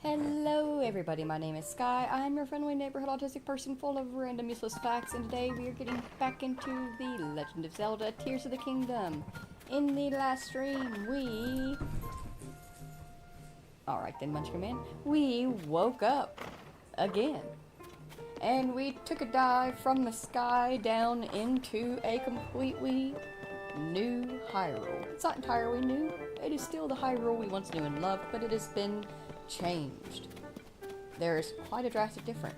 Hello everybody, my name is Sky. I'm your friendly neighborhood autistic person full of random useless facts, and today we are getting back into the Legend of Zelda Tears of the Kingdom. In the last stream, Alright then, Munchkin Man. We woke up again. And we took a dive from the sky down into a completely new Hyrule. It's not entirely new. It is still the Hyrule we once knew and loved, but it has been changed. There is quite a drastic difference.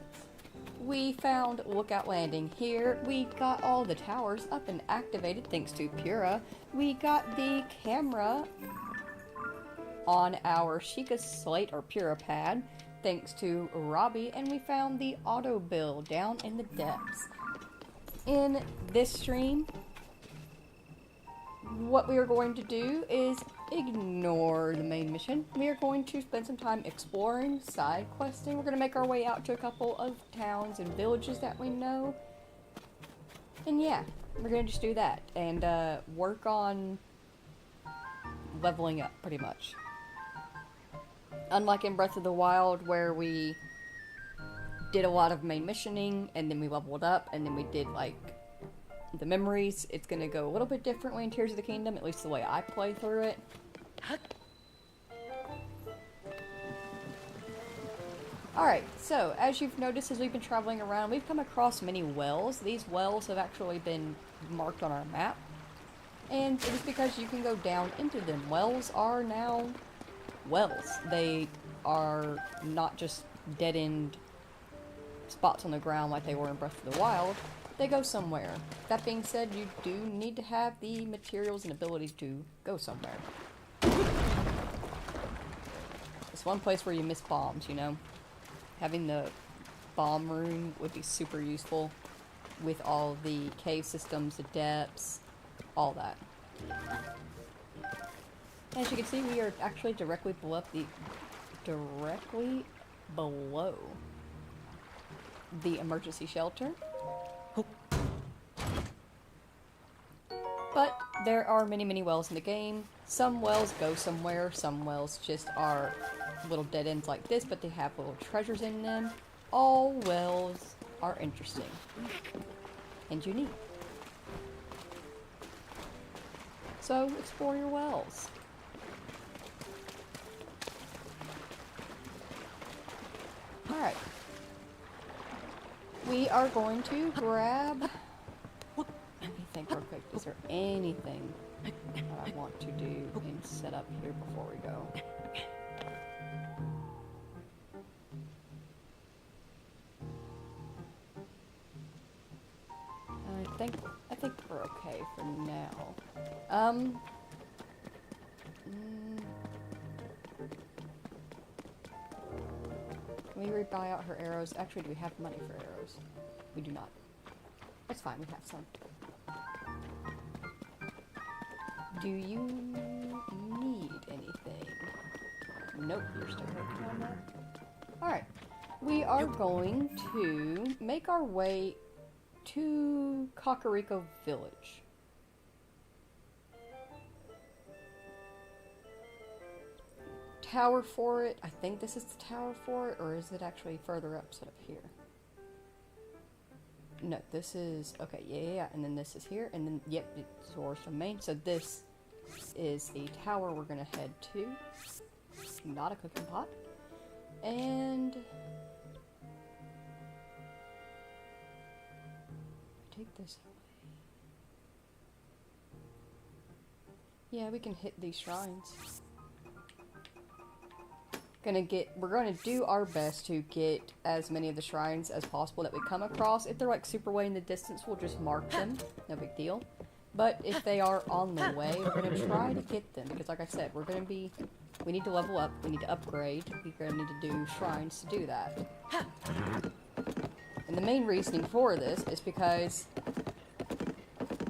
We found Lookout Landing here. We got all the towers up and activated thanks to Pura. We got the camera on our Sheikah Slate or Pura pad thanks to Robbie, and we found the auto bill down in the depths. In this stream, what we are going to do is ignore the main mission. We are going to spend some time exploring, side questing. We're going to make our way out to a couple of towns and villages that we know. And yeah, we're going to just do that and work on leveling up pretty much. Unlike in Breath of the Wild, where we did a lot of main missioning and then we leveled up and then we did like the memories, it's going to go a little bit differently in Tears of the Kingdom, at least the way I play through it. Alright, so as you've noticed as we've been traveling around, we've come across many wells. These wells have actually been marked on our map, and it is because you can go down into them. Wells are now wells. They are not just dead-end spots on the ground like they were in Breath of the Wild. They go somewhere. That being said, you do need to have the materials and abilities to go somewhere. It's one place where you miss bombs, you know? Having the bomb room would be super useful with all the cave systems, the depths, all that. As you can see, we are actually directly below the emergency shelter. But there are many wells in the game. Some wells go somewhere, some wells just are little dead ends like this, but they have little treasures in them. All wells are interesting and unique. So explore your wells. Alright. We are going to grab... Let me think real quick. Is there anything that I want to do and set up here before we go? I think we're okay for now. Can we rebuy out her arrows? Actually, do we have money for arrows? We do not. That's fine, we have some. Do you need anything? Nope, you're still working on that. Alright, we are going to make our way to Kakariko Village. Tower for it. I think this is the tower for it, or is it actually further up, set up here? No, this is, okay, yeah, and then this is here, and then, yep, it's Zora's domain, so this is the tower we're gonna head to. Not a cooking pot. And... take this away. Yeah, we can hit these shrines. We're gonna do our best to get as many of the shrines as possible that we come across. If they're like super way in the distance, we'll just mark them. No big deal. But if they are on the way, we're gonna try to get them. Because like I said, we need to level up, we need to upgrade, we're gonna need to do shrines to do that. And the main reasoning for this is because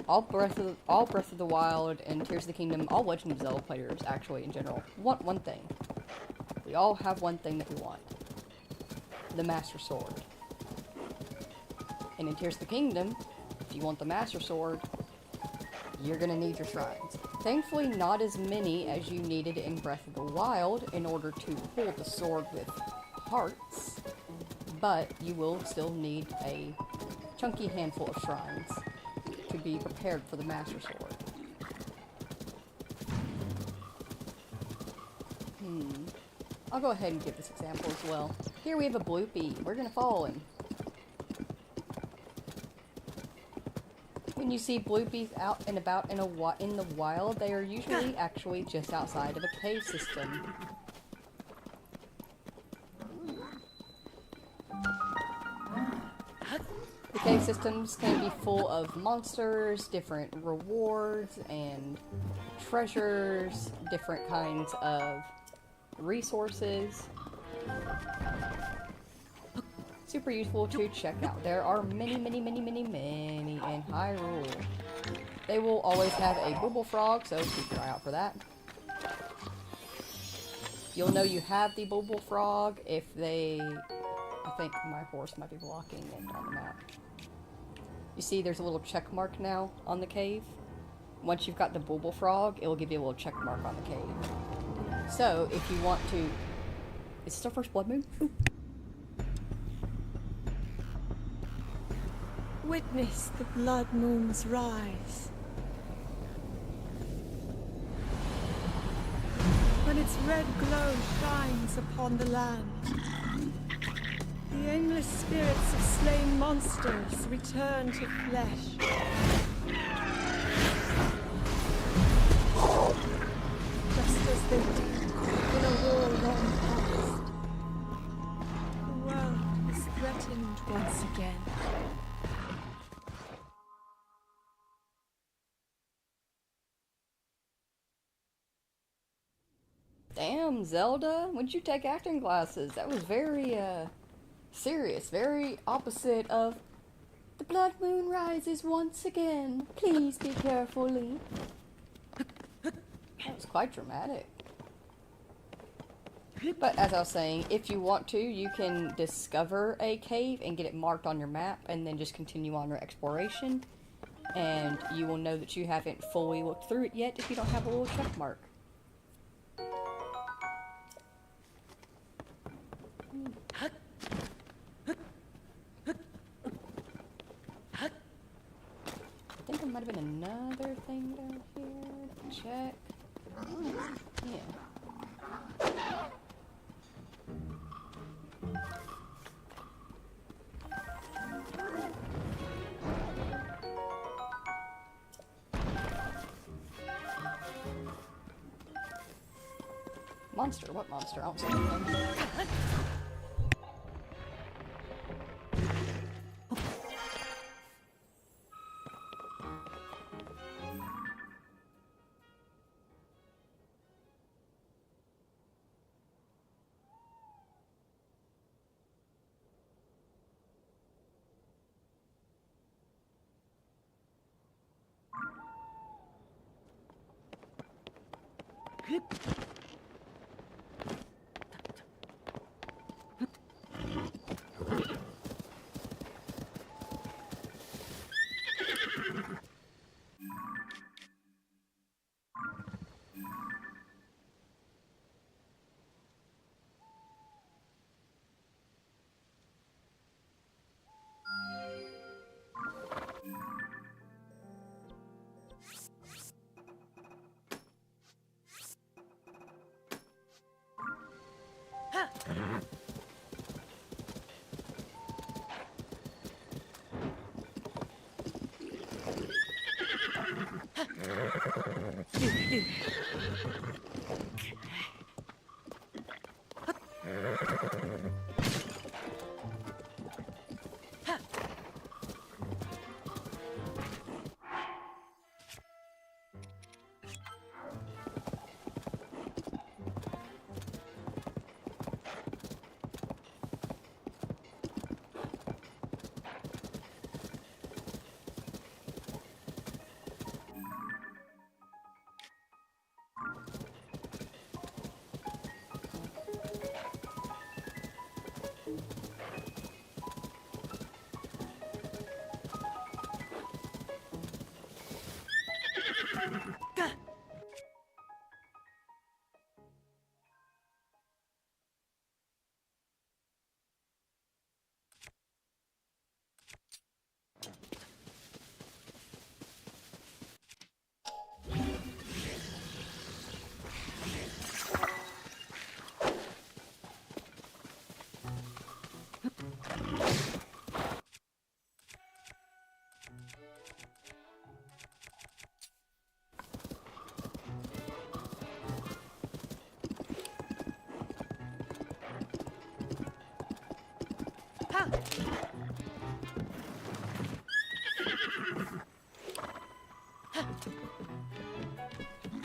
all Breath of the Wild and Tears of the Kingdom, all Legend of Zelda players actually in general, want one thing. We all have one thing that we want. The Master Sword. And in Tears of the Kingdom, if you want the Master Sword, you're gonna need your shrines. Thankfully, not as many as you needed in Breath of the Wild in order to pull the sword with hearts, but you will still need a chunky handful of shrines to be prepared for the Master Sword. I'll go ahead and give this example as well. Here we have a bloopy. We're gonna follow him. When you see bloopies out and about in the wild, they are usually actually just outside of a cave system. The cave systems can be full of monsters, different rewards, and treasures, different kinds of resources. Super useful to check out. There are many in Hyrule. They will always have a booble frog, so keep your eye out for that. You'll know you have the booble frog if they... I think my horse might be blocking it on the map. You see there's a little check mark now on the cave. Once you've got the booble frog, it will give you a little check mark on the cave. So, if you want to... Is this our first blood moon? Ooh. Witness the blood moon's rise. When its red glow shines upon the land, the aimless spirits of slain monsters return to flesh. Just as they did in a war long past. The world is threatened once again. Damn, Zelda, when'd you take acting classes? That was very, serious, very opposite of the blood moon rises once again. Please be carefully. That was quite dramatic. But as I was saying, if you want to, you can discover a cave and get it marked on your map and then just continue on your exploration. And you will know that you haven't fully looked through it yet if you don't have a little check mark. I think there might have been another thing down here to check. Yeah. Monster? What monster? I don't see anything.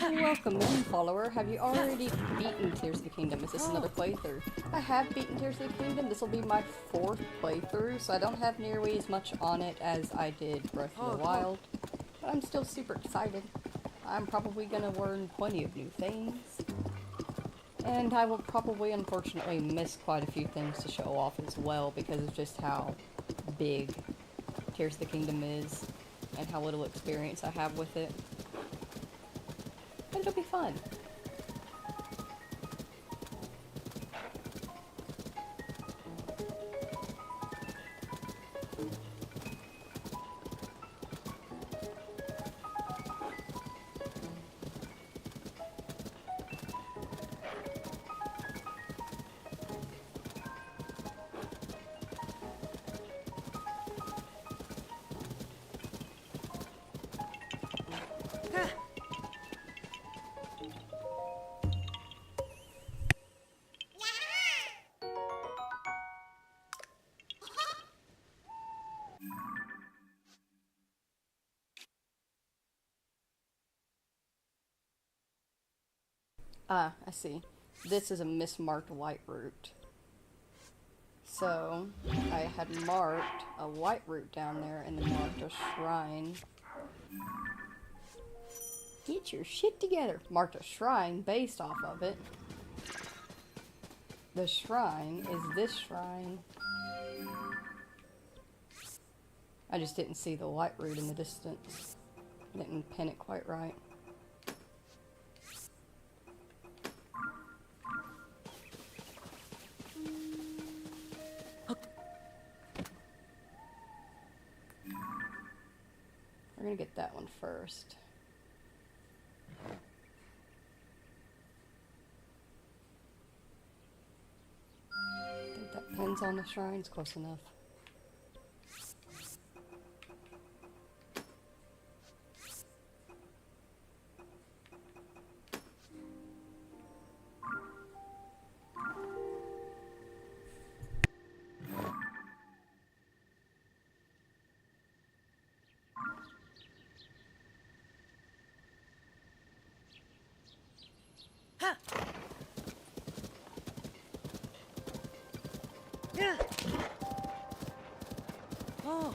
Welcome in, follower. Have you already beaten Tears of the Kingdom? Is this another playthrough? I have beaten Tears of the Kingdom. This will be my 4th playthrough, so I don't have nearly as much on it as I did Breath of the Wild. But I'm still super excited. I'm probably gonna learn plenty of new things. And I will probably, unfortunately, miss quite a few things to show off as well because of just how big Tears of the Kingdom is and how little experience I have with it. But it'll be fun. Ah, I see. This is a mismarked white route. So, I had marked a white route down there and then marked a shrine. Get your shit together! Marked a shrine based off of it. The shrine is this shrine. I just didn't see the white route in the distance. Didn't pin it quite right. We're gonna get that one first. I think that pins on the shrines close enough. Oh.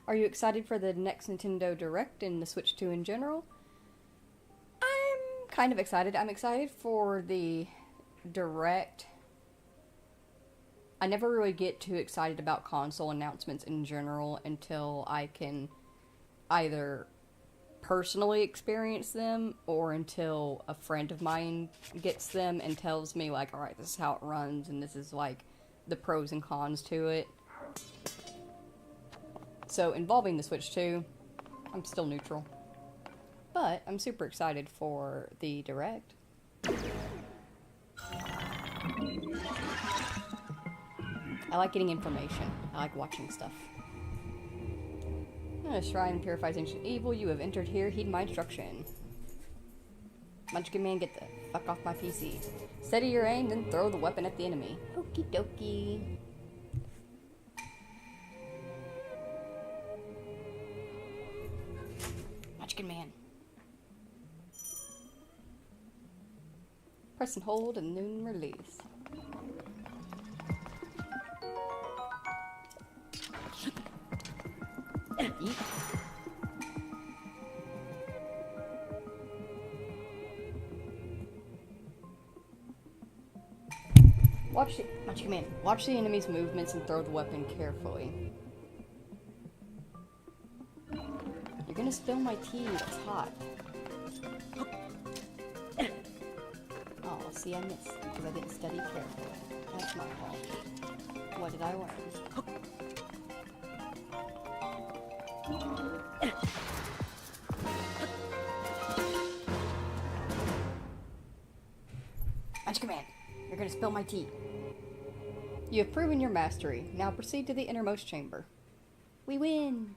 Are you excited for the next Nintendo Direct and the Switch 2 in general? I'm kind of excited. I'm excited for the Direct. I never really get too excited about console announcements in general until I can either personally experience them or until a friend of mine gets them and tells me, like, alright, this is how it runs and this is, like, the pros and cons to it. So, involving the Switch 2, I'm still neutral. But, I'm super excited for the Direct. I like getting information. I like watching stuff. A shrine purifies ancient evil. You have entered here. Heed my instruction. Munchkin Man, get the fuck off my PC. Steady your aim, then throw the weapon at the enemy. Okie dokie. Munchkin Man. Press and hold and then release. Eat. Munchkin Man, watch the enemy's movements and throw the weapon carefully. You're gonna spill my tea, it's hot. Oh, see, I missed because I didn't study carefully. That's my fault. What did I learn? Munchkin Man, you're gonna spill my tea. You have proven your mastery. Now proceed to the innermost chamber. We win!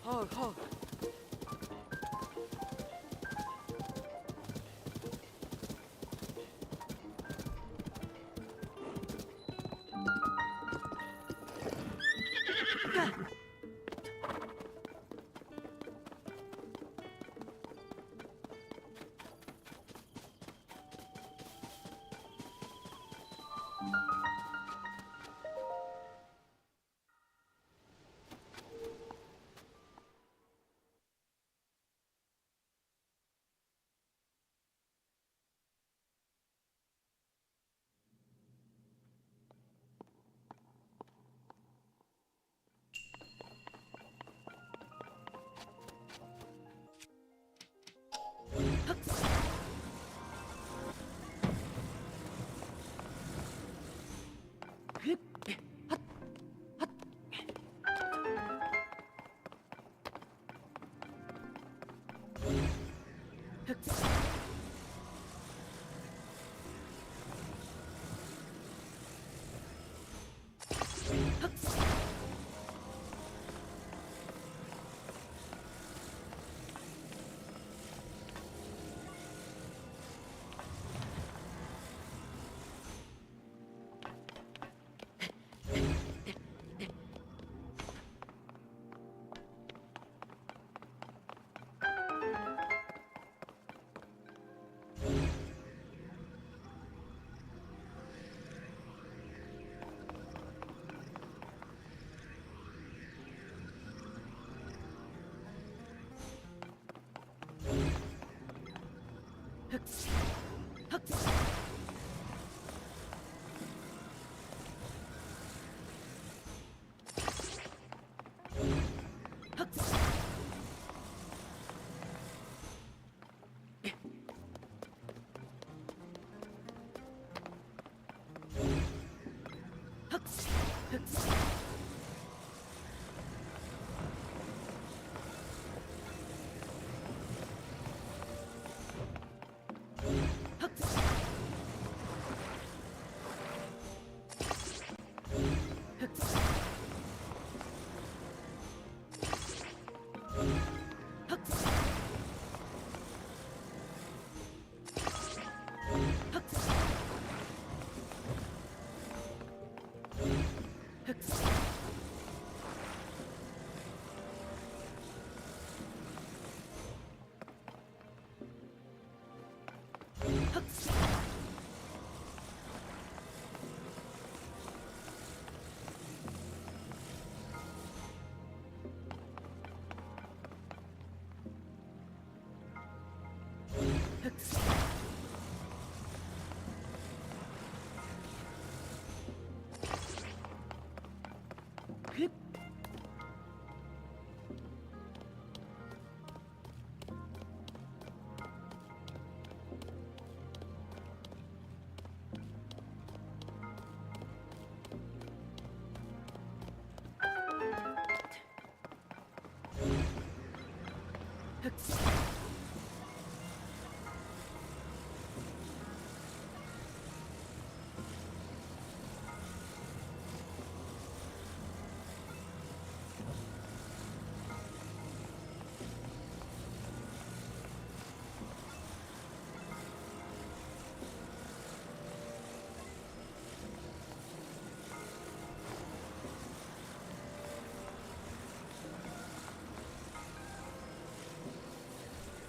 Ho, ho.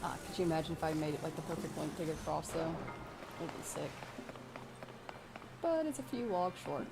Ah, could you imagine if I made it like the perfect length to get across though? It'd be sick. But it's a few logs short.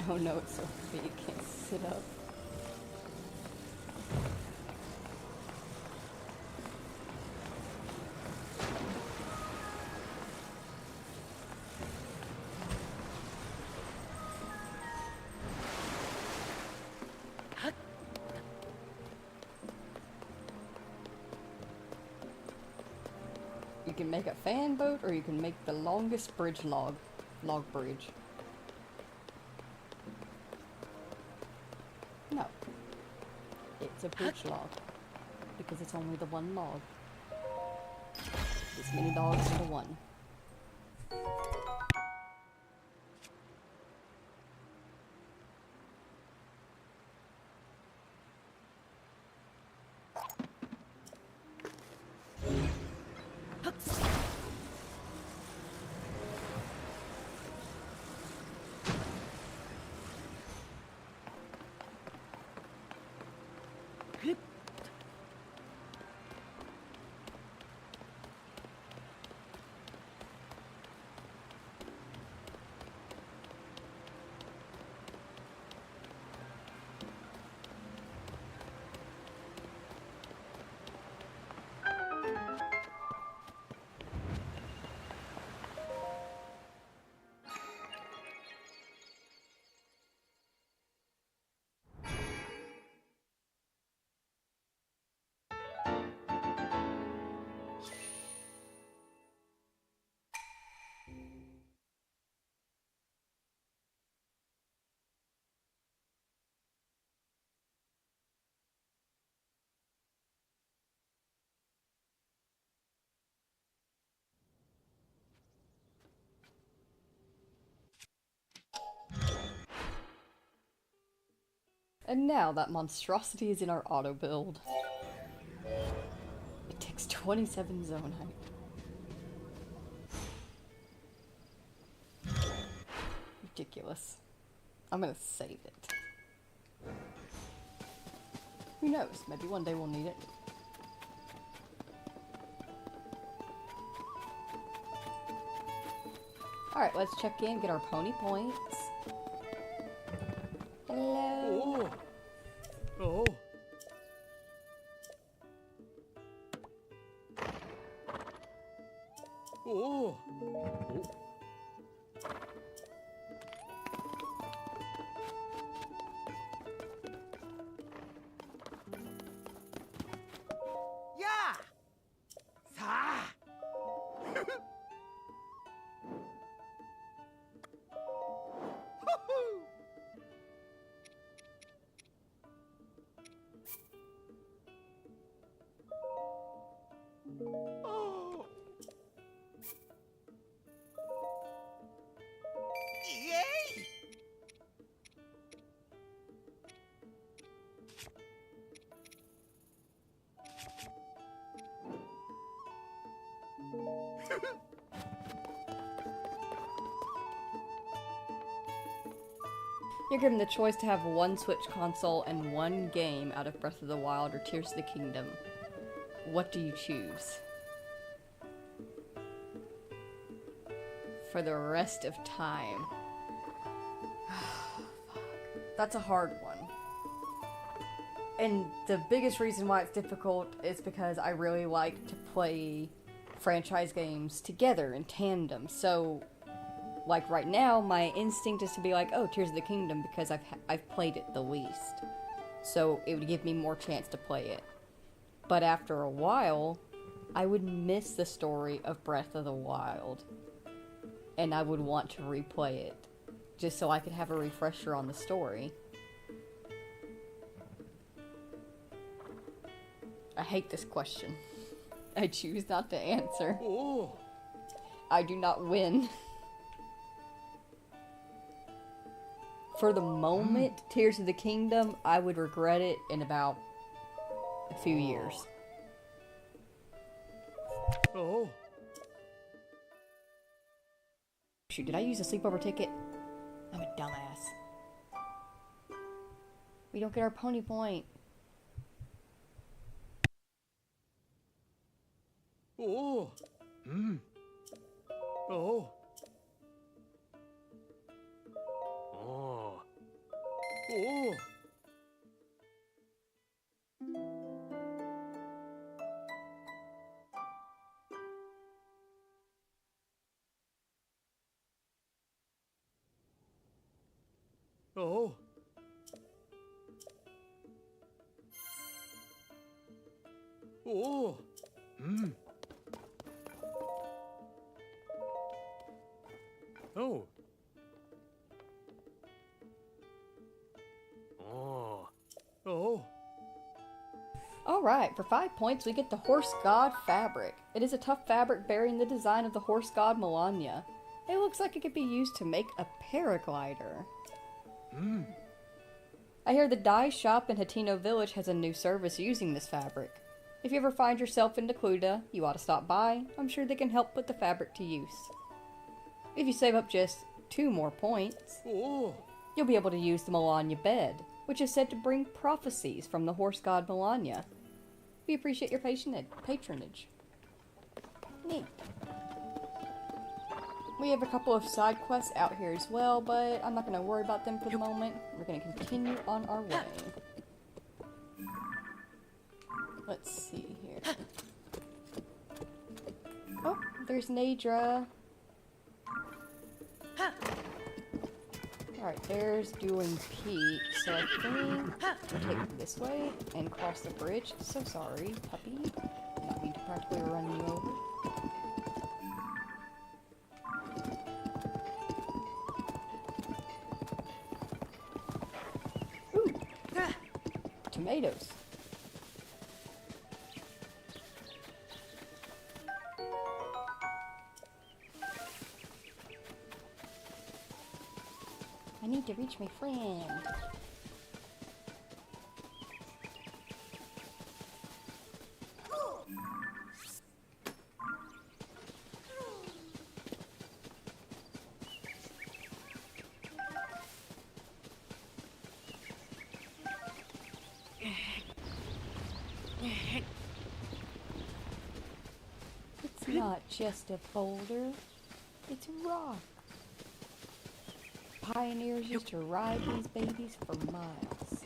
Oh no, it's so heavy, you can't sit up. You can make a fan boat, or you can make the longest bridge log bridge. No. It's a bridge log. Because it's only the one log. This many logs into one. And now that monstrosity is in our auto build. It takes 27 zonite. Ridiculous. I'm gonna save it. Who knows? Maybe one day we'll need it. Alright, let's check in, get our pony points. Hello. Oh. Oh. Oh. Yeah. Sa. Oh. Yay! You're given the choice to have one Switch console and one game out of Breath of the Wild or Tears of the Kingdom. What do you choose? For the rest of time. That's a hard one. And the biggest reason why it's difficult is because I really like to play franchise games together in tandem. So, like right now, my instinct is to be like, oh, Tears of the Kingdom, because I've played it the least. So it would give me more chance to play it. But after a while, I would miss the story of Breath of the Wild. And I would want to replay it, just so I could have a refresher on the story. I hate this question. I choose not to answer. Oh. I do not win. For the moment, Tears of the Kingdom, I would regret it in about a few years. Oh. Shoot, did I use a sleepover ticket? I'm a dumbass. We don't get our pony point. Oh. Oh. Oh. Oh. Oh. Oh. Oh. Oh. Oh. Alright, for 5 points we get the Horse God Fabric. It is a tough fabric bearing the design of the Horse God Melania. It looks like it could be used to make a paraglider. I hear the dye shop in Hateno Village has a new service using this fabric. If you ever find yourself in Decluda, you ought to stop by. I'm sure they can help put the fabric to use. If you save up just 2 more points, Oh. you'll be able to use the Melania bed, which is said to bring prophecies from the Horse God Melania. We appreciate your patronage. Neat. We have a couple of side quests out here as well, but I'm not going to worry about them for the moment. We're going to continue on our way. Let's see here. Oh, there's Nadra. Alright, there's Dueling Peak, so I think we'll take it this way and cross the bridge. So sorry, puppy. Not mean to practically run you over. Ooh! Tomatoes. I need to reach my friend. It's not just a boulder, it's a rock. Pioneers used to ride these babies for miles.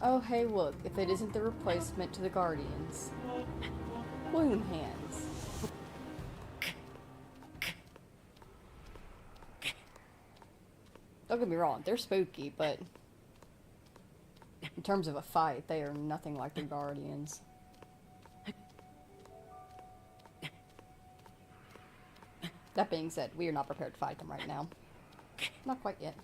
Oh, hey, look, if it isn't the replacement to the Guardians. Bloom hands. Don't get me wrong, they're spooky, but in terms of a fight, they are nothing like the Guardians. That being said, we are not prepared to fight them right now. Not quite yet.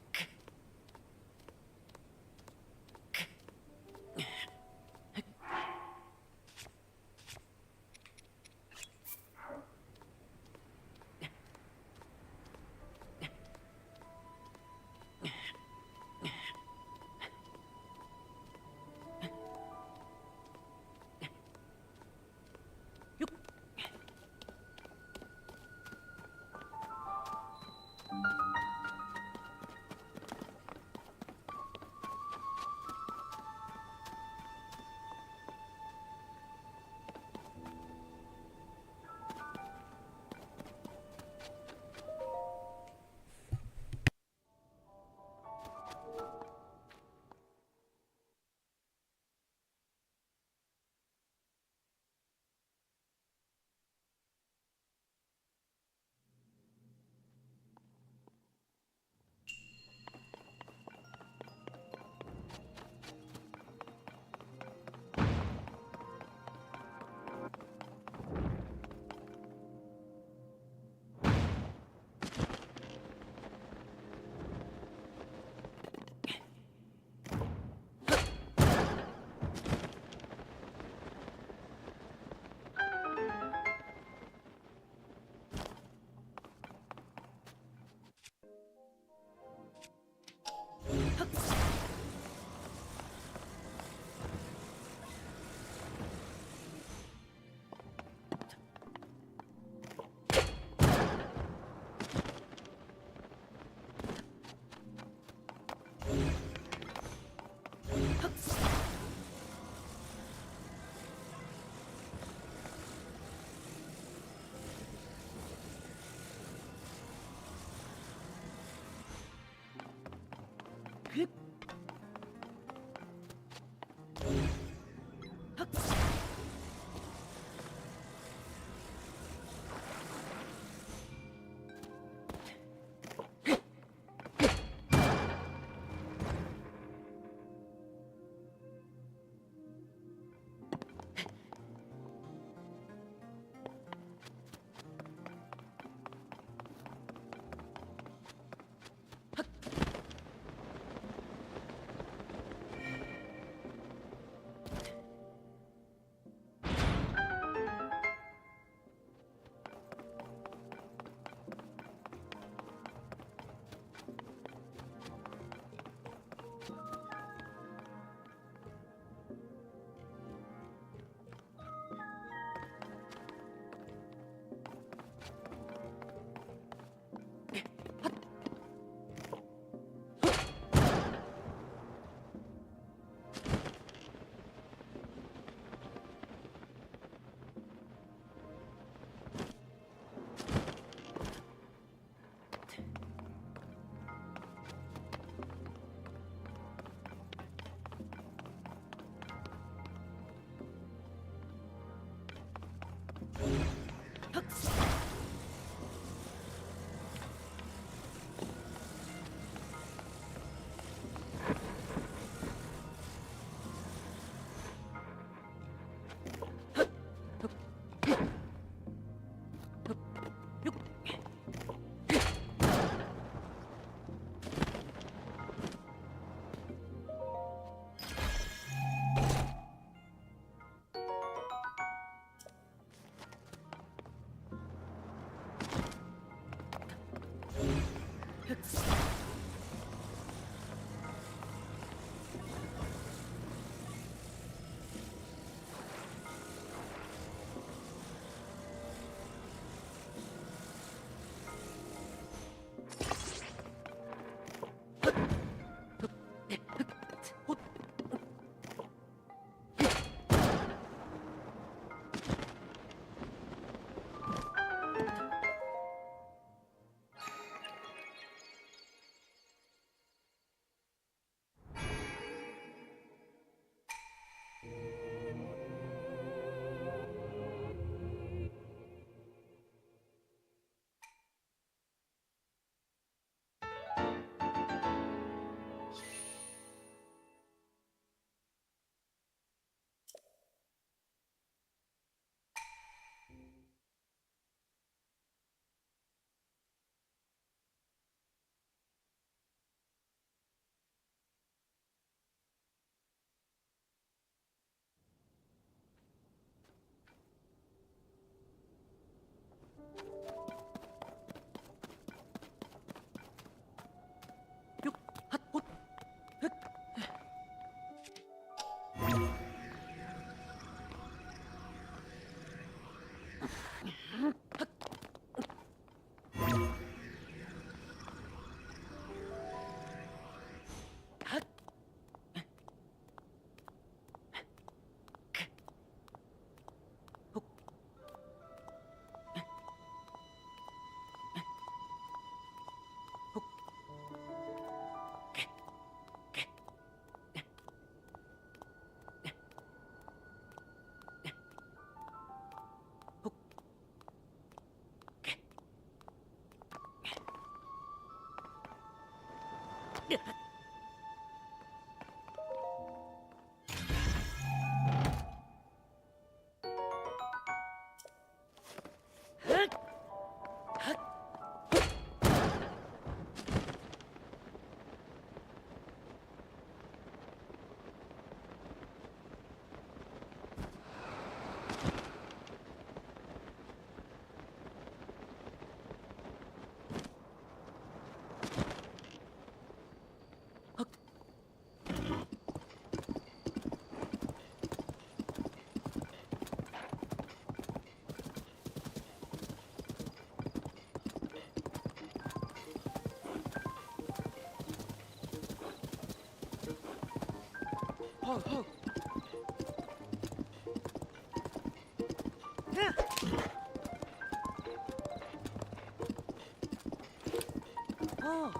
Oh, oh. Oh.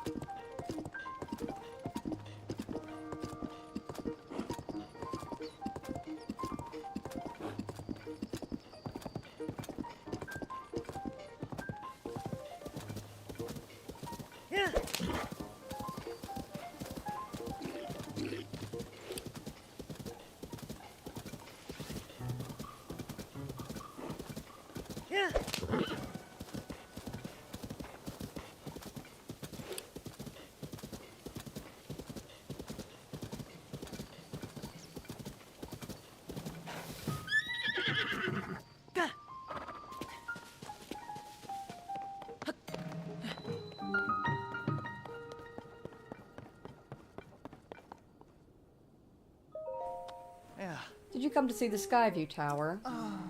Yeah. Did you come to see the Skyview Tower?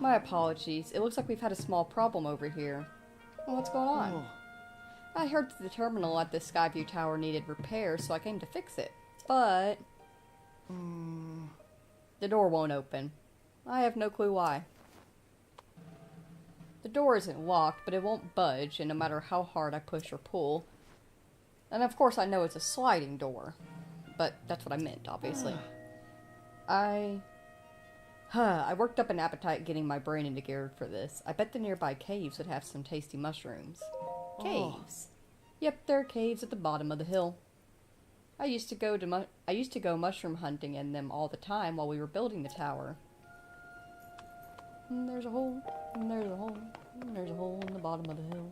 My apologies. It looks like we've had a small problem over here. Well, what's going on? Oh. I heard that the terminal at the Skyview Tower needed repair, so I came to fix it. But the door won't open. I have no clue why. The door isn't locked, but it won't budge, and no matter how hard I push or pull. And of course I know it's a sliding door. But that's what I meant, obviously. I worked up an appetite getting my brain into gear for this. I bet the nearby caves would have some tasty mushrooms. Caves? Yep, there are caves at the bottom of the hill. I used to go mushroom hunting in them all the time while we were building the tower. And there's a hole, and there's a hole, and there's a hole in the bottom of the hill.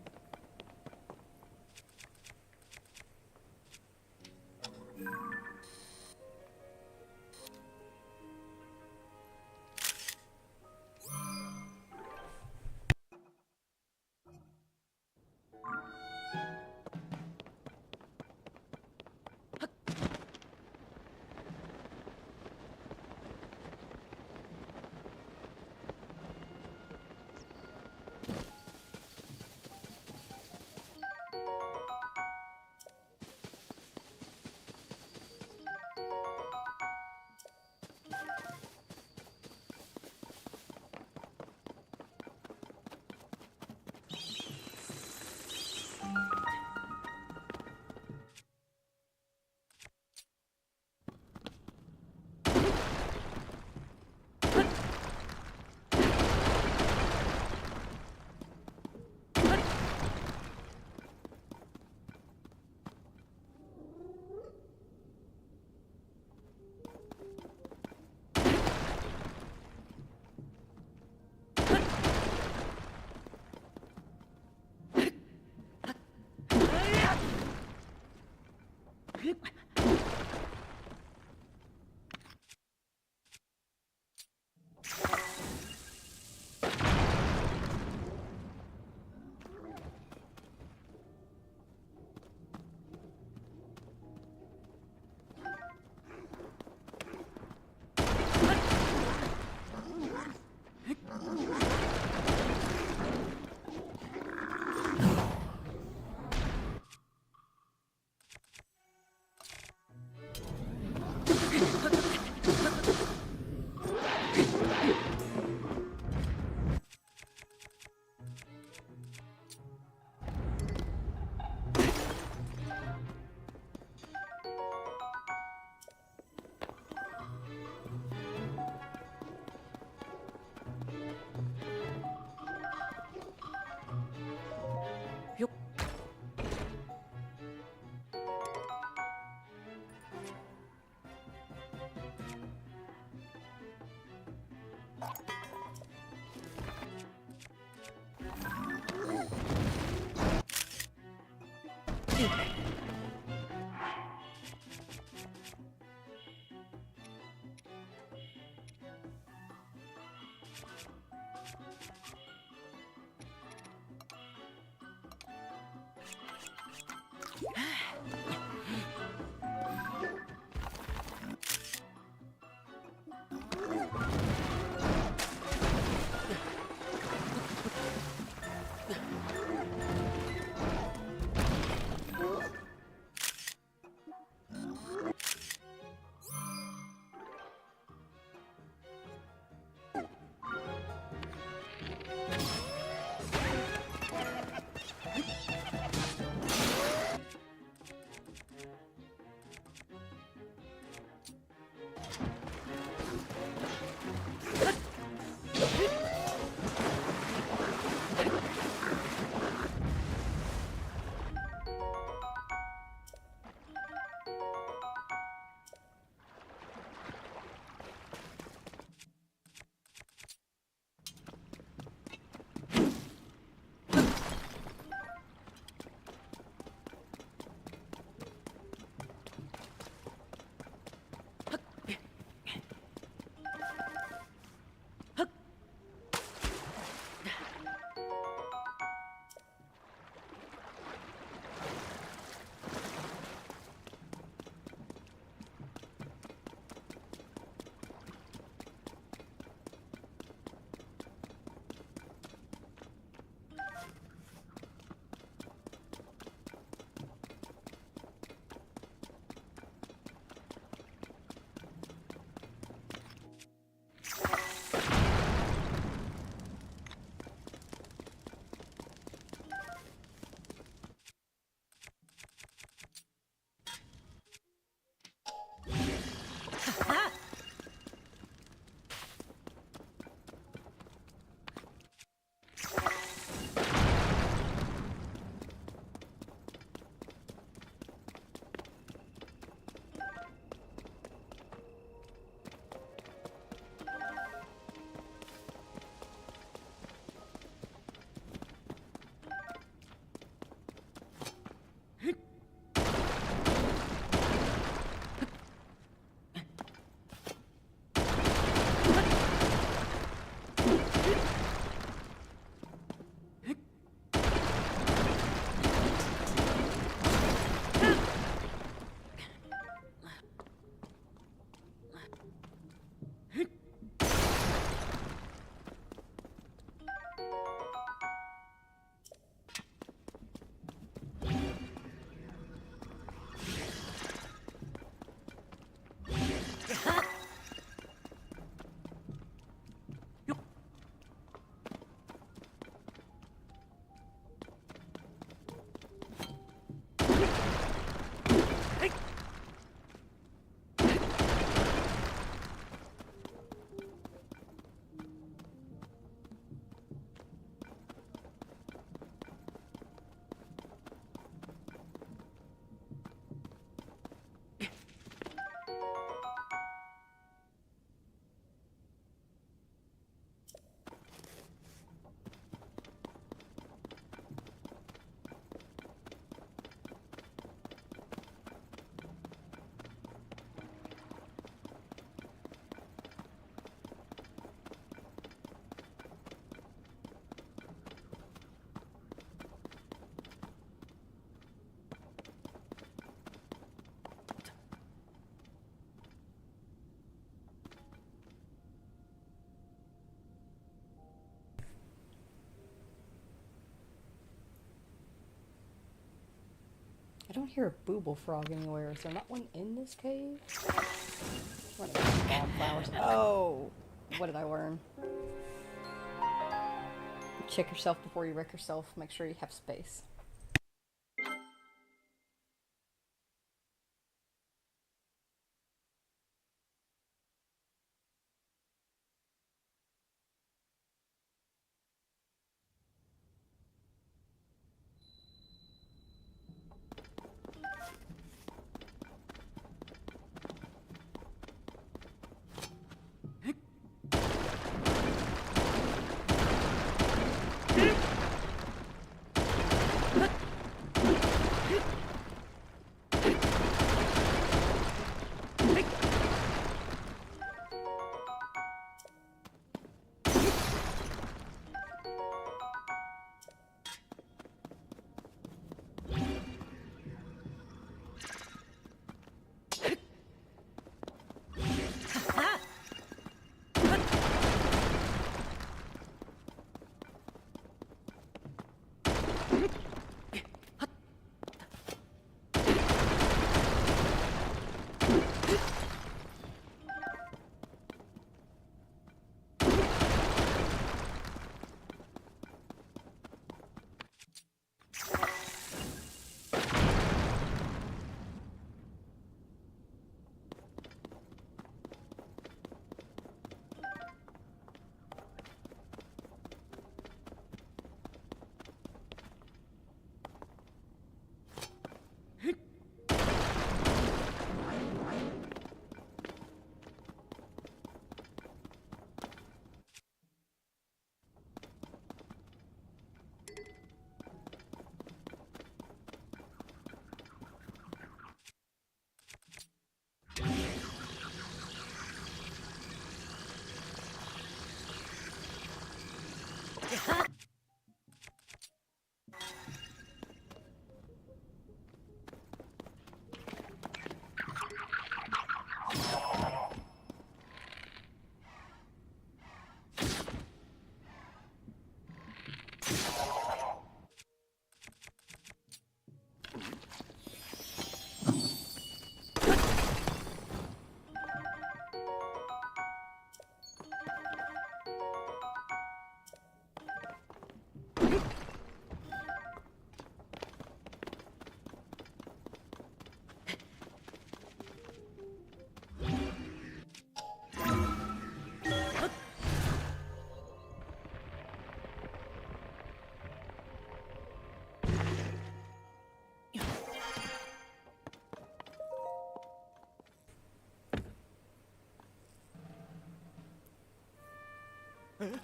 I don't hear a booble frog anywhere. Is there not one in this cave? What are those bomb flowers? Oh! What did I learn? Check yourself before you wreck yourself. Make sure you have space.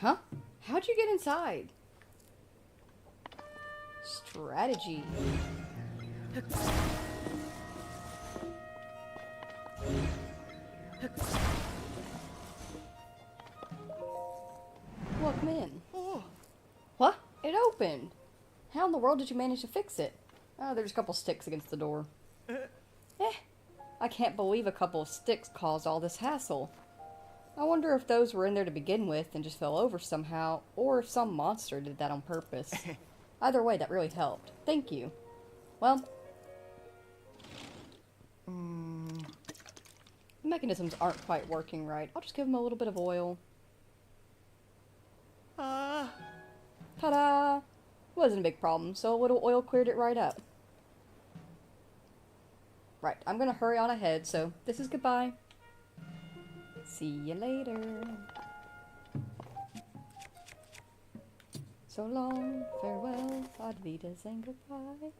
Huh? How'd you get inside? Strategy. Welcome in. What? It opened. How in the world did you manage to fix it? Oh, there's a couple sticks against the door. I can't believe a couple of sticks caused all this hassle. I wonder if those were in there to begin with and just fell over somehow, or if some monster did that on purpose. Either way, that really helped. Thank you. Well, the mechanisms aren't quite working right. I'll just give them a little bit of oil. Ta-da! Wasn't a big problem, so a little oil cleared it right up. Right, I'm gonna hurry on ahead, so this is goodbye. See you later. So long, farewell, advitas, and goodbye.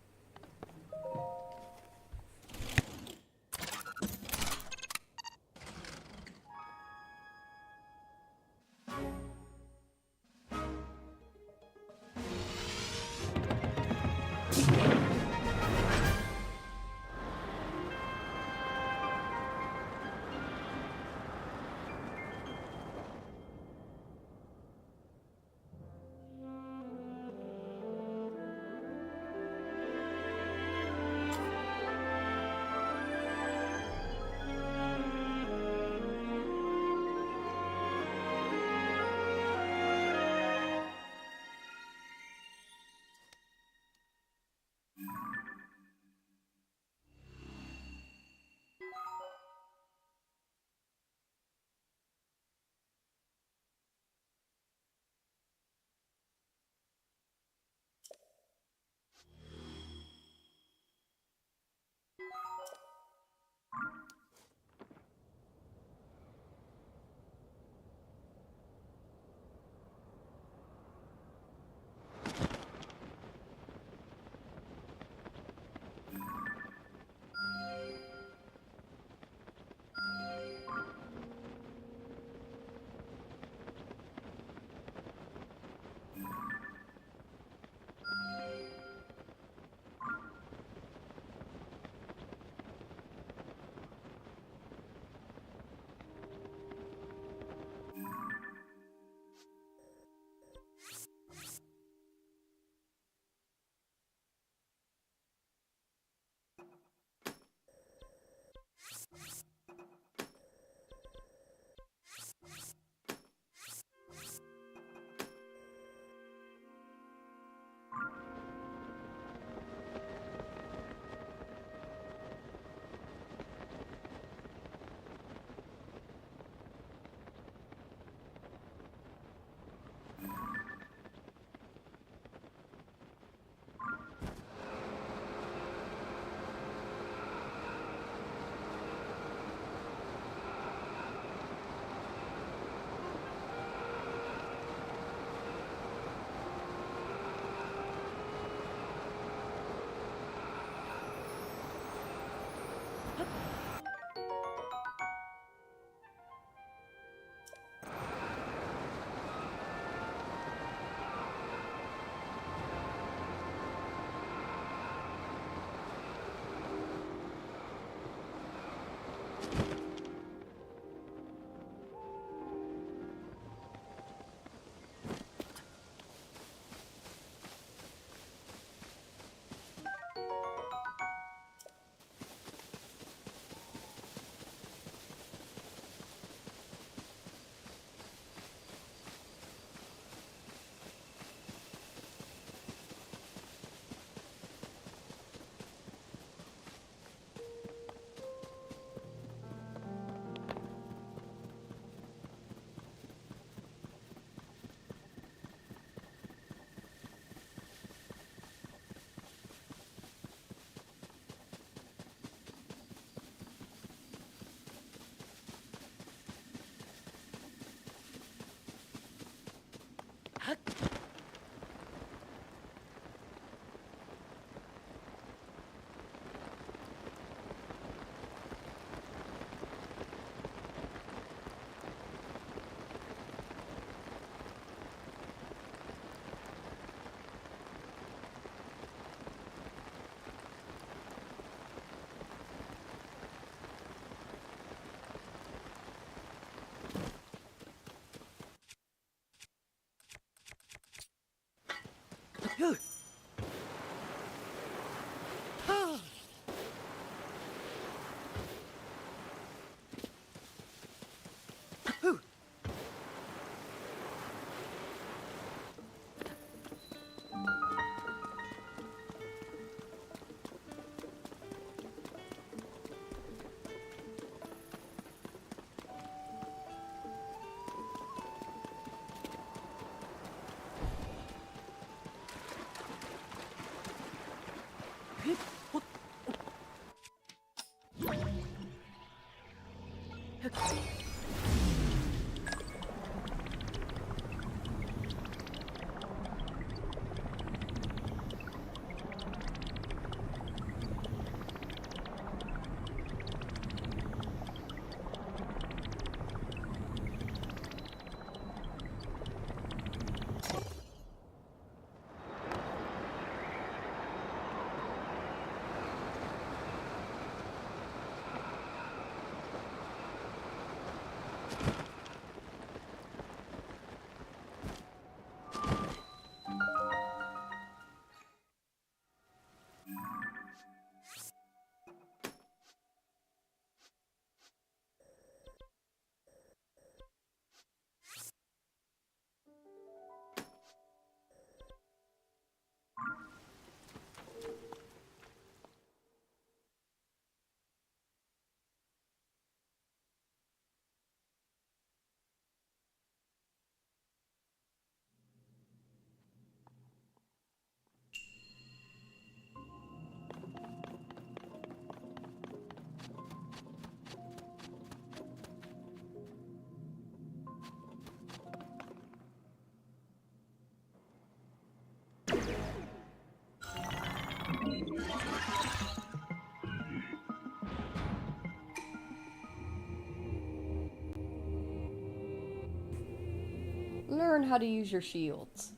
Learn how to use your shields.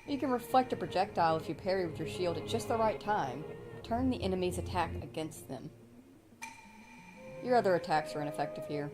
You can reflect a projectile if you parry with your shield at just the right time. Turn the enemy's attack against them. Your other attacks are ineffective here.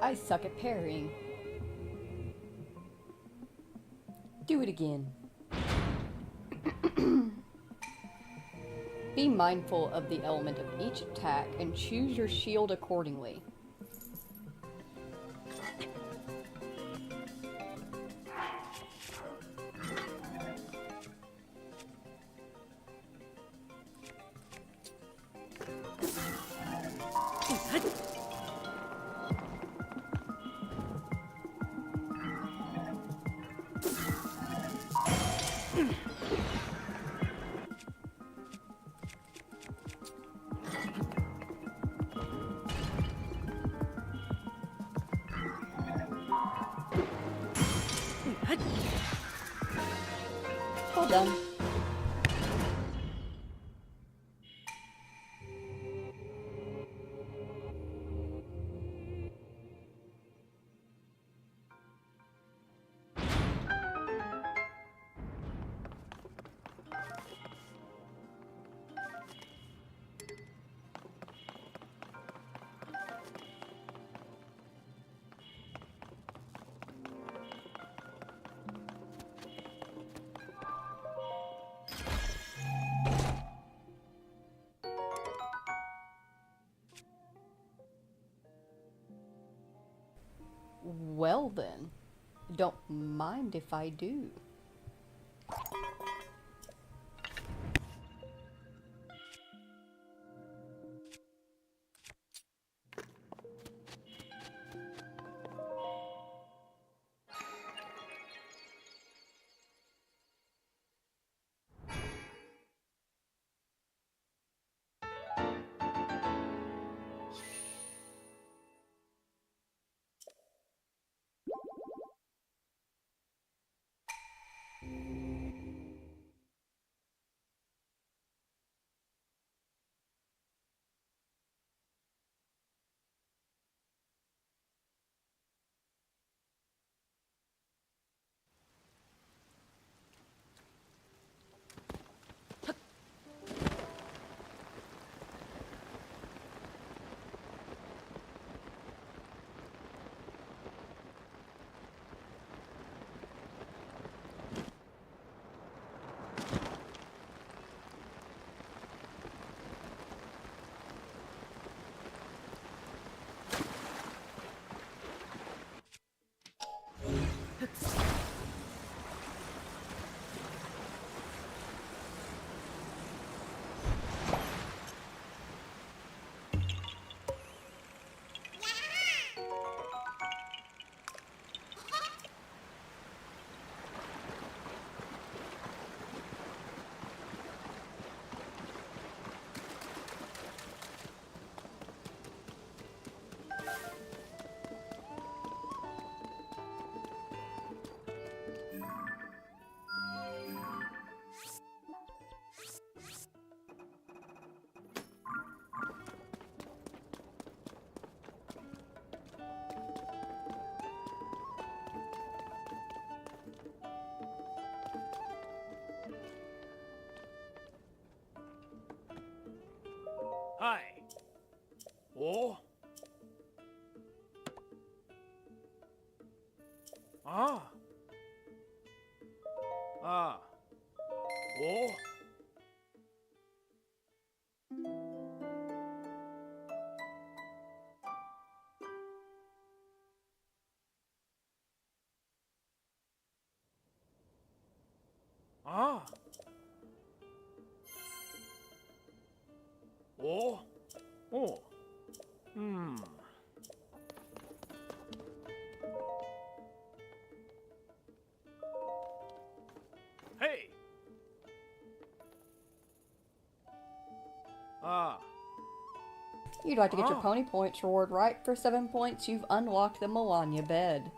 I suck at parrying. Do it again. Be mindful of the element of each attack and choose your shield accordingly. Well done. Well then, don't mind if I do. Hi. Oh. Ah. Ah. Oh. Ah. Oh. Oh. Hmm. Hey. Ah. You'd like to get your pony points reward right. For 7 points, you've unlocked the Melania bed.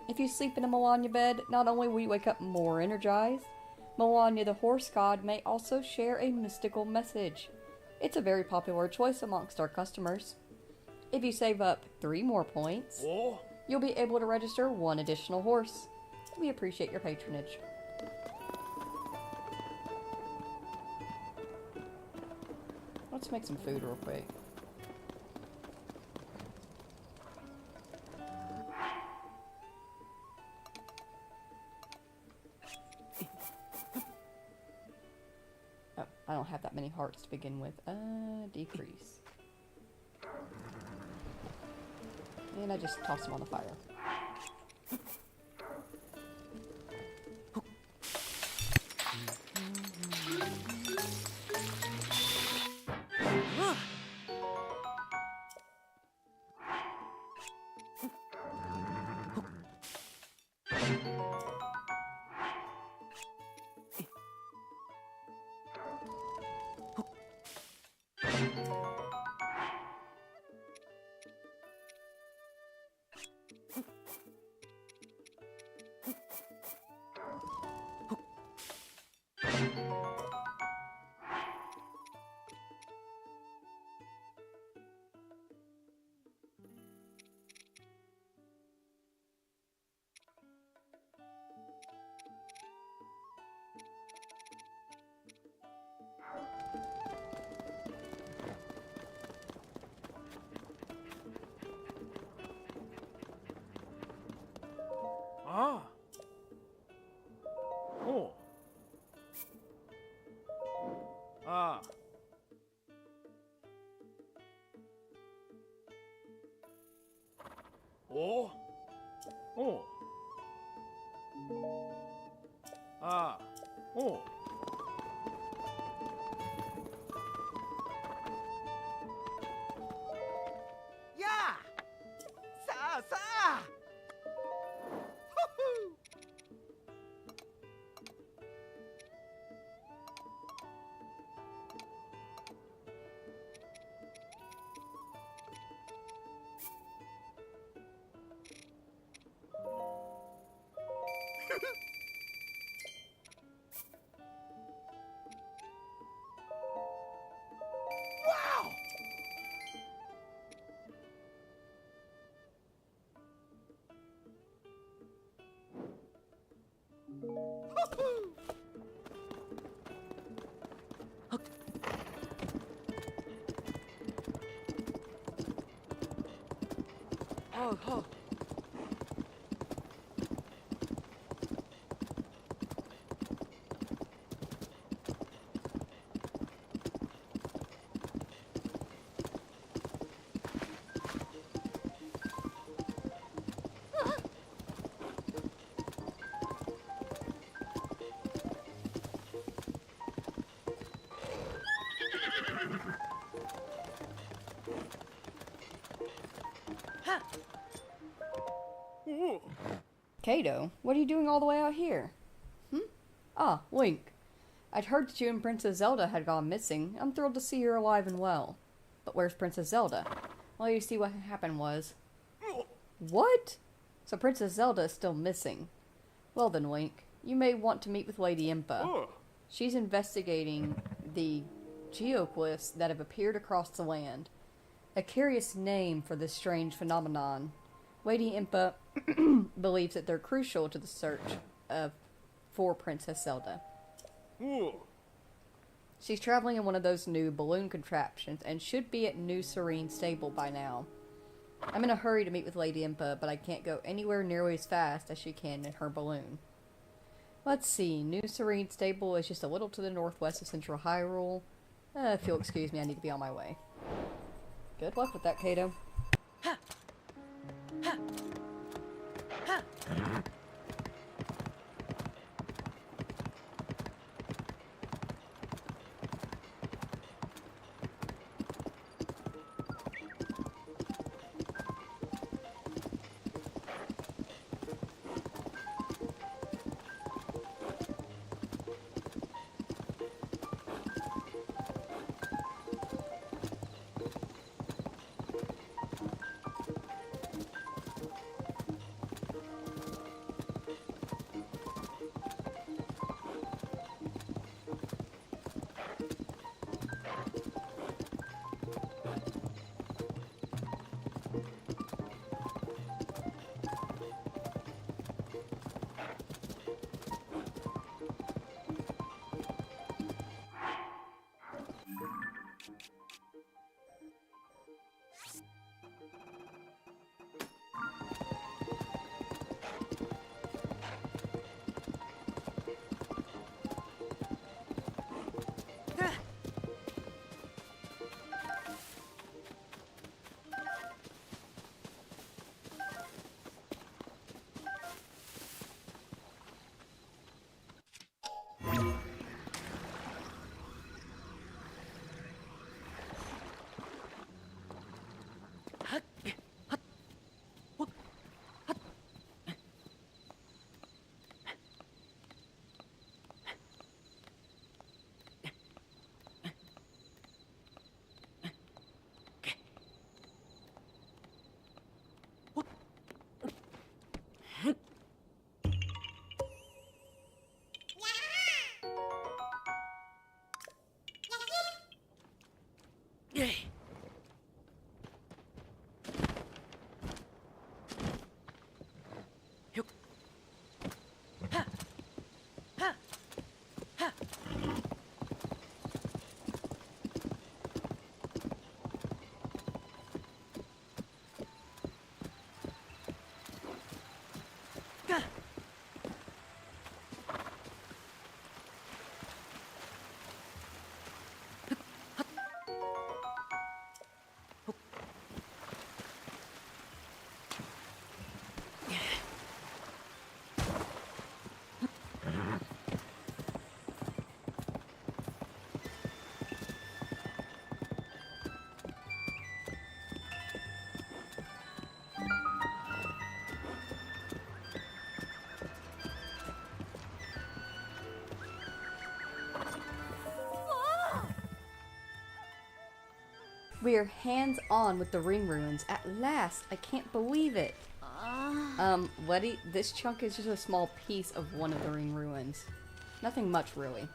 If you sleep in a Melania bed, not only will you wake up more energized, Melania the horse god may also share a mystical message. It's a very popular choice amongst our customers. If you save up 3 more points, Oh. you'll be able to register 1 additional horse. We appreciate your patronage. Let's make some food real quick. Oh, I don't have that many hearts to begin with. Decrease. And I just toss them on the fire. Ah. Oh. Ah. Oh. Oh. Ah. Oh. Yeah! Sa sa! Hoo-hoo! Wow! Hoo-hoo! Oh, oh. Oh. Kato, what are you doing all the way out here? Ah, Link. I'd heard that you and Princess Zelda had gone missing. I'm thrilled to see you're alive and well. But where's Princess Zelda? Well, you see what happened was... What? So Princess Zelda is still missing. Well then, Link, you may want to meet with Lady Impa. Oh. She's investigating the geoglyphs that have appeared across the land. A curious name for this strange phenomenon. Lady Impa believes that they're crucial to the search for Princess Zelda. Oh. She's traveling in one of those new balloon contraptions and should be at New Serene Stable by now. I'm in a hurry to meet with Lady Impa, but I can't go anywhere nearly as fast as she can in her balloon. Let's see, New Serene Stable is just a little to the northwest of Central Hyrule. If you'll excuse me, I need to be on my way. Good luck with that, Kato. We are hands-on with the ring ruins. At last! I can't believe it! Letty, this chunk is just a small piece of one of the ring ruins. Nothing much, really.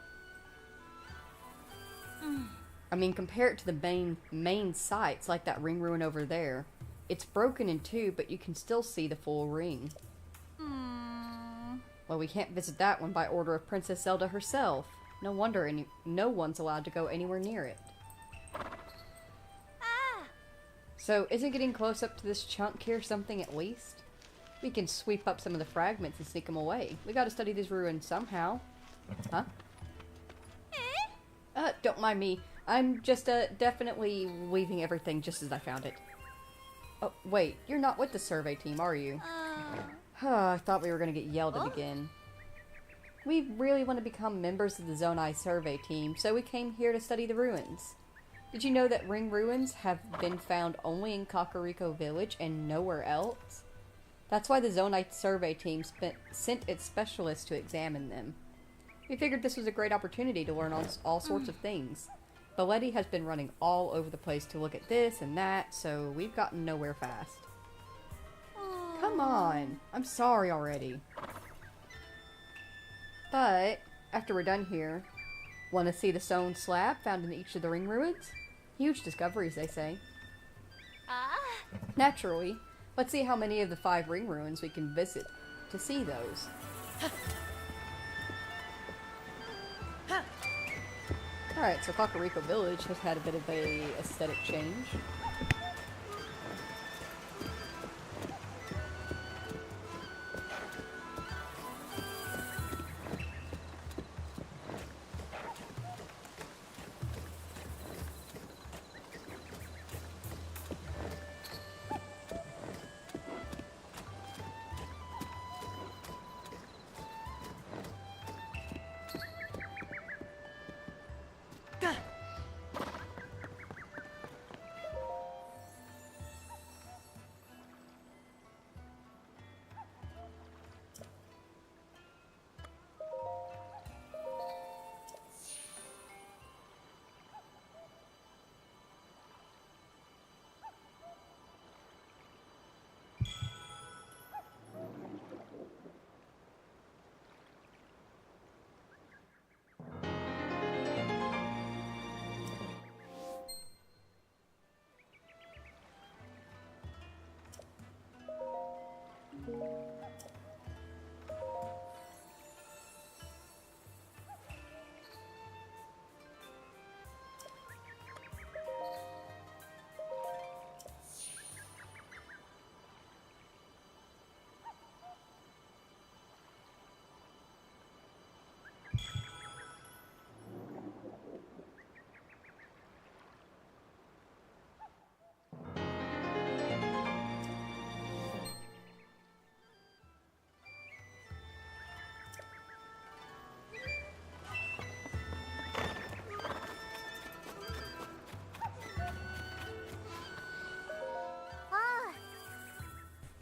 I mean, compare it to the main sites, like that ring ruin over there. It's broken in two, but you can still see the full ring. Well, we can't visit that one by order of Princess Zelda herself. No wonder no one's allowed to go anywhere near it. So, isn't getting close up to this chunk here something at least? We can sweep up some of the fragments and sneak them away. We gotta study these ruins somehow. Huh? Don't mind me. I'm just, definitely leaving everything just as I found it. Oh, wait. You're not with the survey team, are you? I thought we were gonna get yelled at again. We really want to become members of the Zonai survey team, so we came here to study the ruins. Did you know that ring ruins have been found only in Kakariko Village and nowhere else? That's why the Zonai survey team sent its specialists to examine them. We figured this was a great opportunity to learn all sorts of things. But Letty has been running all over the place to look at this and that, so we've gotten nowhere fast. Come on! I'm sorry already. But, after we're done here, want to see the stone slab found in each of the ring ruins? Huge discoveries, they say. Naturally, let's see how many of the 5 ring ruins we can visit to see those. Alright, so Kakariko Village has had a bit of a aesthetic change.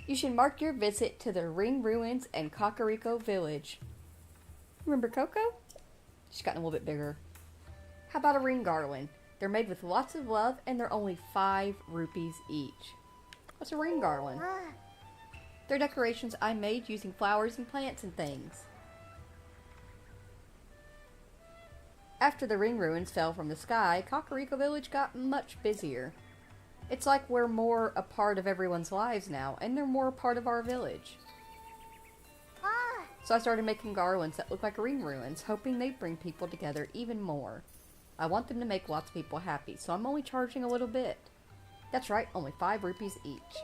You should mark your visit to the Ring Ruins and Kakariko Village. Remember Coco? She's gotten a little bit bigger. How about a ring garland? They're made with lots of love and they're only 5 rupees each. What's a ring garland? They're decorations I made using flowers and plants and things. After the Ring Ruins fell from the sky, Kakariko Village got much busier. It's like we're more a part of everyone's lives now, and they're more a part of our village. So I started making garlands that look like ring ruins, hoping they'd bring people together even more. I want them to make lots of people happy, so I'm only charging a little bit. That's right, only 5 rupees each.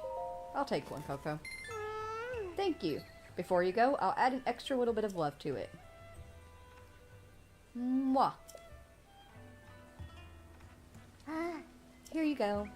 I'll take one, Coco. Thank you. Before you go, I'll add an extra little bit of love to it. Mwah. Here you go.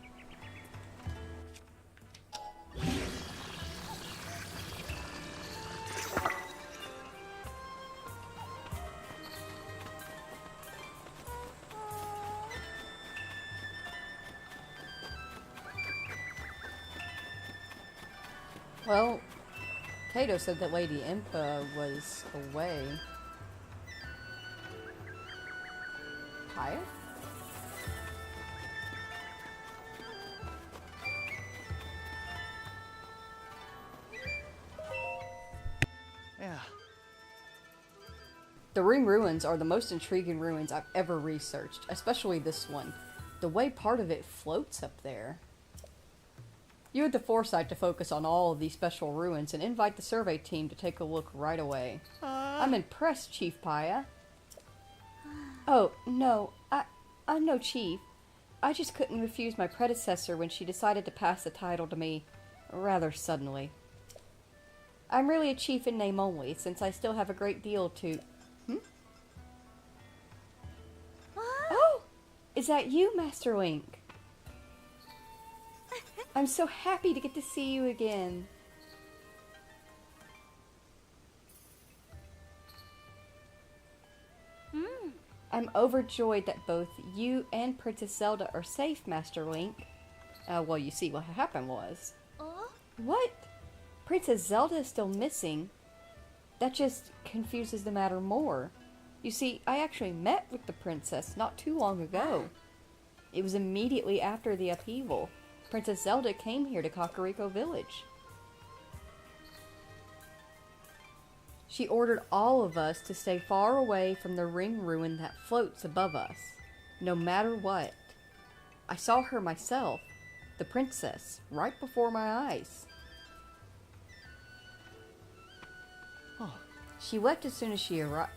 Well, Kato said that Lady Impa was away. Paya? Yeah. The Ring Ruins are the most intriguing ruins I've ever researched, especially this one. The way part of it floats up there. You had the foresight to focus on all of these special ruins and invite the survey team to take a look right away. I'm impressed, Chief Paya. Oh, no, I'm no chief. I just couldn't refuse my predecessor when she decided to pass the title to me rather suddenly. I'm really a chief in name only, since I still have a great deal to... Oh! Is that you, Master Link? I'm so happy to get to see you again. I'm overjoyed that both you and Princess Zelda are safe, Master Link. Well, you see, what happened was... What? Princess Zelda is still missing? That just confuses the matter more. You see, I actually met with the princess not too long ago. It was immediately after the upheaval. Princess Zelda came here to Kakariko Village. She ordered all of us to stay far away from the ring ruin that floats above us, no matter what. I saw her myself, the princess, right before my eyes. She left as soon as she arrived.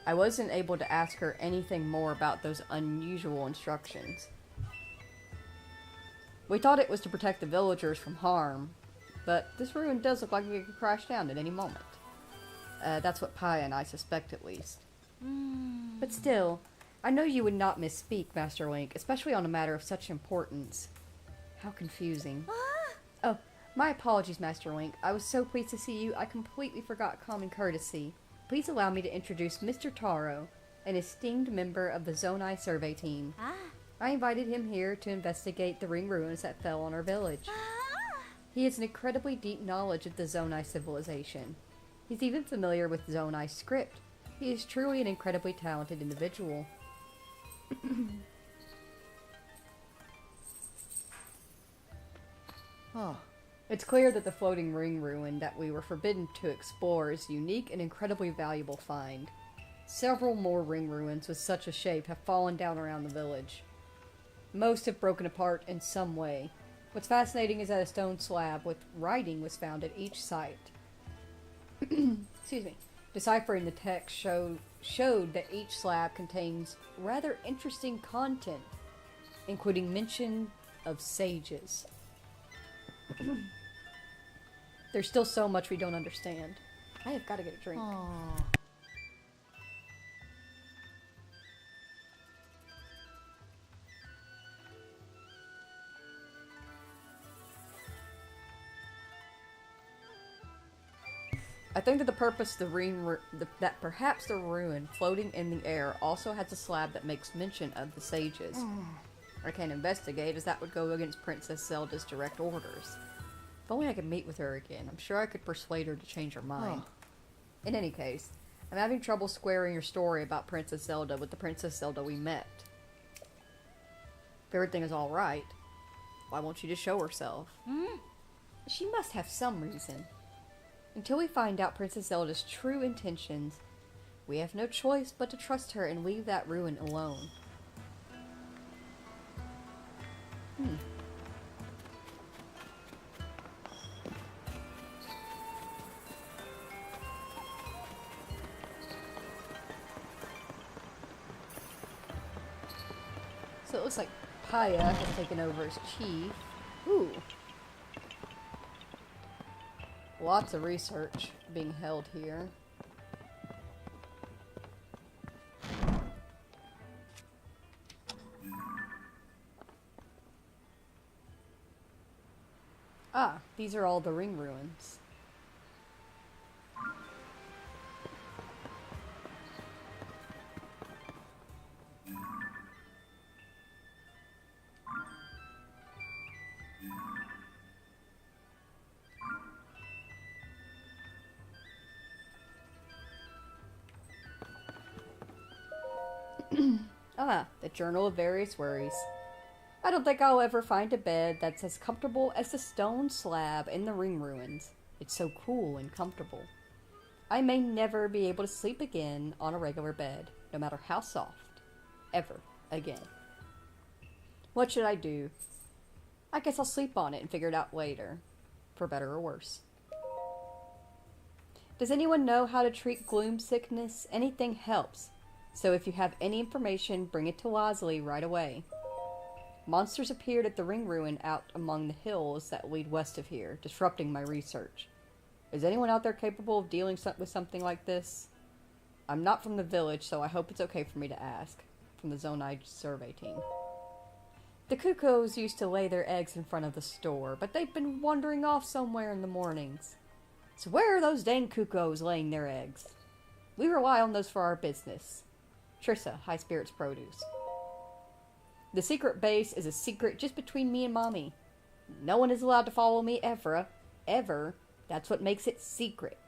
I wasn't able to ask her anything more about those unusual instructions. We thought it was to protect the villagers from harm, but this ruin does look like it could crash down at any moment. That's what Paya and I suspect, at least. But still, I know you would not misspeak, Master Link, especially on a matter of such importance. How confusing. Oh, my apologies, Master Link. I was so pleased to see you, I completely forgot common courtesy. Please allow me to introduce Mr. Taro, an esteemed member of the Zonai survey team. I invited him here to investigate the ring ruins that fell on our village. He has an incredibly deep knowledge of the Zonai civilization. He's even familiar with Zonai script. He is truly an incredibly talented individual. Oh. It's clear that the floating ring ruin that we were forbidden to explore is a unique and incredibly valuable find. Several more ring ruins with such a shape have fallen down around the village. Most have broken apart in some way. What's fascinating is that a stone slab with writing was found at each site. Excuse me. Deciphering the text showed that each slab contains rather interesting content, including mention of sages. There's still so much we don't understand. I have got to get a drink. Aww. I think that the purpose of the ring, that perhaps the ruin floating in the air also has a slab that makes mention of the sages. I can't investigate, as that would go against Princess Zelda's direct orders. If only I could meet with her again, I'm sure I could persuade her to change her mind. In any case, I'm having trouble squaring your story about Princess Zelda with the Princess Zelda we met. If everything is alright, why won't you just show herself? She must have some reason. Until we find out Princess Zelda's true intentions, we have no choice but to trust her and leave that ruin alone. So it looks like Paya has taken over as chief. Ooh. Lots of research being held here. Ah, these are all the ring ruins. Ah, the Journal of Various Worries. I don't think I'll ever find a bed that's as comfortable as the stone slab in the ring ruins. It's so cool and comfortable. I may never be able to sleep again on a regular bed, no matter how soft. Ever again. What should I do? I guess I'll sleep on it and figure it out later. For better or worse. Does anyone know how to treat gloom sickness? Anything helps. So if you have any information, bring it to Lasley right away. Monsters appeared at the ring ruin out among the hills that lead west of here, disrupting my research. Is anyone out there capable of dealing with something like this? I'm not from the village, so I hope it's okay for me to ask. From the Zonai survey team. The cuckoos used to lay their eggs in front of the store, but they've been wandering off somewhere in the mornings. So where are those dang cuckoos laying their eggs? We rely on those for our business. Trissa, High Spirits Produce. The secret base is a secret just between me and Mommy. No one is allowed to follow me ever. Ever. That's what makes it secret.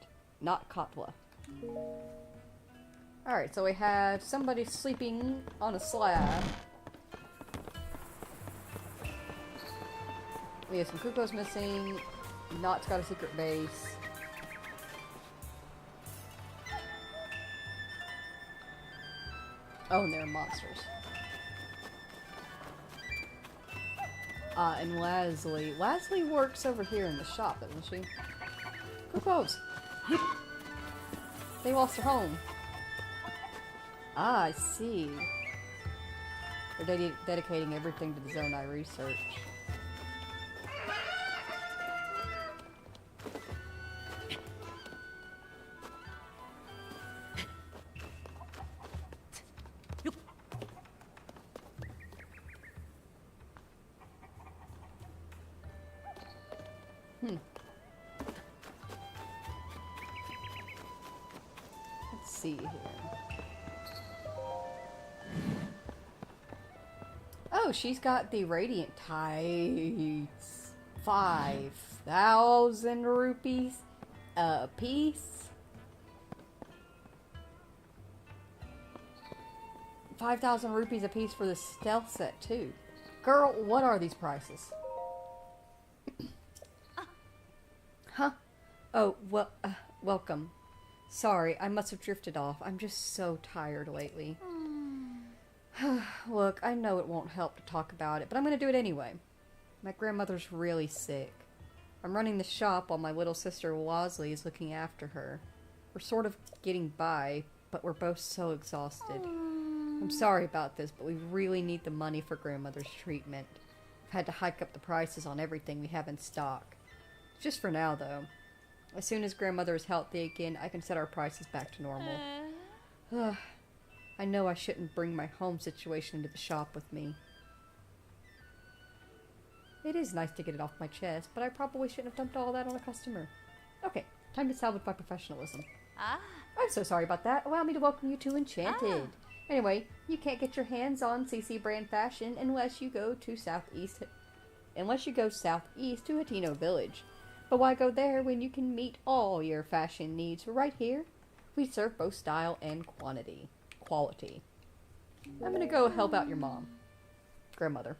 Not Katla. Alright, so we have somebody sleeping on a slab. We have some cuckoos missing. Not's got a secret base. Oh, and they're monsters. And Lasley. Lasley works over here in the shop, doesn't she? Cuckoos! They lost their home. Ah, I see. They're dedicating everything to the Zonai research. Let's see here. Oh, she's got the Radiant Tights. 5,000 rupees a piece. 5,000 rupees a piece for the stealth set, too. Girl, what are these prices? Huh? Oh, well, welcome. Sorry, I must have drifted off. I'm just so tired lately. Look, I know it won't help to talk about it, but I'm going to do it anyway. My grandmother's really sick. I'm running the shop while my little sister Wazley is looking after her. We're sort of getting by, but we're both so exhausted. I'm sorry about this, but we really need the money for grandmother's treatment. I've had to hike up the prices on everything we have in stock. Just for now, though. As soon as grandmother is healthy again, I can set our prices back to normal. I know I shouldn't bring my home situation into the shop with me. It is nice to get it off my chest, but I probably shouldn't have dumped all that on a customer. Okay, time to salvage my professionalism. I'm so sorry about that. Allow me to welcome you to Enchanted. Anyway, you can't get your hands on CC brand fashion unless you go southeast to Hatino Village. But why go there when you can meet all your fashion needs right here? We serve both style and quality. I'm gonna go help out your mom. Grandmother.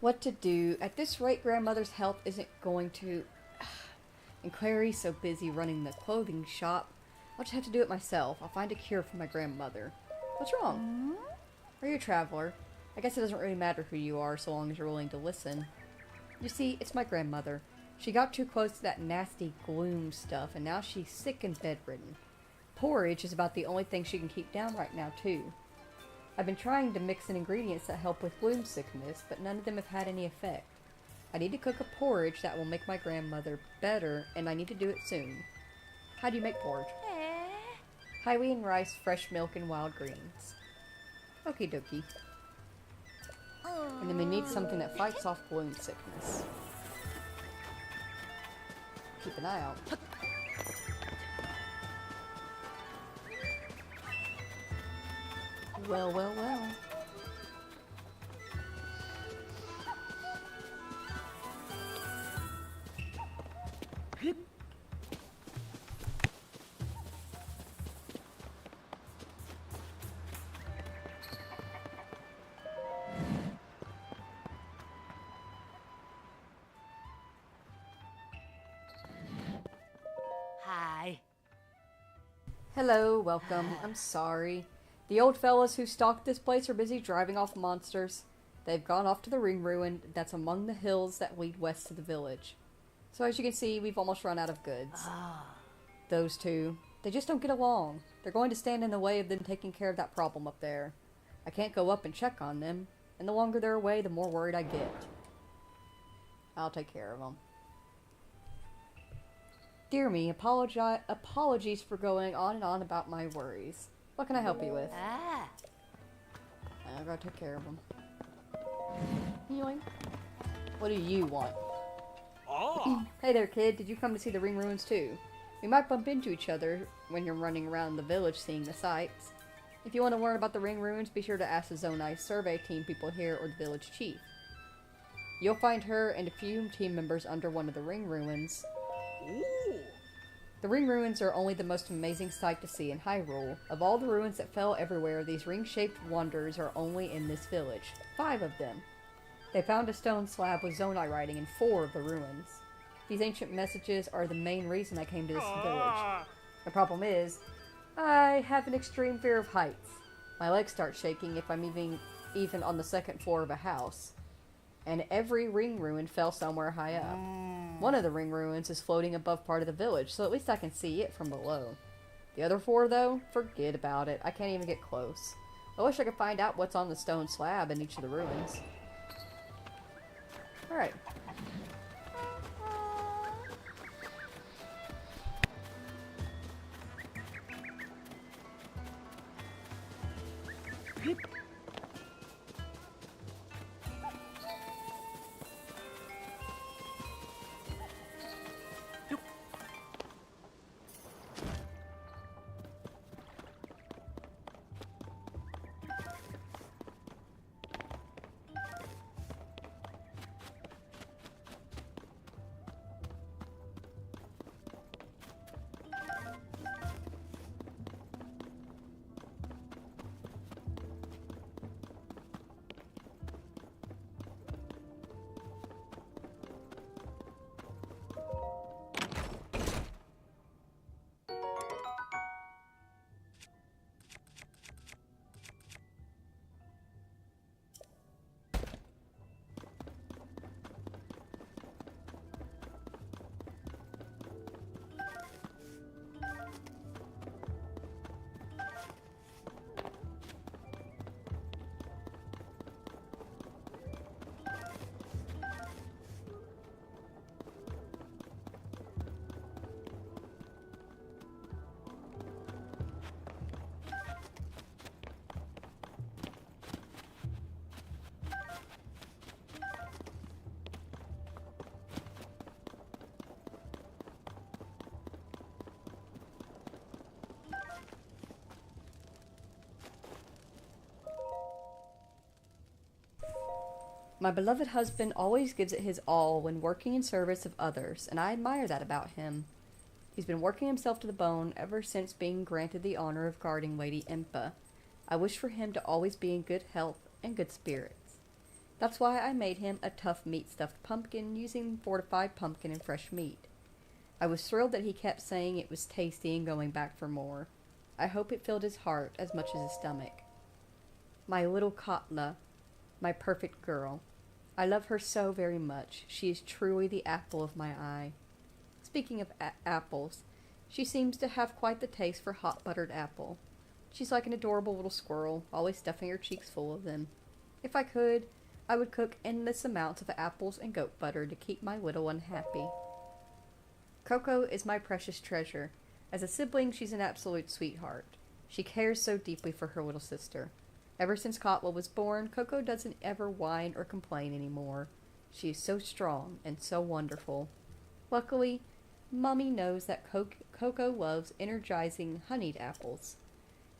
What to do? At this rate, grandmother's health isn't going to... And Clary's so busy running the clothing shop, I'll just have to do it myself. I'll find a cure for my grandmother. What's wrong? Are you a traveler? I guess it doesn't really matter who you are, so long as you're willing to listen. You see, it's my grandmother. She got too close to that nasty gloom stuff, and now she's sick and bedridden. Porridge is about the only thing she can keep down right now, too. I've been trying to mix in ingredients that help with gloom sickness, but none of them have had any effect. I need to cook a porridge that will make my grandmother better, and I need to do it soon. How do you make porridge? Highway and rice, fresh milk, and wild greens. Okie dokie. And then we need something that fights off gloom sickness. Keep an eye out. Well, well, well. Hi. Hello, welcome. I'm sorry. The old fellas who stalked this place are busy driving off monsters. They've gone off to the ring ruin that's among the hills that lead west to the village. So as you can see, we've almost run out of goods. Those two, they just don't get along. They're going to stand in the way of them taking care of that problem up there. I can't go up and check on them, and the longer they're away, the more worried I get. I'll take care of them. Dear me, apologies for going on and on about my worries. What can I help you with? I'll go take care of them. Healing? What do you want? Hey there, kid. Did you come to see the ring ruins too? We might bump into each other when you're running around the village seeing the sights. If you want to learn about the ring ruins, be sure to ask the Zonai survey team people here or the village chief. You'll find her and a few team members under one of the ring ruins. The ring ruins are only the most amazing sight to see in Hyrule. Of all the ruins that fell everywhere, these ring-shaped wonders are only in this village. 5 of them. They found a stone slab with Zonai writing in 4 of the ruins. These ancient messages are the main reason I came to this village. The problem is, I have an extreme fear of heights. My legs start shaking if I'm even on the 2nd floor of a house. And every ring ruin fell somewhere high up. One of the ring ruins is floating above part of the village, so at least I can see it from below. The other 4, though, forget about it. I can't even get close. I wish I could find out what's on the stone slab in each of the ruins. Alright. My beloved husband always gives it his all when working in service of others, and I admire that about him. He's been working himself to the bone ever since being granted the honor of guarding Lady Impa. I wish for him to always be in good health and good spirits. That's why I made him a tough meat stuffed pumpkin using fortified pumpkin and fresh meat. I was thrilled that he kept saying it was tasty and going back for more. I hope it filled his heart as much as his stomach. My little Katla, my perfect girl. I love her so very much. She is truly the apple of my eye. Speaking of apples, she seems to have quite the taste for hot buttered apple. She's like an adorable little squirrel, always stuffing her cheeks full of them. If I could, I would cook endless amounts of apples and goat butter to keep my little one happy. Coco is my precious treasure. As a sibling, she's an absolute sweetheart. She cares so deeply for her little sister. Ever since Katla was born, Coco doesn't ever whine or complain anymore. She is so strong and so wonderful. Luckily, Mommy knows that Coco loves energizing honeyed apples.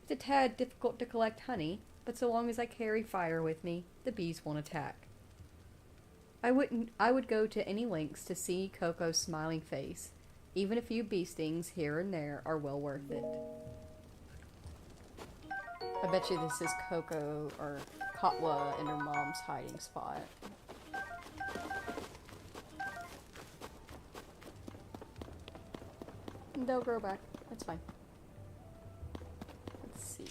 It's a tad difficult to collect honey, but so long as I carry fire with me, the bees won't attack. I would go to any lengths to see Coco's smiling face. Even a few bee stings here and there are well worth it. I bet you this is Coco or Katla and her mom's hiding spot. They'll grow back. That's fine. Let's see.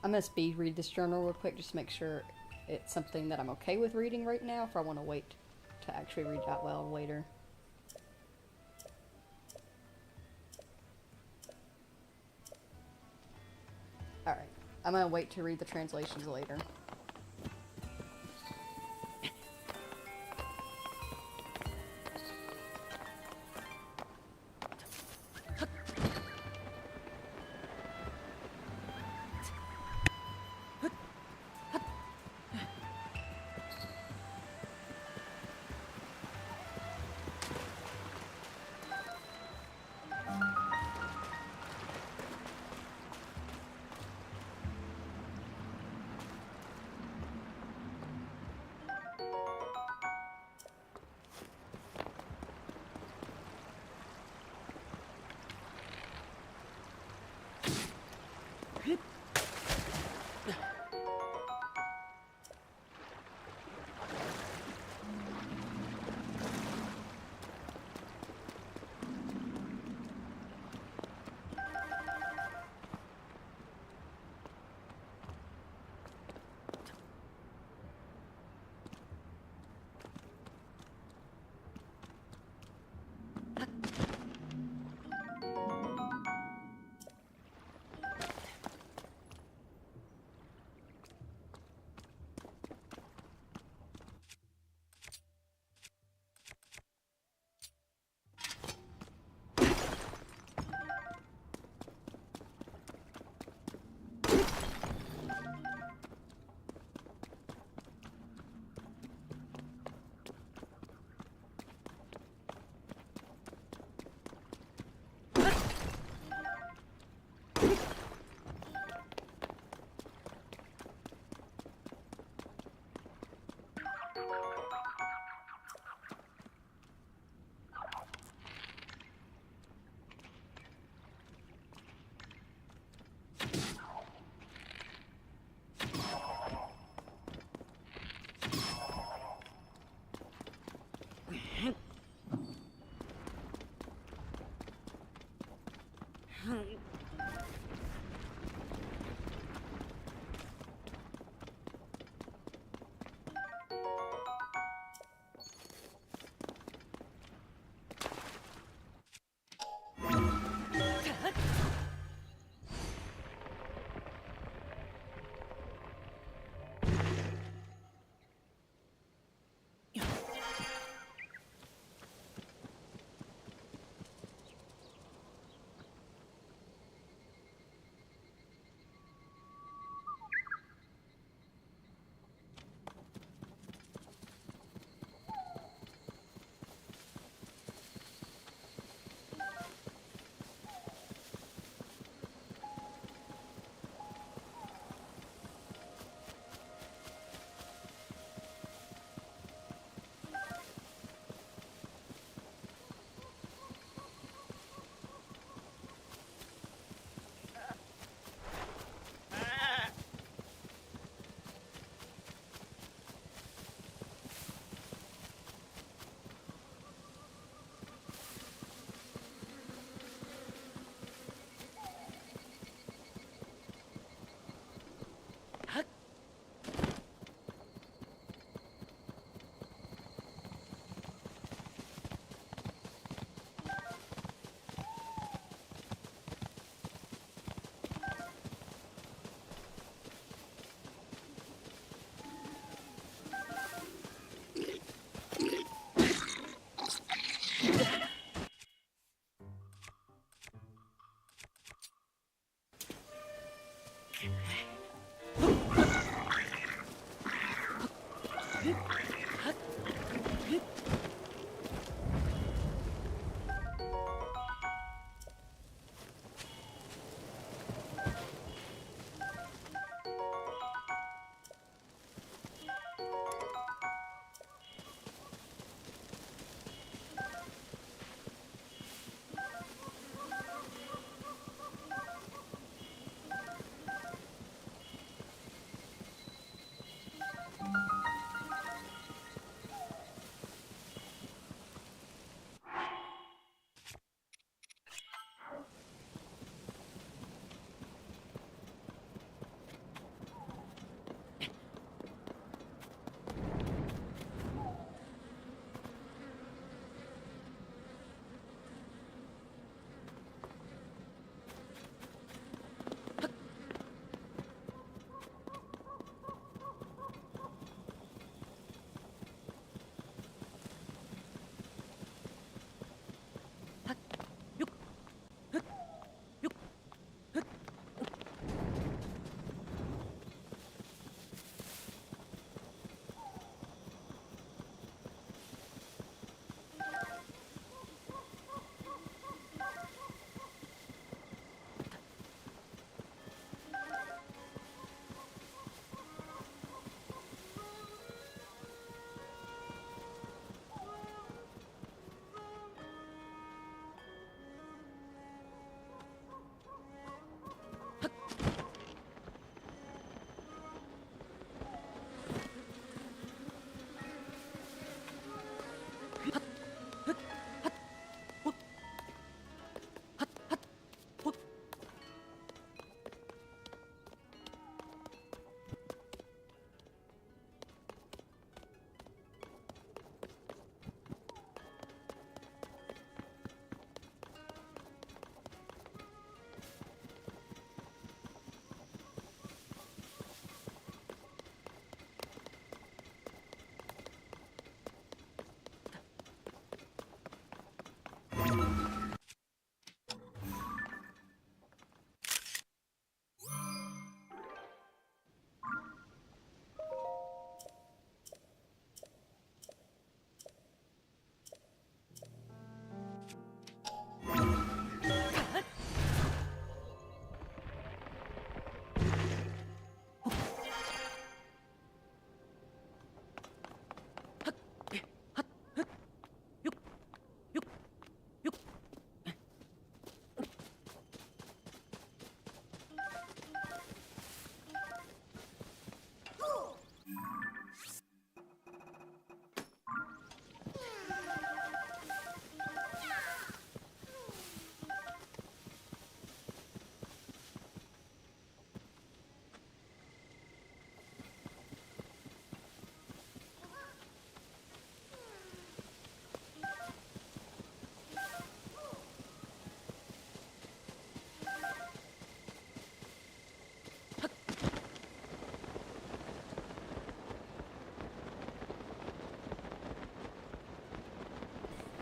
I'm gonna speed read this journal real quick just to make sure it's something that I'm okay with reading right now, if I want to wait to actually read it out loud later. Alright, I'm gonna wait to read the translations later.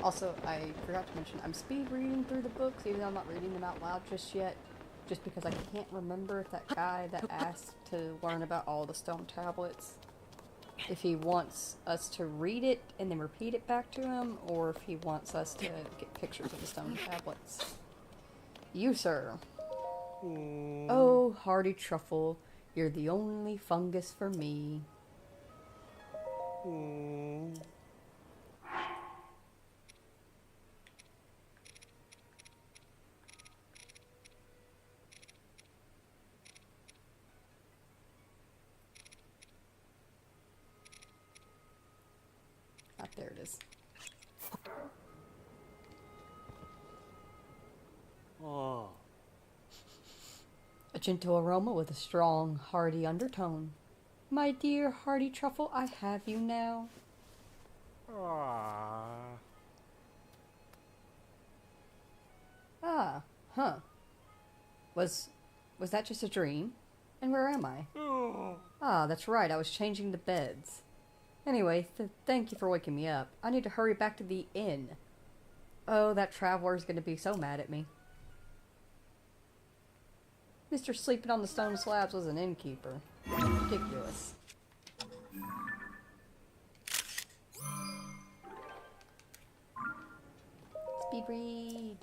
Also, I forgot to mention, I'm speed reading through the books, even though I'm not reading them out loud just yet. Just because I can't remember if that guy that asked to learn about all the stone tablets, if he wants us to read it and then repeat it back to him, or if he wants us to get pictures of the stone tablets. You, sir. Oh, hardy truffle, you're the only fungus for me. Ah, there it is. Oh. A gentle aroma with a strong, hearty undertone. My dear hardy truffle, I have you now. Ah. Ah, huh. Was that just a dream? And where am I? Oh. Ah, that's right, I was changing the beds. Anyway, thank you for waking me up. I need to hurry back to the inn. Oh, that traveler's gonna be so mad at me. Mr. Sleeping on the stone slabs was an innkeeper. Ridiculous. Speed read.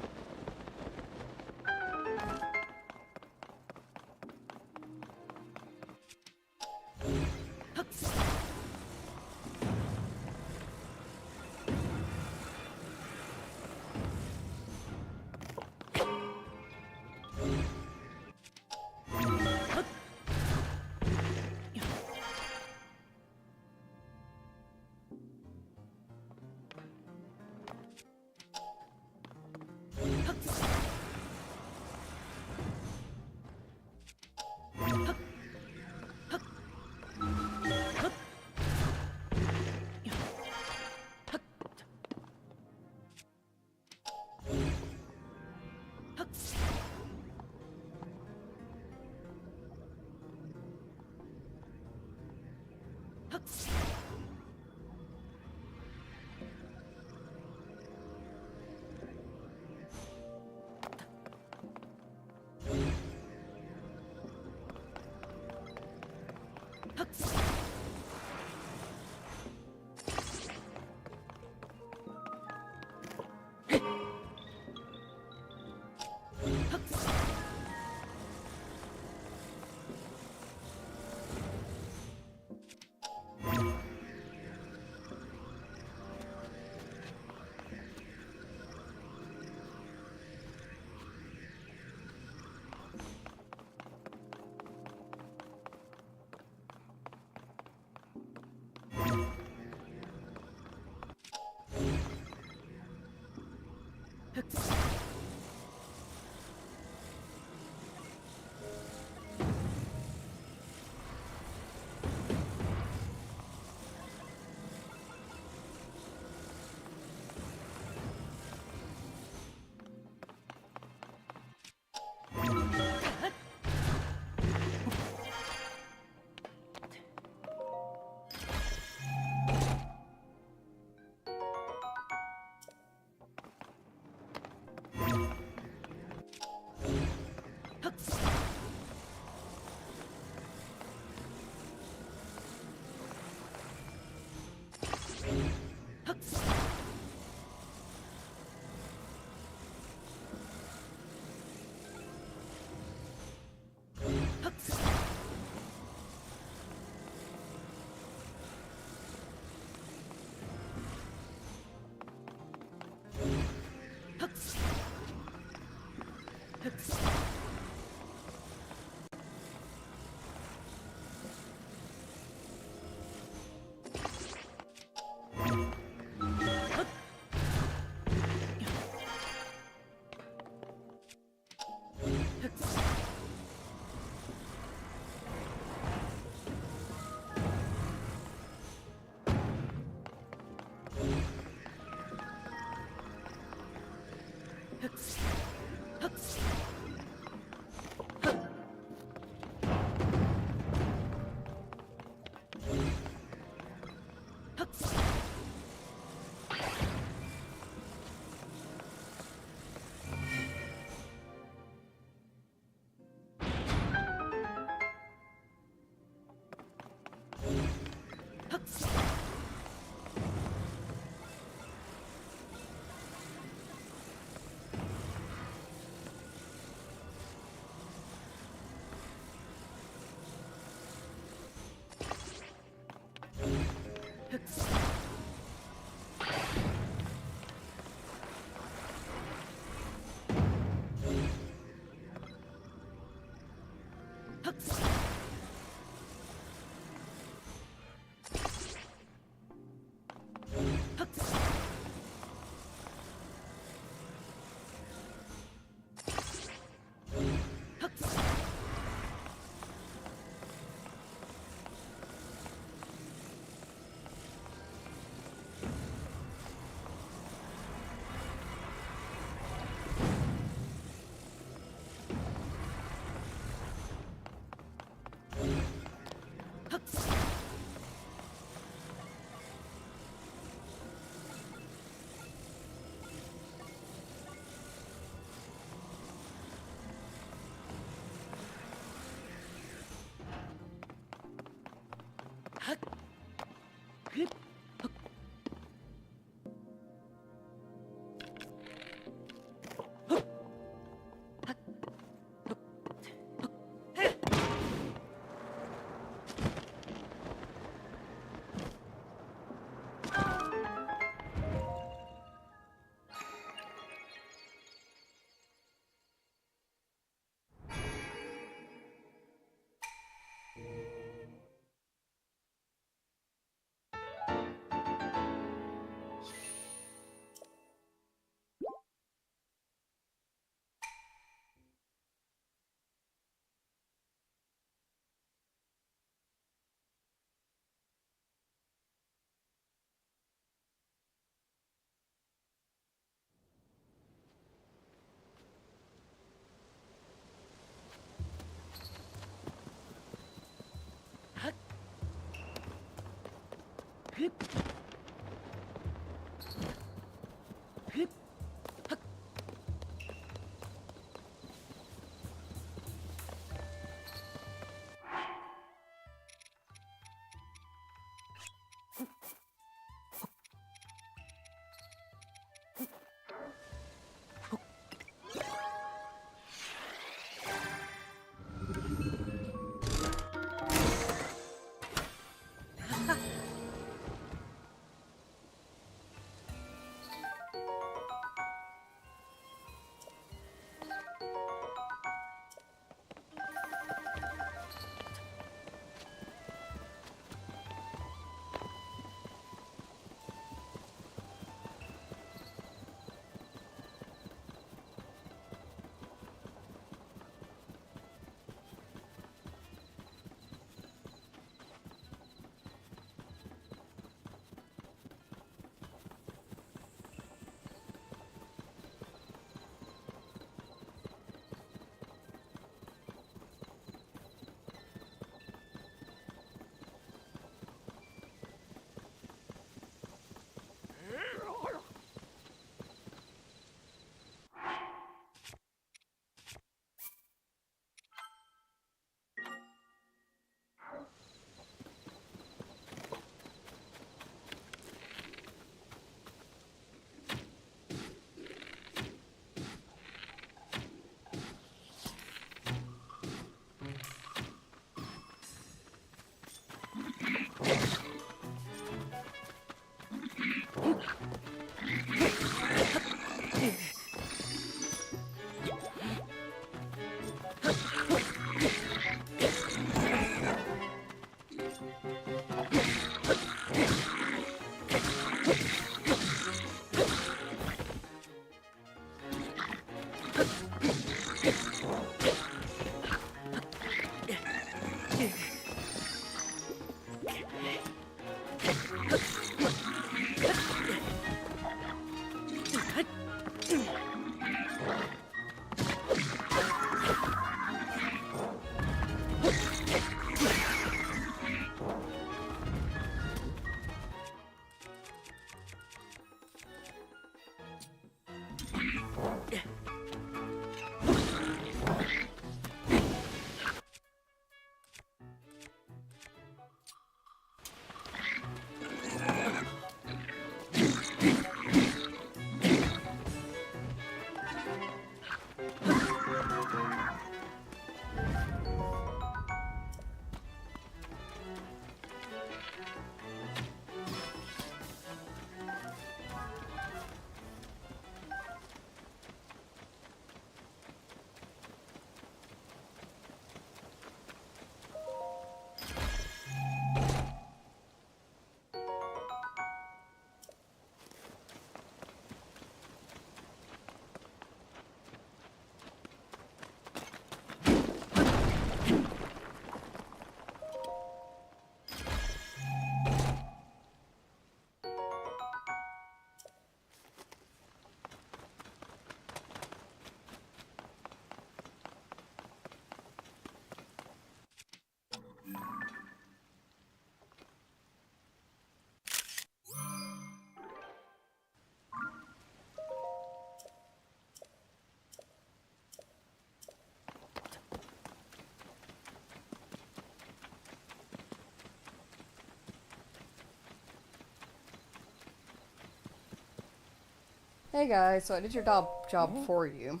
Hey guys, so I did your job for you.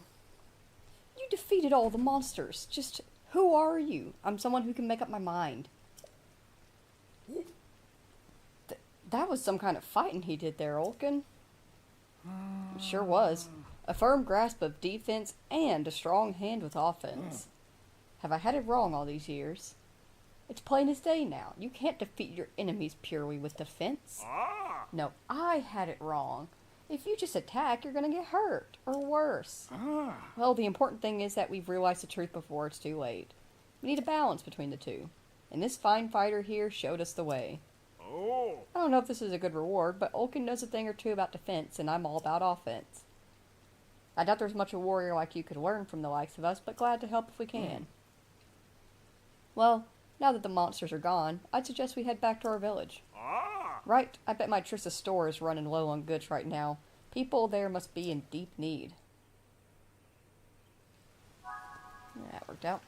You defeated all the monsters. Just, who are you? I'm someone who can make up my mind. That was some kind of fighting he did there, Olkin. It sure was. A firm grasp of defense and a strong hand with offense. Have I had it wrong all these years? It's plain as day now. You can't defeat your enemies purely with defense. No, I had it wrong. If you just attack, you're gonna get hurt, or worse. Well, the important thing is that we've realized the truth before it's too late. We need a balance between the two. And this fine fighter here showed us the way. I don't know if this is a good reward, but Olkin knows a thing or two about defense, and I'm all about offense. I doubt there's much a warrior like you could learn from the likes of us, but glad to help if we can. Well, now that the monsters are gone, I'd suggest we head back to our village. Right, I bet my Trissa store is running low on goods right now. People there must be in deep need. That worked out.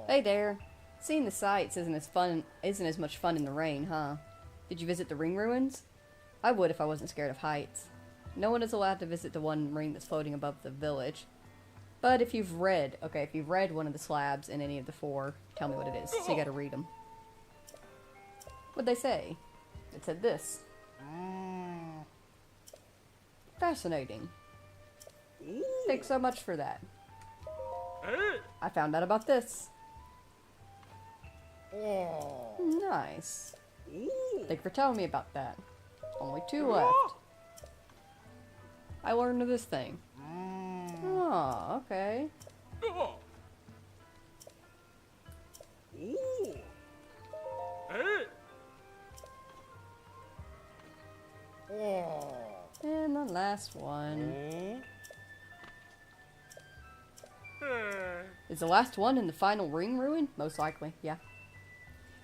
Hey there. Seeing the sights isn't as much fun in the rain, huh? Did you visit the ring ruins? I would if I wasn't scared of heights. No one is allowed to visit the one ring that's floating above the village. But if you've read one of the slabs in any of the four, tell me what it is. So you gotta read them. What'd they say? It said this. Fascinating. Thanks so much for that. I found out about this. Nice. Thank you for telling me about that. Only 2 left. I learned of this thing. Oh, okay. And the last one. Is the last one in the final ring ruin? Most likely, yeah.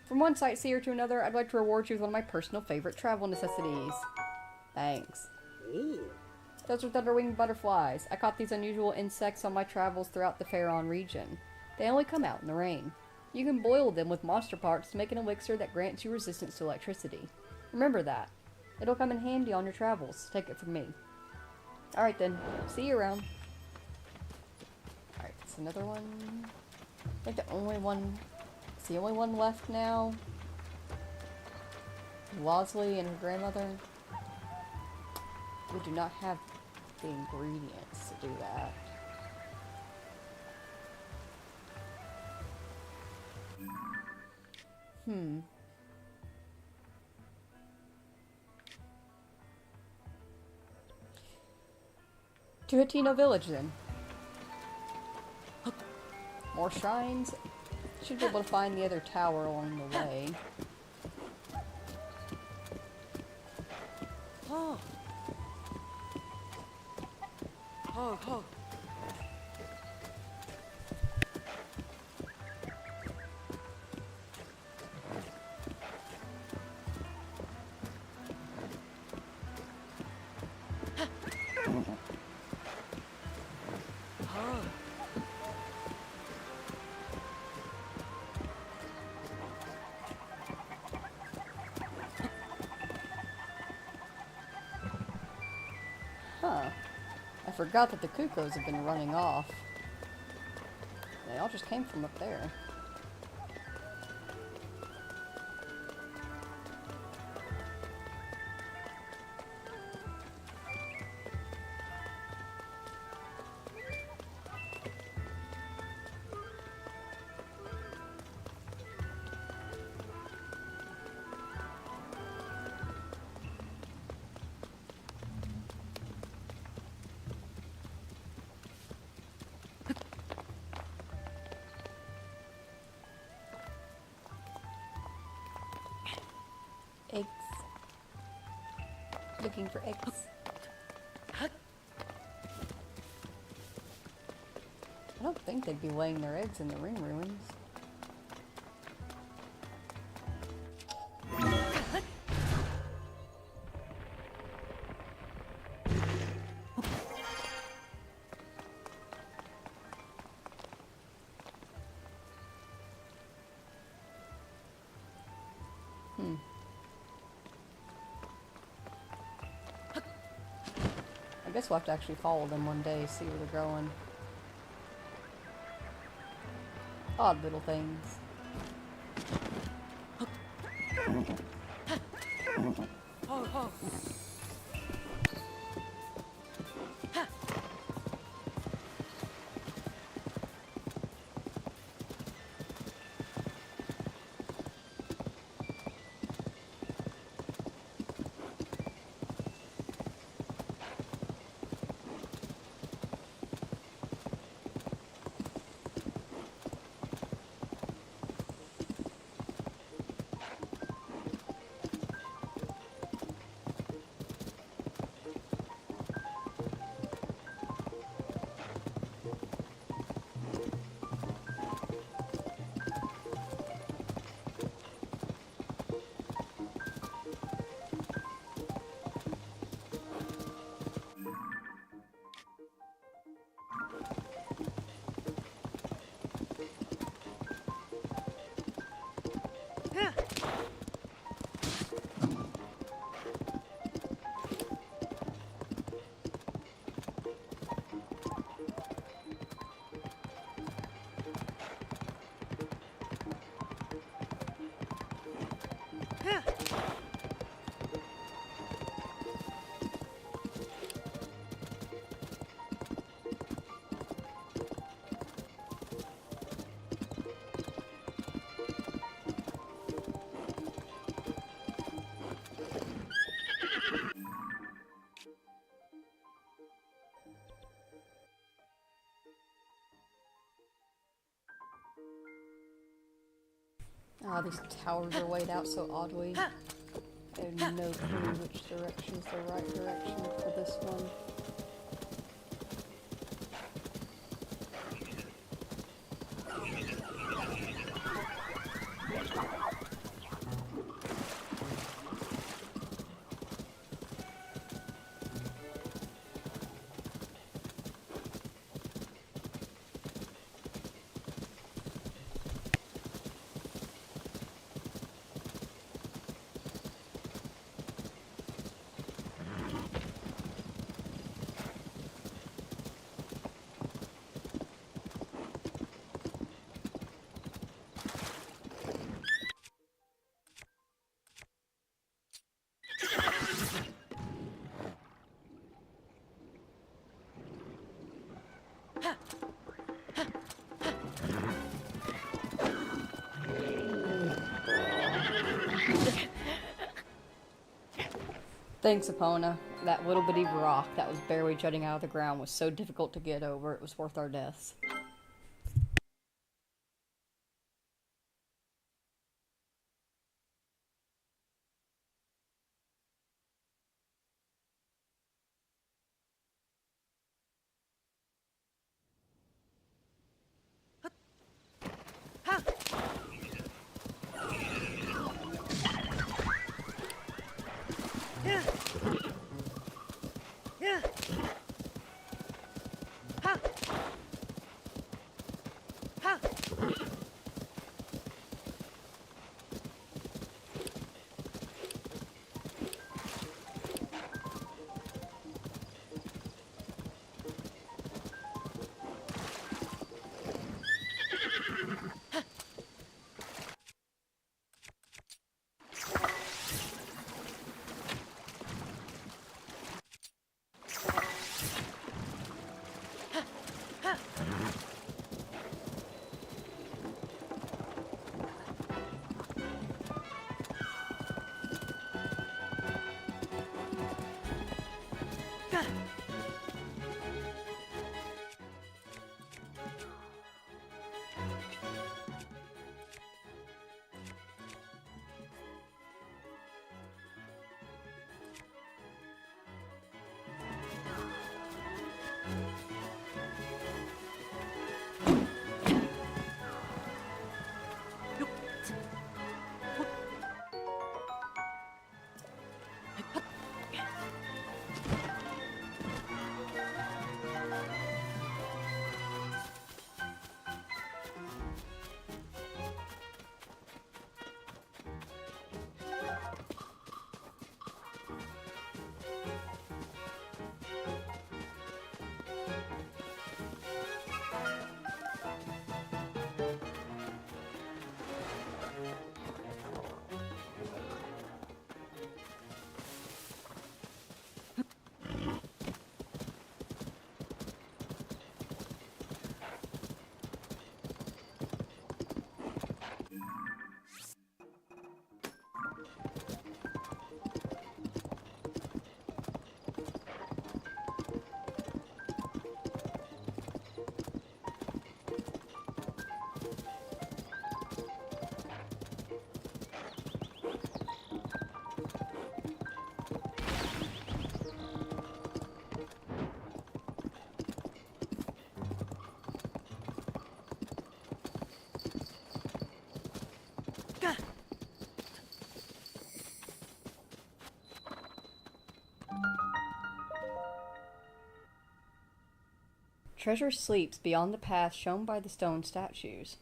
From one sightseer to another, I'd like to reward you with one of my personal favorite travel necessities. Thanks. Those are thunderwing butterflies. I caught these unusual insects on my travels throughout the Pharaon region. They only come out in the rain. You can boil them with monster parts to make an elixir that grants you resistance to electricity. Remember that. It'll come in handy on your travels. Take it from me. Alright then. See you around. Alright, that's another one. I think the only one... It's the only one left now. Losley and her grandmother. We do not have the ingredients to do that. To Hatino Village, then. More shrines. Should be able to find the other tower along the way. Oh. Oh, oh. Huh. I forgot that the cuckoos have been running off. They all just came from up there. Eggs. Looking for eggs. I don't think they'd be laying their eggs in the ring ruins. guess we'll have to actually follow them one day, see where they're going. Odd little things. Ho, ho. Ah, these towers are laid out so oddly. I have no clue which direction is the right direction for this one. Thanks, Epona. That little bitty rock that was barely jutting out of the ground was so difficult to get over, it was worth our deaths. Treasure sleeps beyond the path shown by the stone statues.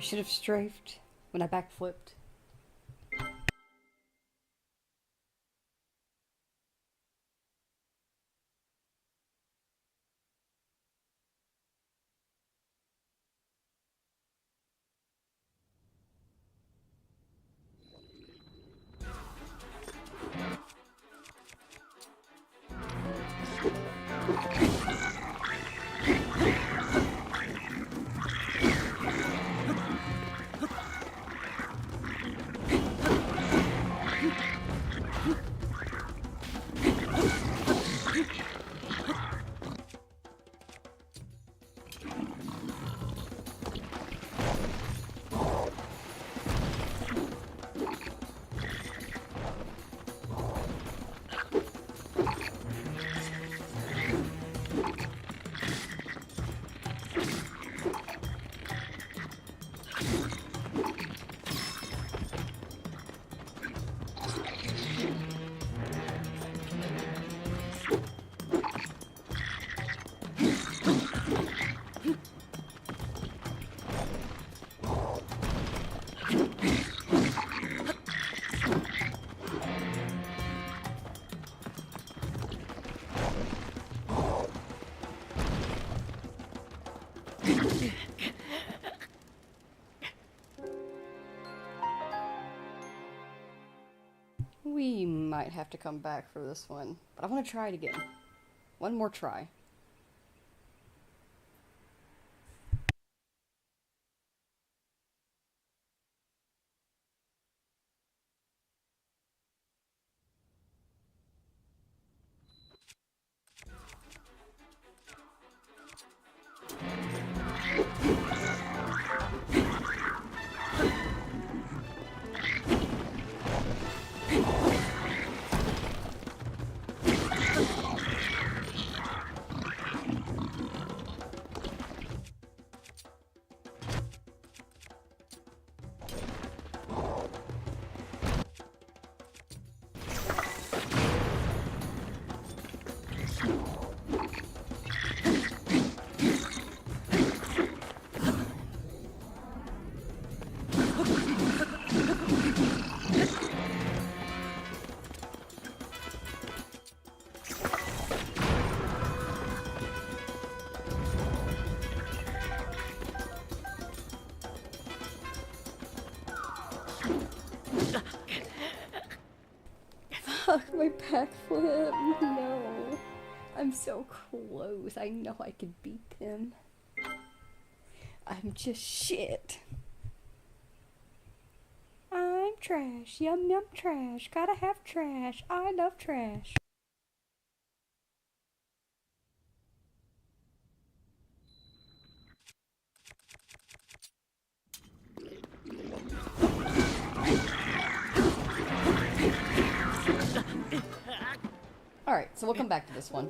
should have strafed when I backflipped. We might have to come back for this one, but I want to try it again. One more try. Fuck, my backflip. No. I'm so close. I know I could beat him. I'm just shit. I'm trash. Yum yum trash. Gotta have trash. I love trash. Alright, so we'll come back to this one.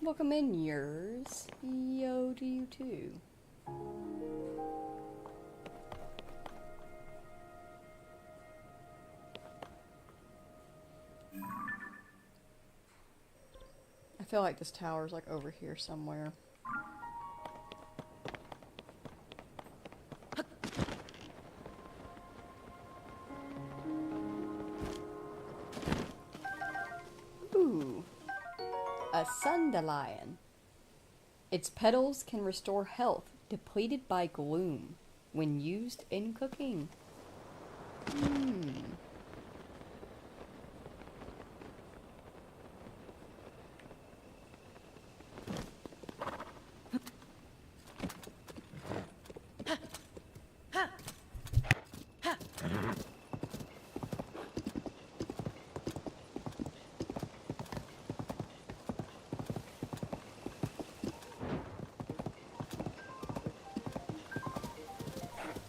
Welcome in, yours. Yo to you too. I feel like this tower's like over here somewhere. Ooh, a Sundelion. Its petals can restore health depleted by gloom when used in cooking.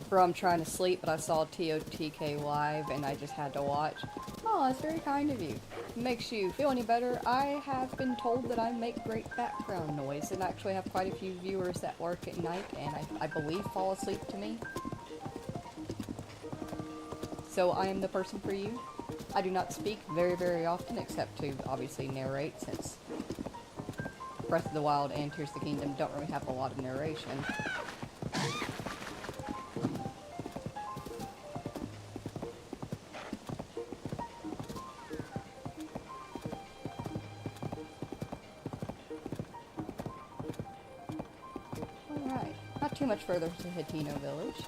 Bro, I'm trying to sleep, but I saw TOTK live and I just had to watch. Oh, that's very kind of you. Makes you feel any better? I have been told that I make great background noise and actually have quite a few viewers that work at night and I believe fall asleep to me. So I am the person for you. I do not speak very, very often except to obviously narrate since Breath of the Wild and Tears of the Kingdom don't really have a lot of narration. Not too much further to Hateno Village.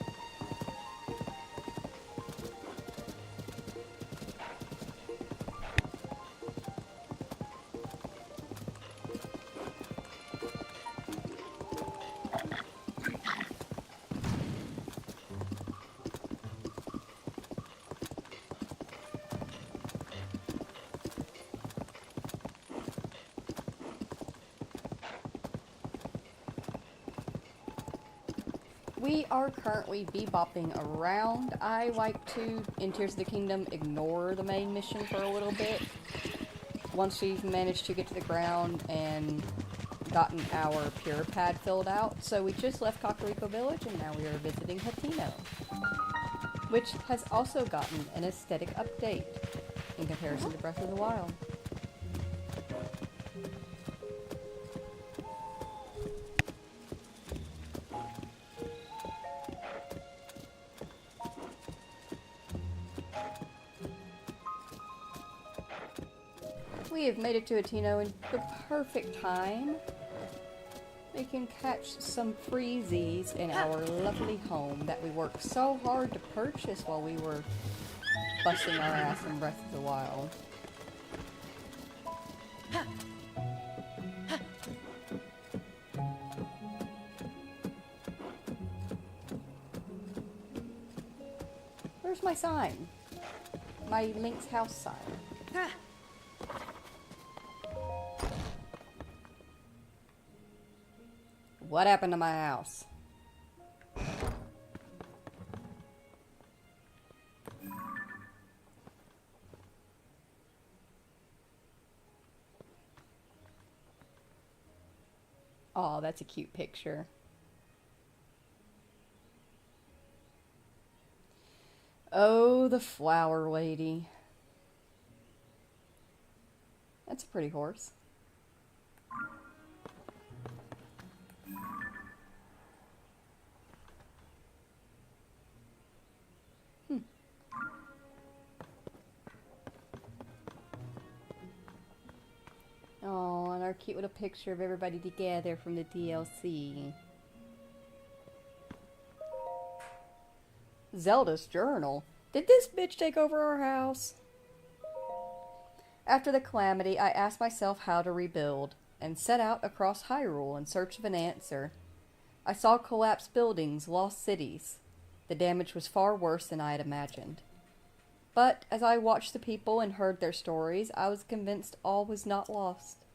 We are currently bebopping around. I like to, in Tears of the Kingdom, ignore the main mission for a little bit. Once we've managed to get to the ground and gotten our pure pad filled out. So we just left Kakariko Village and now we are visiting Hateno, which has also gotten an aesthetic update in comparison to Breath of the Wild. We have made it to Hateno in the perfect time. We can catch some freezies in our lovely home that we worked so hard to purchase while we were busting our ass in Breath of the Wild. Where's my sign? My Link's house sign. What happened to my house? Oh, that's a cute picture. Oh, the flower lady. That's a pretty horse. Oh, and our cute little picture of everybody together from the DLC. Zelda's journal. Did this bitch take over our house? After the calamity, I asked myself how to rebuild, and set out across Hyrule in search of an answer. I saw collapsed buildings, lost cities. The damage was far worse than I had imagined. But as I watched the people and heard their stories, I was convinced all was not lost.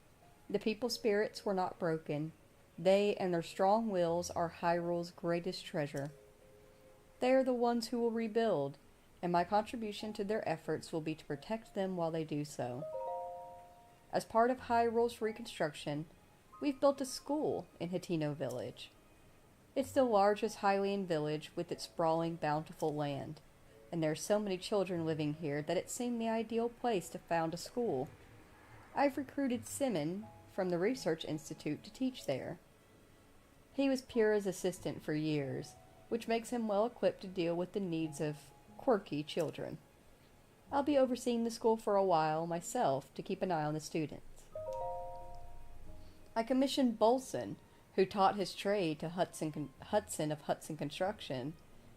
The people's spirits were not broken. They and their strong wills are Hyrule's greatest treasure. They are the ones who will rebuild, and my contribution to their efforts will be to protect them while they do so. As part of Hyrule's reconstruction, we've built a school in Hateno Village. It's the largest Hylian village with its sprawling, bountiful land, and there are so many children living here that it seemed the ideal place to found a school. I've recruited Simon from the Research Institute to teach there. He was Pyrrha's assistant for years, which makes him well equipped to deal with the needs of quirky children. I'll be overseeing the school for a while myself to keep an eye on the students. I commissioned Bolson, who taught his trade to Hudson of Hudson Construction,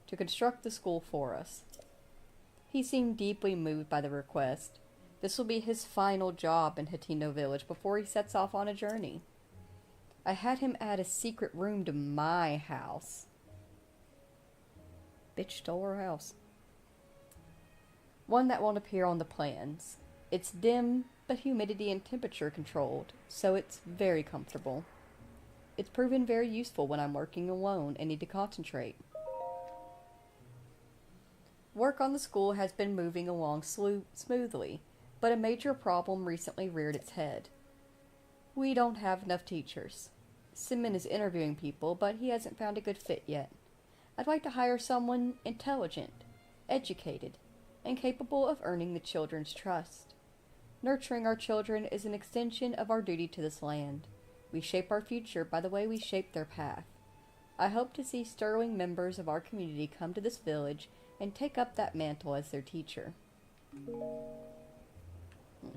to construct the school for us. He seemed deeply moved by the request. This will be his final job in Hateno Village before he sets off on a journey. I had him add a secret room to my house. Bitch stole her house. One that won't appear on the plans. It's dim, but humidity and temperature controlled, so it's very comfortable. It's proven very useful when I'm working alone and need to concentrate. Work on the school has been moving along smoothly, but a major problem recently reared its head. We don't have enough teachers. Simon is interviewing people, but he hasn't found a good fit yet. I'd like to hire someone intelligent, educated, and capable of earning the children's trust. Nurturing our children is an extension of our duty to this land. We shape our future by the way we shape their path. I hope to see sterling members of our community come to this village and take up that mantle as their teacher.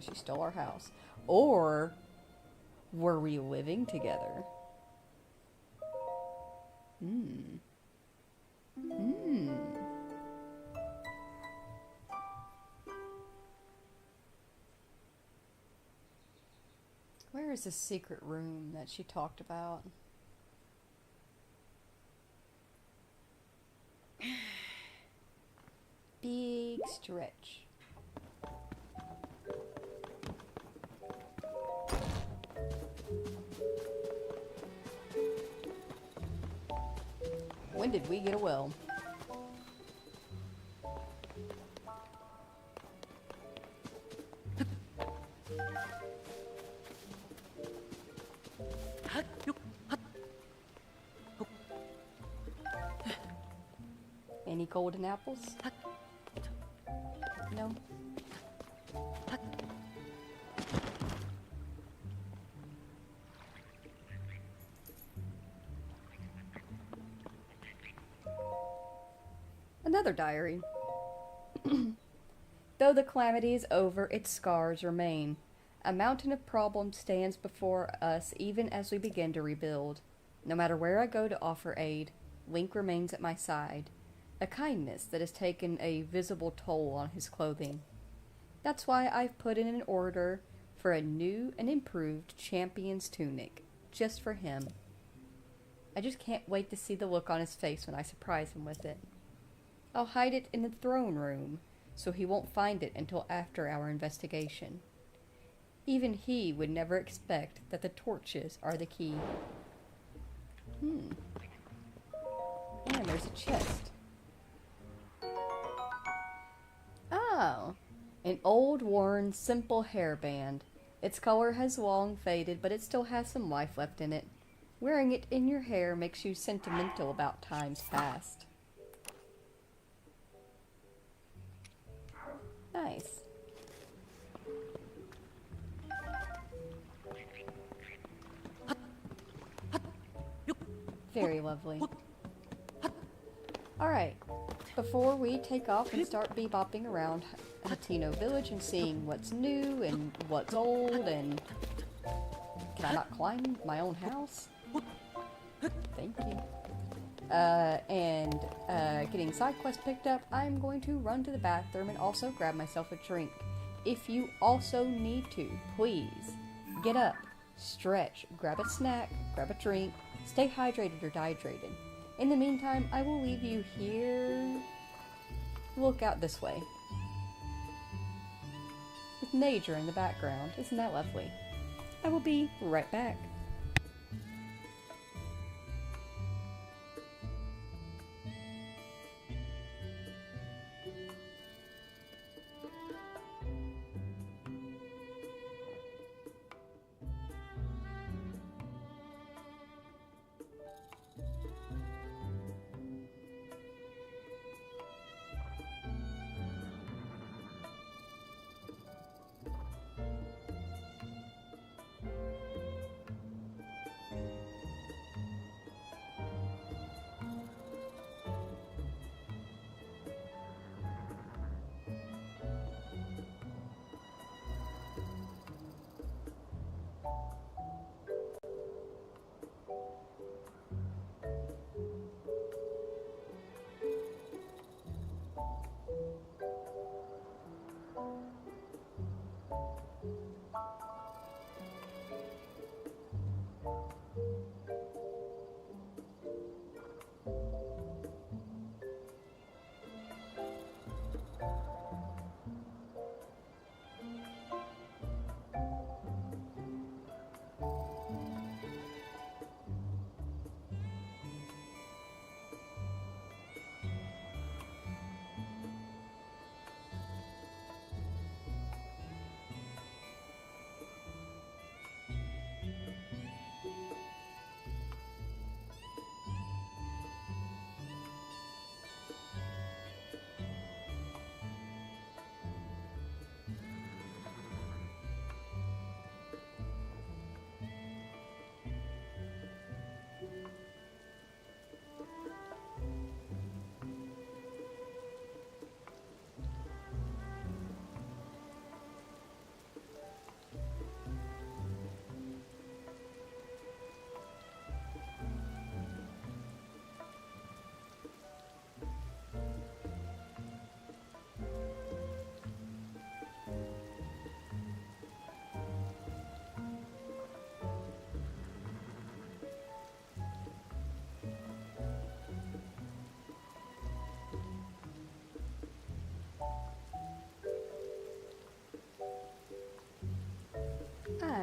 She stole our house. Or were we living together? Where is the secret room that she talked about? Big stretch. When did we get a well? Any golden apples? No. Another diary. Though the calamity is over, its scars remain. A mountain of problems stands before us even as we begin to rebuild. No matter where I go to offer aid, Link remains at my side. A kindness that has taken a visible toll on his clothing. That's why I've put in an order for a new and improved champion's tunic, just for him. I just can't wait to see the look on his face when I surprise him with it. I'll hide it in the throne room, so he won't find it until after our investigation. Even he would never expect that the torches are the key. And there's a chest. Oh, an old, worn, simple hairband. Its color has long faded, but it still has some life left in it. Wearing it in your hair makes you sentimental about times past. Nice. Very lovely. Alright, before we take off and start bebopping around Hateno Village and seeing what's new and what's old and... Can I not climb my own house? Thank you. Getting side quests picked up, I'm going to run to the bathroom and also grab myself a drink. If you also need to, please get up, stretch, grab a snack, grab a drink, stay hydrated or dehydrated. In the meantime, I will leave you here. Look out this way. With nature in the background. Isn't that lovely? I will be right back.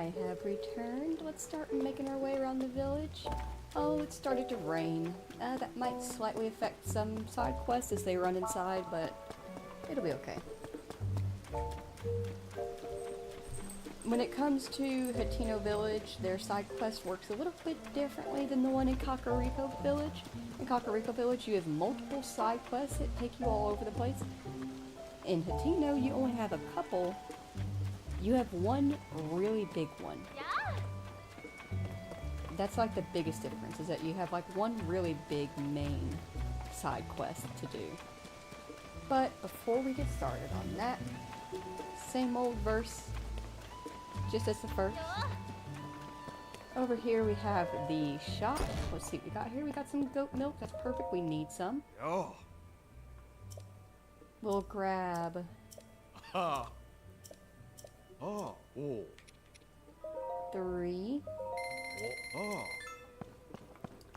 I have returned. Let's start making our way around the village. Oh, it started to rain. That might slightly affect some side quests as they run inside, but it'll be okay. When it comes to Hateno Village, their side quest works a little bit differently than the one in Kakariko Village. In Kakariko Village, you have multiple side quests that take you all over the place. In Hateno, you only have a couple. You have one really big one. That's like the biggest difference, is that you have like one really big main side quest to do. But before we get started on that, same old verse, just as the first. Over here we have the shop. Let's see what we got here. We got some goat milk. That's perfect. We need some. Oh. We'll grab Ah. Oh. Oh. 3. Oh.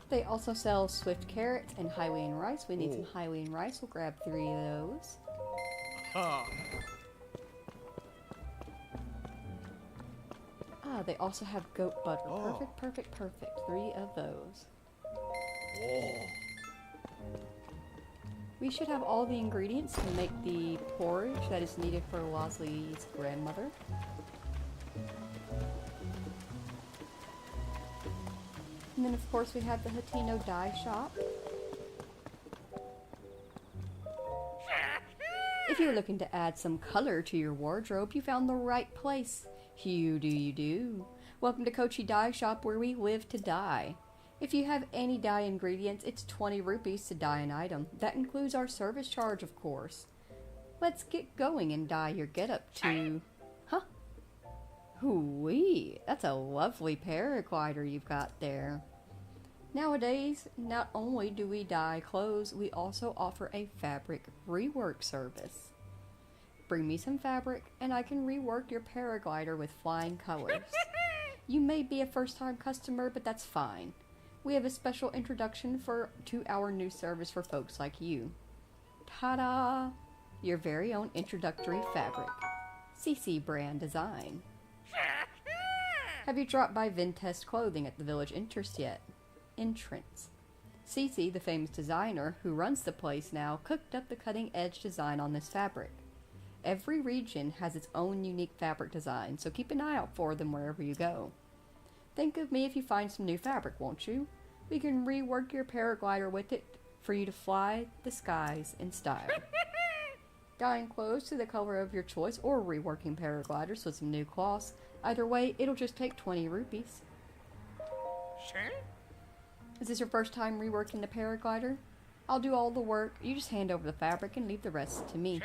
They also sell swift carrots and Hyrule rice. We need Oh. some Hyrule rice. We'll grab 3 of those. Ah. Ah, they also have goat butter. Oh. Perfect, perfect, perfect. 3 of those. Oh. We should have all the ingredients to make the porridge that is needed for Losley's grandmother. And then of course we have the Hateno dye shop. If you're looking to add some color to your wardrobe, you found the right place. You do. Welcome to Kochi Dye Shop, where we live to dye. If you have any dye ingredients, it's 20 rupees to dye an item. That includes our service charge, of course. Let's get going and dye your getup to... Huh? Hoo-wee! That's a lovely paraglider you've got there. Nowadays, not only do we dye clothes, we also offer a fabric rework service. Bring me some fabric, and I can rework your paraglider with flying colors. You may be a first-time customer, but that's fine. We have a special introduction to our new service for folks like you. Ta-da! Your very own introductory fabric. CC brand design. Have you dropped by Vintest Clothing at the village entrance? CC, the famous designer who runs the place now, cooked up the cutting-edge design on this fabric. Every region has its own unique fabric design, so keep an eye out for them wherever you go. Think of me if you find some new fabric, won't you? We can rework your paraglider with it for you to fly the skies in style. Dyeing clothes to the color of your choice or reworking paragliders with some new cloths. Either way, it'll just take 20 rupees. Sure. Is this your first time reworking the paraglider? I'll do all the work. You just hand over the fabric and leave the rest to me.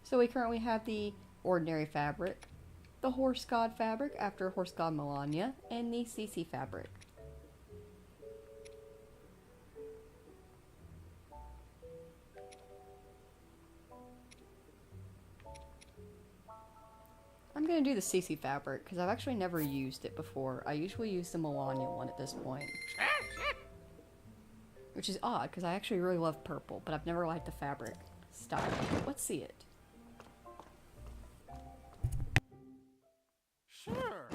So we currently have the ordinary fabric, the horse god fabric after horse god Melania, and the CC fabric. I'm going to do the CC fabric because I've actually never used it before. I usually use the Melania one at this point. Which is odd because I actually really love purple, but I've never liked the fabric style. Let's see it. Sure.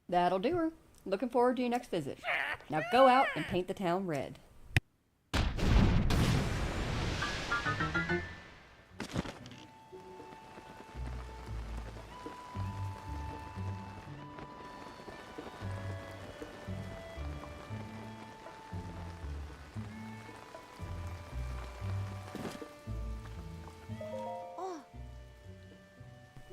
That'll do her. Looking forward to your next visit. Now go out and paint the town red.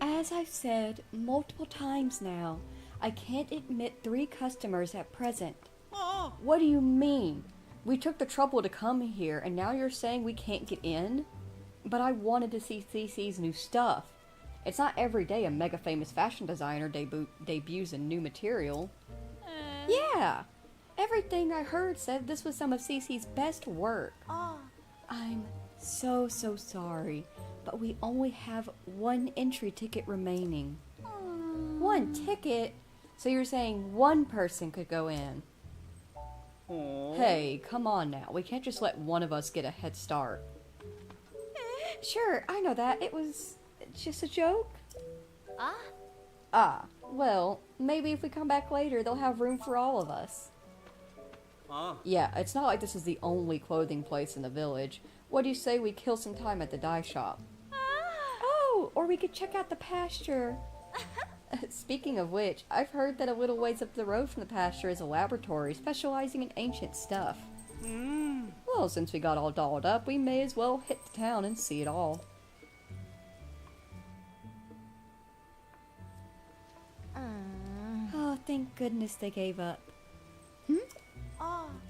As I've said multiple times now, I can't admit 3 customers at present. Oh. What do you mean? We took the trouble to come here and now you're saying we can't get in? But I wanted to see CC's new stuff. It's not every day a mega famous fashion designer debuts a new material. Yeah! Everything I heard said this was some of CC's best work. I'm so sorry, but we only have 1 entry ticket remaining. 1 ticket? So you're saying 1 person could go in? Hey, come on now. We can't just let one of us get a head start. Sure, I know that. It was just a joke. Ah? Ah, well, maybe if we come back later, they'll have room for all of us. Yeah, it's not like this is the only clothing place in the village. What do you say we kill some time at the dye shop? Oh, or we could check out the pasture. Speaking of which, I've heard that a little ways up the road from the pasture is a laboratory specializing in ancient stuff. Well, since we got all dolled up, we may as well hit the town and see it all. Oh, thank goodness they gave up.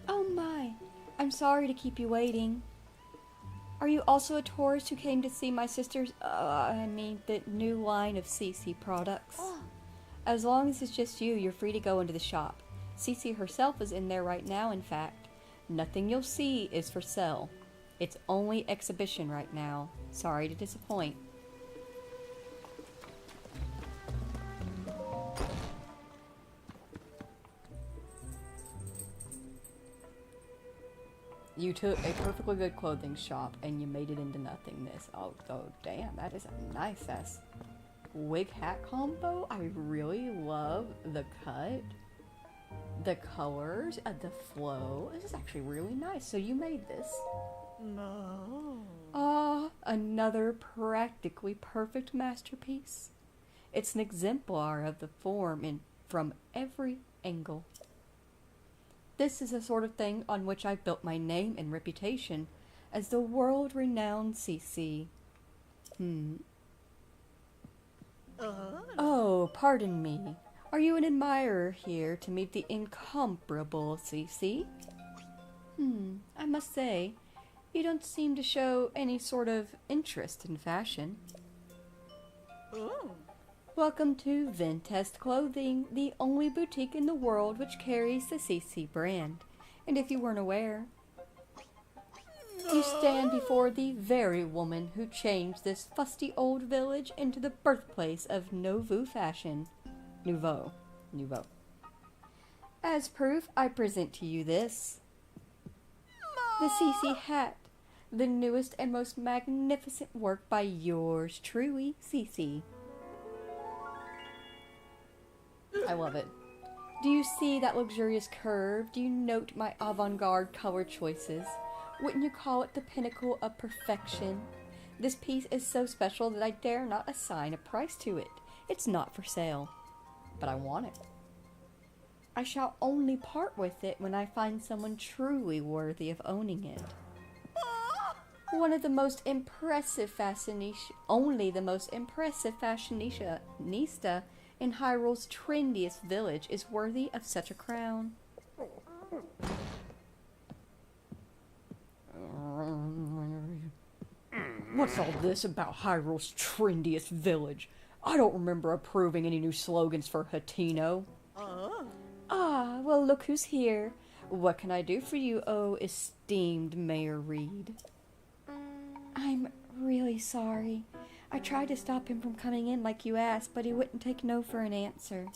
Oh my, I'm sorry to keep you waiting. Are you also a tourist who came to see my sister's, the new line of CC products? As long as it's just you, you're free to go into the shop. CC herself is in there right now, in fact. Nothing you'll see is for sale. It's only exhibition right now. Sorry to disappoint. You took a perfectly good clothing shop and you made it into nothingness. Oh damn, that is a nice ass wig hat combo. I really love the cut, the colors, the flow. This is actually really nice. So you made this. No. Ah, another practically perfect masterpiece. It's an exemplar of the form from every angle. This is the sort of thing on which I've built my name and reputation as the world-renowned CC. Oh, pardon me. Are you an admirer here to meet the incomparable CC? I must say, you don't seem to show any sort of interest in fashion. Welcome to Vintest Clothing, the only boutique in the world which carries the CC brand. And if you weren't aware, you stand before the very woman who changed this fusty old village into the birthplace of Nouveau fashion. Nouveau. As proof, I present to you this. The CC hat, the newest and most magnificent work by yours truly, CC. I love it. Do you see that luxurious curve? Do you note my avant-garde color choices? Wouldn't you call it the pinnacle of perfection? This piece is so special that I dare not assign a price to it. It's not for sale, but I want it. I shall only part with it when I find someone truly worthy of owning it. One of the most impressive only the most impressive fashionista in Hyrule's trendiest village is worthy of such a crown. What's all this about Hyrule's trendiest village? I don't remember approving any new slogans for Hatino. Ah, well look who's here. What can I do for you, oh esteemed Mayor Reed? I'm really sorry. I tried to stop him from coming in like you asked, but he wouldn't take no for an answer.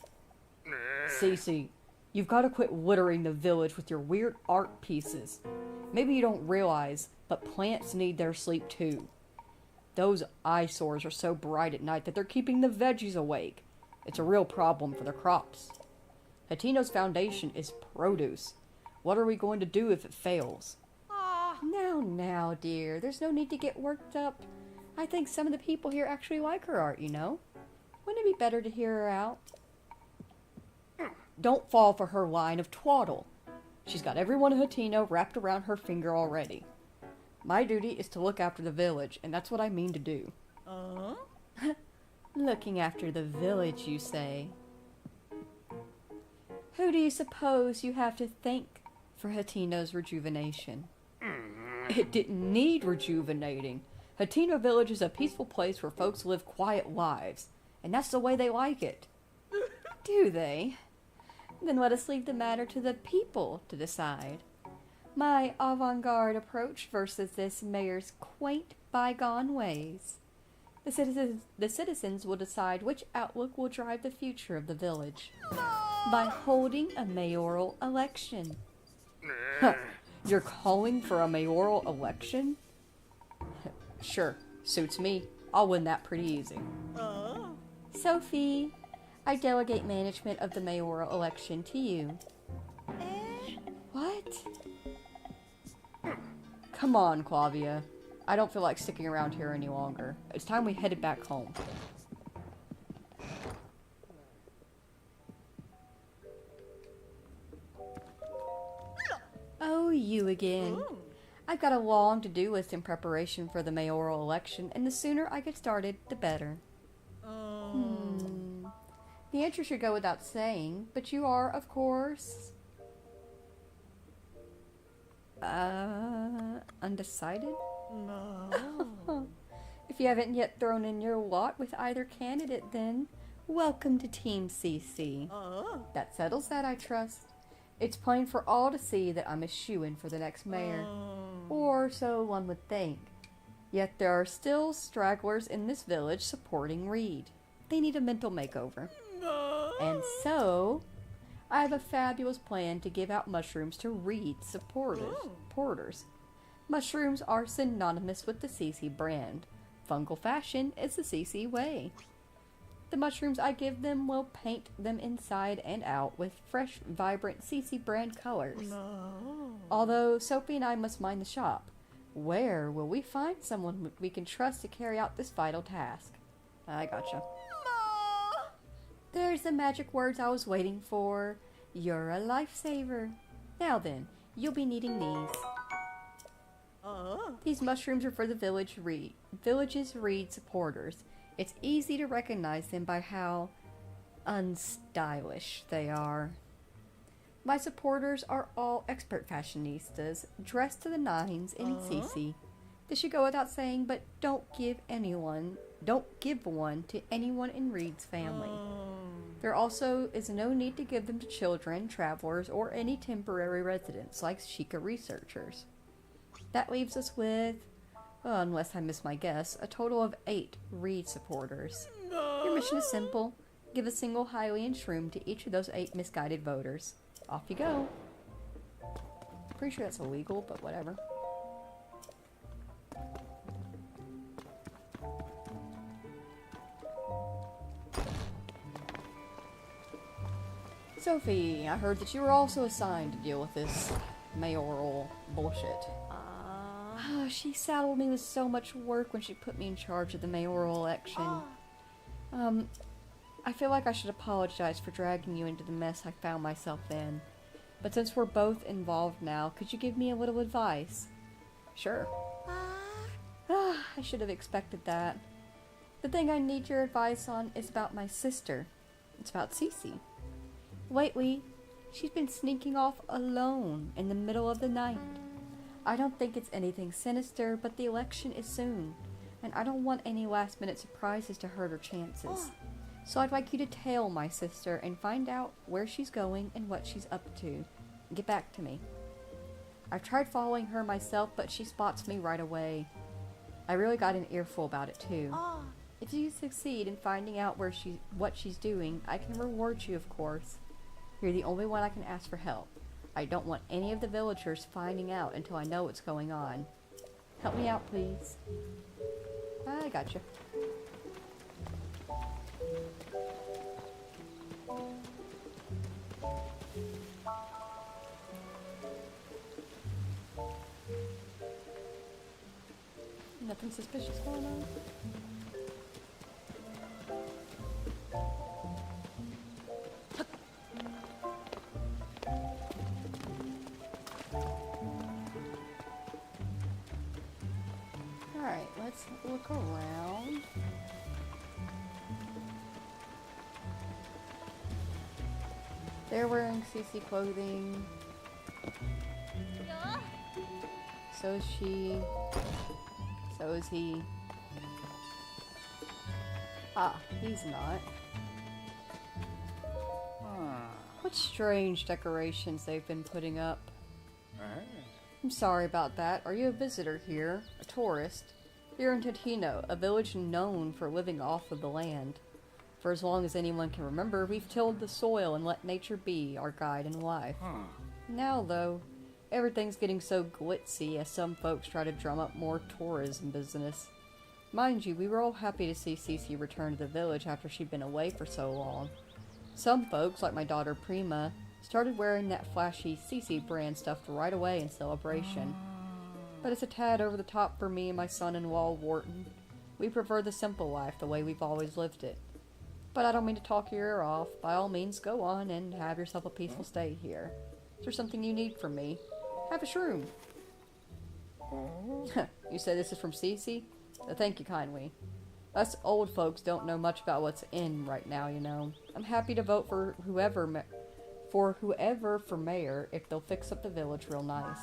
Cece, you've got to quit littering the village with your weird art pieces. Maybe you don't realize, but plants need their sleep too. Those eyesores are so bright at night that they're keeping the veggies awake. It's a real problem for the crops. Hatino's foundation is produce. What are we going to do if it fails? Now, dear, there's no need to get worked up. I think some of the people here actually like her art, you know? Wouldn't it be better to hear her out? Don't fall for her line of twaddle. She's got everyone in Hatino wrapped around her finger already. My duty is to look after the village, and that's what I mean to do. Looking after the village, you say? Who do you suppose you have to thank for Hatino's rejuvenation? It didn't need rejuvenating. Hatino Village is a peaceful place where folks live quiet lives, and that's the way they like it. Do they? Then let us leave the matter to the people to decide. My avant-garde approach versus this mayor's quaint, bygone ways. The citizens will decide which outlook will drive the future of the village by holding a mayoral election. You're calling for a mayoral election? Sure, Suits me. I'll win that pretty easy. Sophie, I delegate management of the mayoral election to you. What? Come on, Clavia. I don't feel like sticking around here any longer. It's time we headed back home. Oh, you again. I've got a long to-do list in preparation for the mayoral election, and the sooner I get started, the better. The answer should go without saying, but you are, of course... undecided? No. If you haven't yet thrown in your lot with either candidate, then welcome to Team CC. That settles that, I trust. It's plain for all to see that I'm a shoo-in for the next mayor. Or so one would think. Yet there are still stragglers in this village supporting Reed. They need a mental makeover. And so, I have a fabulous plan to give out mushrooms to Reed supporters. Mushrooms are synonymous with the CC brand. Fungal fashion is the CC way. The mushrooms I give them will paint them inside and out with fresh, vibrant CC brand colors. Although Sophie and I must mind the shop. Where will we find someone we can trust to carry out this vital task? I gotcha. There's the magic words I was waiting for. You're a lifesaver. Now then, you'll be needing these. These mushrooms are for the village's Reed supporters. It's easy to recognize them by how unstylish they are. My supporters are all expert fashionistas, dressed to the nines in CC. This should go without saying, but don't give one to anyone in Reed's family. There also is no need to give them to children, travelers, or any temporary residents like Sheikah researchers. That leaves us with, unless I miss my guess, a total of 8 Reed supporters. Your mission is simple. Give a single Hylian shroom to each of those 8 misguided voters. Off you go. Pretty sure that's illegal, but whatever. Sophie, I heard that you were also assigned to deal with this mayoral bullshit. She saddled me with so much work when she put me in charge of the mayoral election. I feel like I should apologize for dragging you into the mess I found myself in. But since we're both involved now, could you give me a little advice? Sure. I should have expected that. The thing I need your advice on is about my sister. It's about Cece. Lately, she's been sneaking off alone in the middle of the night. I don't think it's anything sinister, but the election is soon, and I don't want any last-minute surprises to hurt her chances. So I'd like you to tail my sister and find out where she's going and what she's up to. Get back to me. I've tried following her myself, but she spots me right away. I really got an earful about it, too. If you succeed in finding out what she's doing, I can reward you, of course. You're the only one I can ask for help. I don't want any of the villagers finding out until I know what's going on. Help me out, please. I gotcha. Nothing suspicious going on? Alright, let's look around. They're wearing CC clothing. So is she. So is he. Ah, he's not. What strange decorations they've been putting up. I'm sorry about that. Are you a visitor here? A tourist? You're in Totino, a village known for living off of the land. For as long as anyone can remember, we've tilled the soil and let nature be our guide in life. Now, though, everything's getting so glitzy as some folks try to drum up more tourism business. Mind you, we were all happy to see Cece return to the village after she'd been away for so long. Some folks, like my daughter Prima, started wearing that flashy Cece brand stuff right away in celebration. But it's a tad over the top for me and my son-in-law, Wharton. We prefer the simple life, the way we've always lived it. But I don't mean to talk your ear off. By all means, go on and have yourself a peaceful stay here. Is there something you need from me? Have a shroom. You say this is from Cece? Thank you kindly. Us old folks don't know much about what's in right now, you know. I'm happy to vote for whoever for mayor if they'll fix up the village real nice.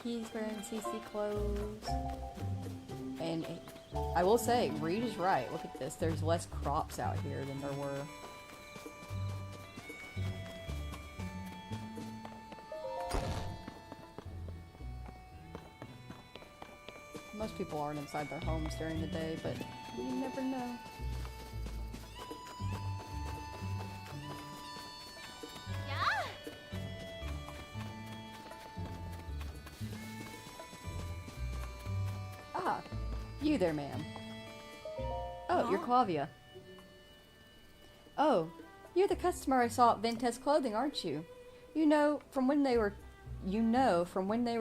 He's wearing CC clothes. And I will say, Reed is right. Look at this. There's less crops out here than there were. Most people aren't inside their homes during the day, but you never know. Ah, you there, ma'am. Oh, you're Clavia. Oh, you're the customer I saw at Ventez Clothing, aren't you? You know from when they were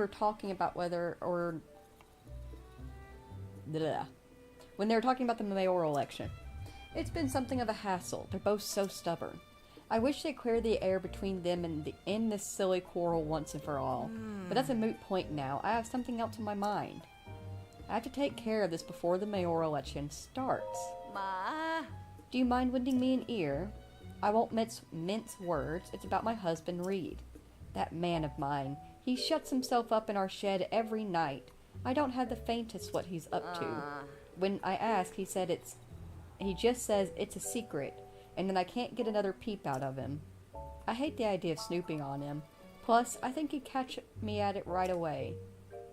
talking about whether or when they were talking about the mayoral election. It's been something of a hassle. They're both so stubborn. I wish they'd clear the air between them and end this silly quarrel once and for all. But that's a moot point now. I have something else in my mind. I have to take care of this before the mayoral election starts. Ma? Do you mind lending me an ear? I won't mince words. It's about my husband, Reed. That man of mine. He shuts himself up in our shed every night. I don't have the faintest what he's up to. When I ask, he just says it's a secret, and then I can't get another peep out of him. I hate the idea of snooping on him. Plus, I think he'd catch me at it right away.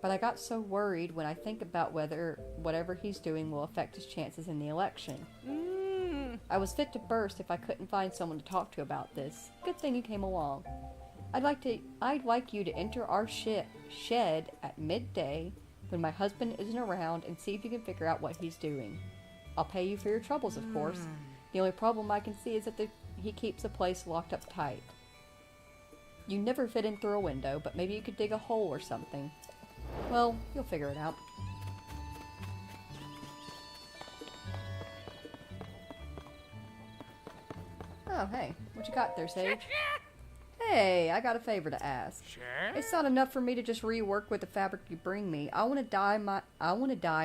But I got so worried when I think about whether whatever he's doing will affect his chances in the election. I was fit to burst if I couldn't find someone to talk to about this. Good thing you came along. I'd like you to enter our shed at midday when my husband isn't around and see if you can figure out what he's doing. I'll pay you for your troubles, of course. The only problem I can see is that he keeps the place locked up tight. You never fit in through a window, but maybe you could dig a hole or something. Well, you'll figure it out. Oh, hey. What you got there, Sage? Hey, I got a favor to ask. Sure. It's not enough for me to just rework with the fabric you bring me. I want to dye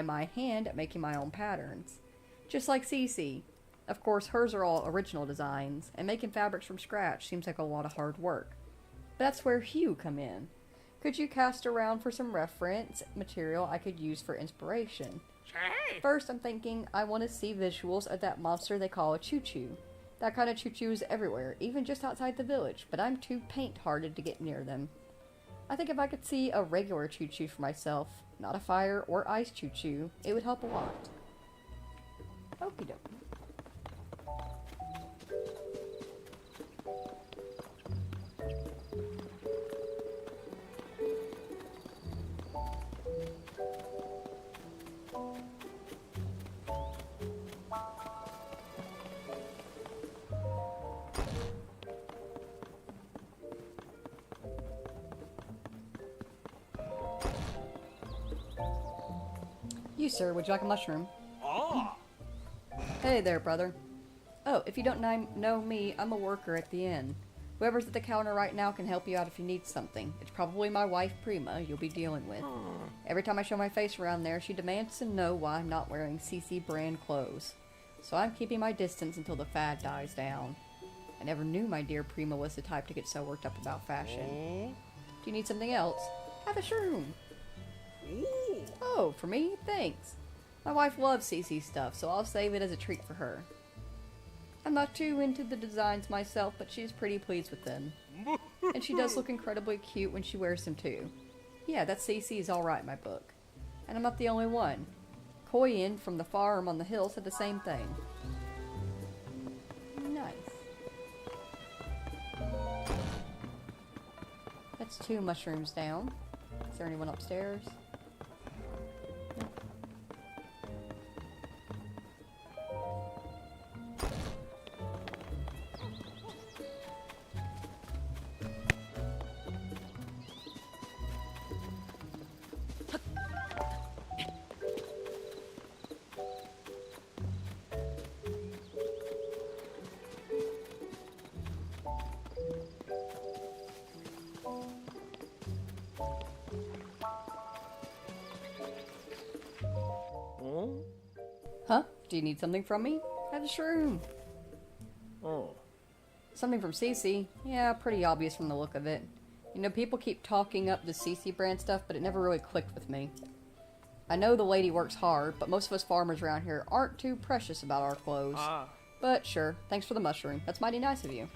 my hand at making my own patterns. Just like Cece. Of course, hers are all original designs, and making fabrics from scratch seems like a lot of hard work. That's where you come in. Could you cast around for some reference material I could use for inspiration? Sure. First, I'm thinking I want to see visuals of that monster they call a choo-choo. That kind of choo-choo is everywhere, even just outside the village, but I'm too paint-hearted to get near them. I think if I could see a regular choo-choo for myself, not a fire or ice choo-choo, it would help a lot. Okie dokie. You, sir, would you like a mushroom? Ah. Hey there, brother. Oh, if you don't know me, I'm a worker at the inn. Whoever's at the counter right now can help you out if you need something. It's probably my wife, Prima, you'll be dealing with. Every time I show my face around there, she demands to know why I'm not wearing CC brand clothes. So I'm keeping my distance until the fad dies down. I never knew my dear Prima was the type to get so worked up about fashion. Do you need something else? Have a shroom. Oh, for me? Thanks. My wife loves CC stuff, so I'll save it as a treat for her. I'm not too into the designs myself, but she's pretty pleased with them. And she does look incredibly cute when she wears them too. Yeah, that CC's alright in my book. And I'm not the only one. Koyin from the farm on the hill said the same thing. Nice. That's 2 mushrooms down. Is there anyone upstairs? Oh? Huh? Do you need something from me? Have a shroom. Oh. Something from Cece? Yeah, pretty obvious from the look of it. You know, people keep talking up the Cece brand stuff, but it never really clicked with me. I know the lady works hard, but most of us farmers around here aren't too precious about our clothes. Ah. But sure, thanks for the mushroom. That's mighty nice of you.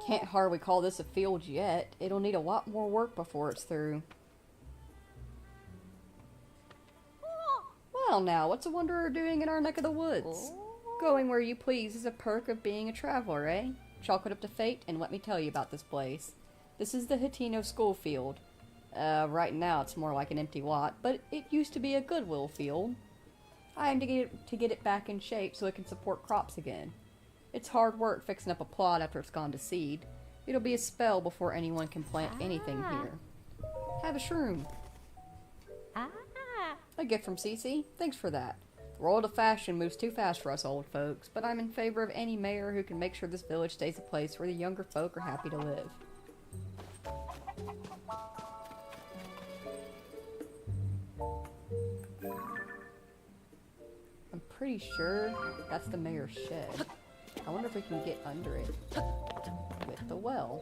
Can't hardly call this a field yet. It'll need a lot more work before it's through. Well now, what's a wanderer doing in our neck of the woods? Going where you please is a perk of being a traveler, eh? Chalk it up to fate, and let me tell you about this place. This is the Hatino school field. Right now it's more like an empty lot, but it used to be a goodwill field. I aim to get it back in shape so it can support crops again. It's hard work fixing up a plot after it's gone to seed. It'll be a spell before anyone can plant anything here. Have a shroom. A gift from Cece. Thanks for that. The world of fashion moves too fast for us old folks, but I'm in favor of any mayor who can make sure this village stays a place where the younger folk are happy to live. I'm pretty sure that's the mayor's shed. I wonder if we can get under it with the well.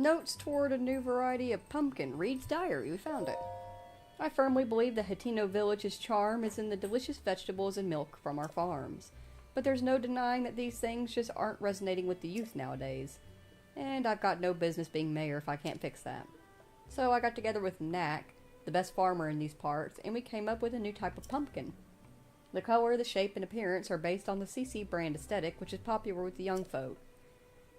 Notes toward a new variety of pumpkin. Reed's diary. We found it. I firmly believe the Hatino village's charm is in the delicious vegetables and milk from our farms. But there's no denying that these things just aren't resonating with the youth nowadays. And I've got no business being mayor if I can't fix that. So I got together with Knack, the best farmer in these parts, and we came up with a new type of pumpkin. The color, the shape, and appearance are based on the CC brand aesthetic, which is popular with the young folk.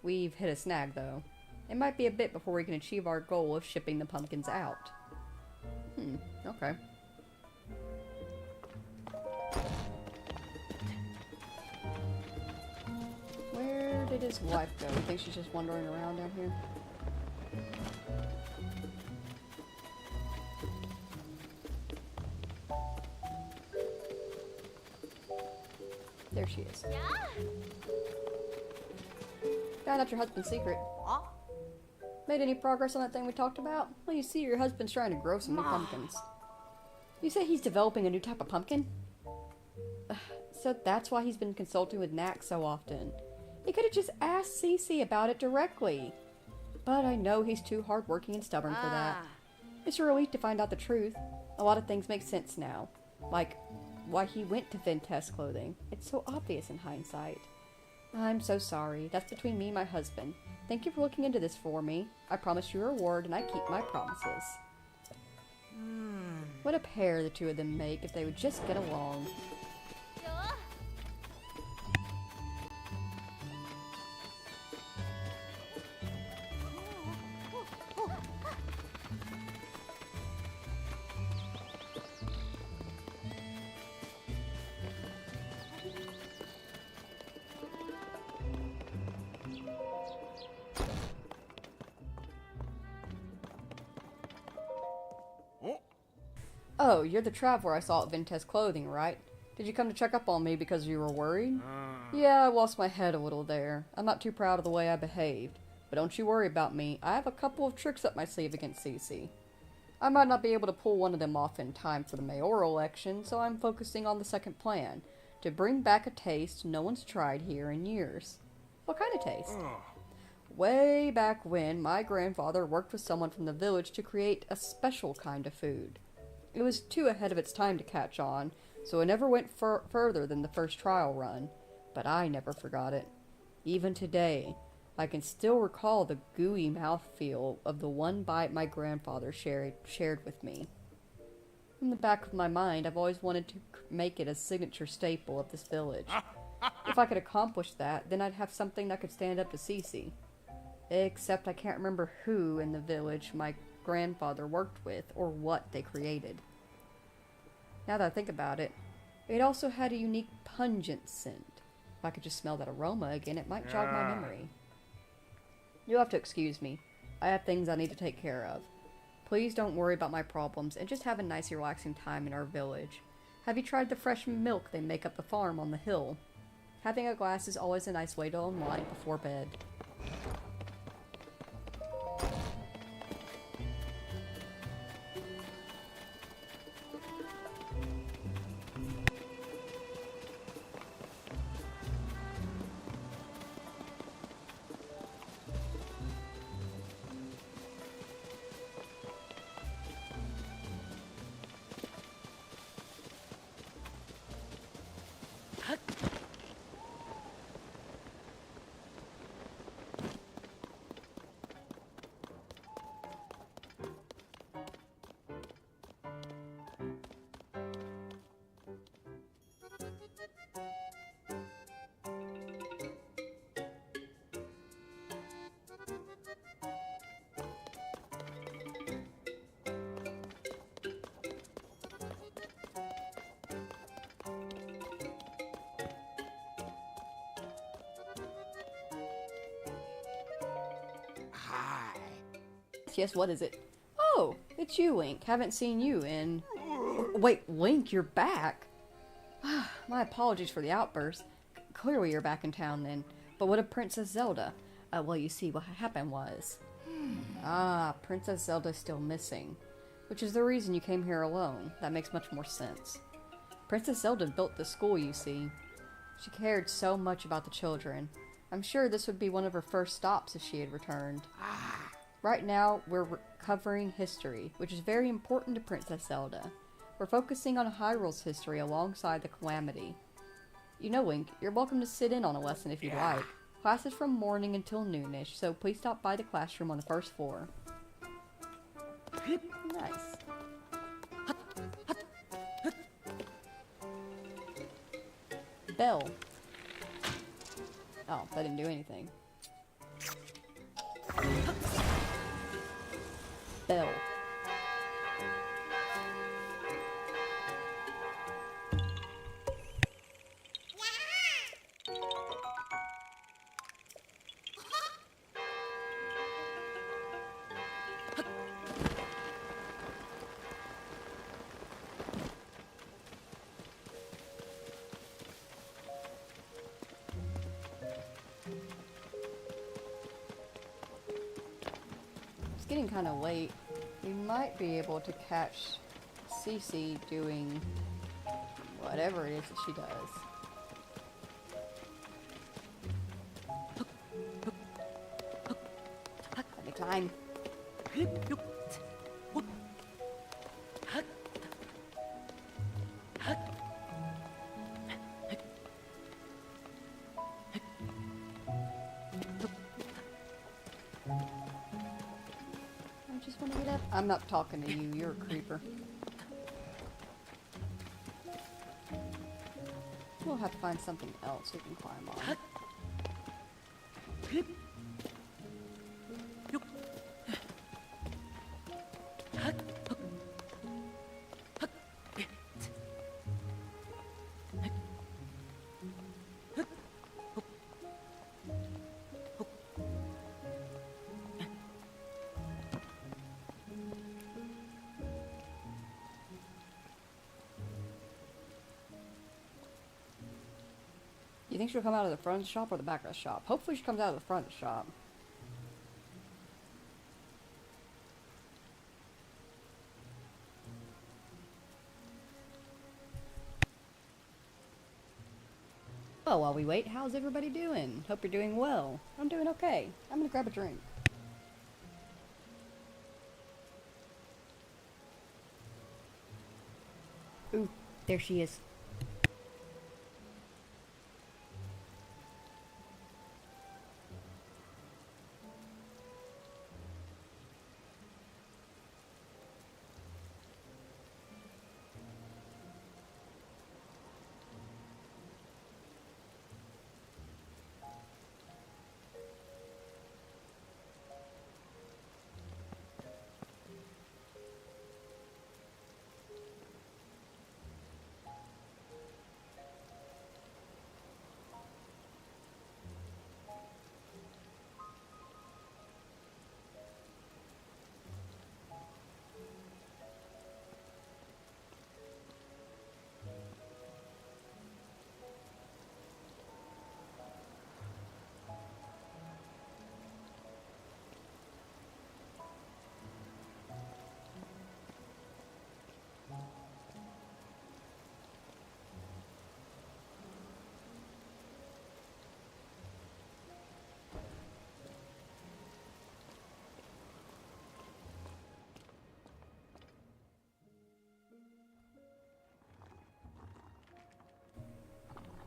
We've hit a snag, though. It might be a bit before we can achieve our goal of shipping the pumpkins out. Okay. Where did his wife go? You think she's just wandering around down here? There she is. Found out your husband's secret. Made any progress on that thing we talked about? Well, you see, your husband's trying to grow some new pumpkins. You say he's developing a new type of pumpkin? So that's why he's been consulting with Knack so often. He could have just asked Cece about it directly. But I know he's too hardworking and stubborn for that. It's a relief to find out the truth. A lot of things make sense now. Like why he went to Vintess clothing. It's so obvious in hindsight. I'm so sorry. That's between me and my husband. Thank you for looking into this for me. I promise you a reward, and I keep my promises. What a pair the two of them make if they would just get along. Oh, you're the traveler I saw at Vintess Clothing, right? Did you come to check up on me because you were worried? Yeah, I lost my head a little there. I'm not too proud of the way I behaved. But don't you worry about me. I have a couple of tricks up my sleeve against Cece. I might not be able to pull one of them off in time for the mayoral election, so I'm focusing on the second plan. To bring back a taste no one's tried here in years. What kind of taste? Way back when, my grandfather worked with someone from the village to create a special kind of food. It was too ahead of its time to catch on, so it never went further than the first trial run. But I never forgot it. Even today, I can still recall the gooey mouthfeel of the one bite my grandfather shared with me. In the back of my mind, I've always wanted to make it a signature staple of this village. If I could accomplish that, then I'd have something that could stand up to Cece. Except I can't remember who in the village my grandfather worked with or what they created. Now that I think about it, it also had a unique pungent scent. If I could just smell that aroma again, it might jog my memory. You'll have to excuse me. I have things I need to take care of. Please don't worry about my problems and just have a nice relaxing time in our village. Have you tried the fresh milk they make up the farm on the hill? Having a glass is always a nice way to unwind before bed. Yes, what is it? Oh, it's you, Link. Haven't seen you in... Wait, Link, you're back? My apologies for the outburst. Clearly you're back in town then. But what of Princess Zelda? Well, you see, what happened was... Princess Zelda's still missing. Which is the reason you came here alone. That makes much more sense. Princess Zelda built the school, you see. She cared so much about the children. I'm sure this would be one of her first stops if she had returned. Right now, we're covering history, which is very important to Princess Zelda. We're focusing on Hyrule's history alongside the Calamity. You know, Link, you're welcome to sit in on a lesson if you'd like. Class is from morning until noonish, so please stop by the classroom on the first floor. Nice. Bell. Oh, that didn't do anything. Bell. It's getting kind of late. We might be able to catch Cece doing whatever it is that she does. Let me climb. I just want to get up. I'm not talking to you. You're a creeper. We'll have to find something else we can climb on. You think she'll come out of the front of the shop or the back of the shop? Hopefully she comes out of the front of the shop. Well, while we wait, how's everybody doing? Hope you're doing well. I'm doing okay. I'm gonna grab a drink. Ooh, there she is.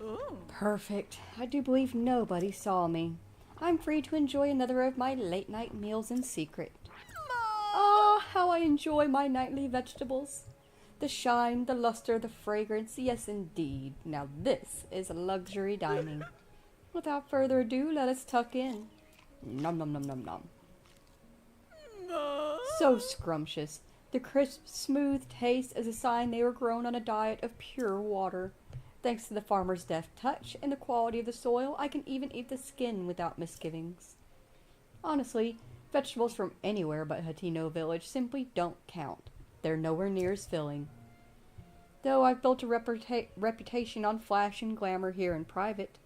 Ooh. Perfect. I do believe nobody saw me. I'm free to enjoy another of my late-night meals in secret. Ah, how I enjoy my nightly vegetables. The shine, the luster, the fragrance, yes indeed. Now this is luxury dining. Without further ado, let us tuck in. Nom nom nom nom nom. So scrumptious. The crisp, smooth taste is a sign they were grown on a diet of pure water. Thanks to the farmer's deft touch and the quality of the soil, I can even eat the skin without misgivings. Honestly, vegetables from anywhere but Hateno Village simply don't count. They're nowhere near as filling. Though I've built a reputation on flash and glamour here in private.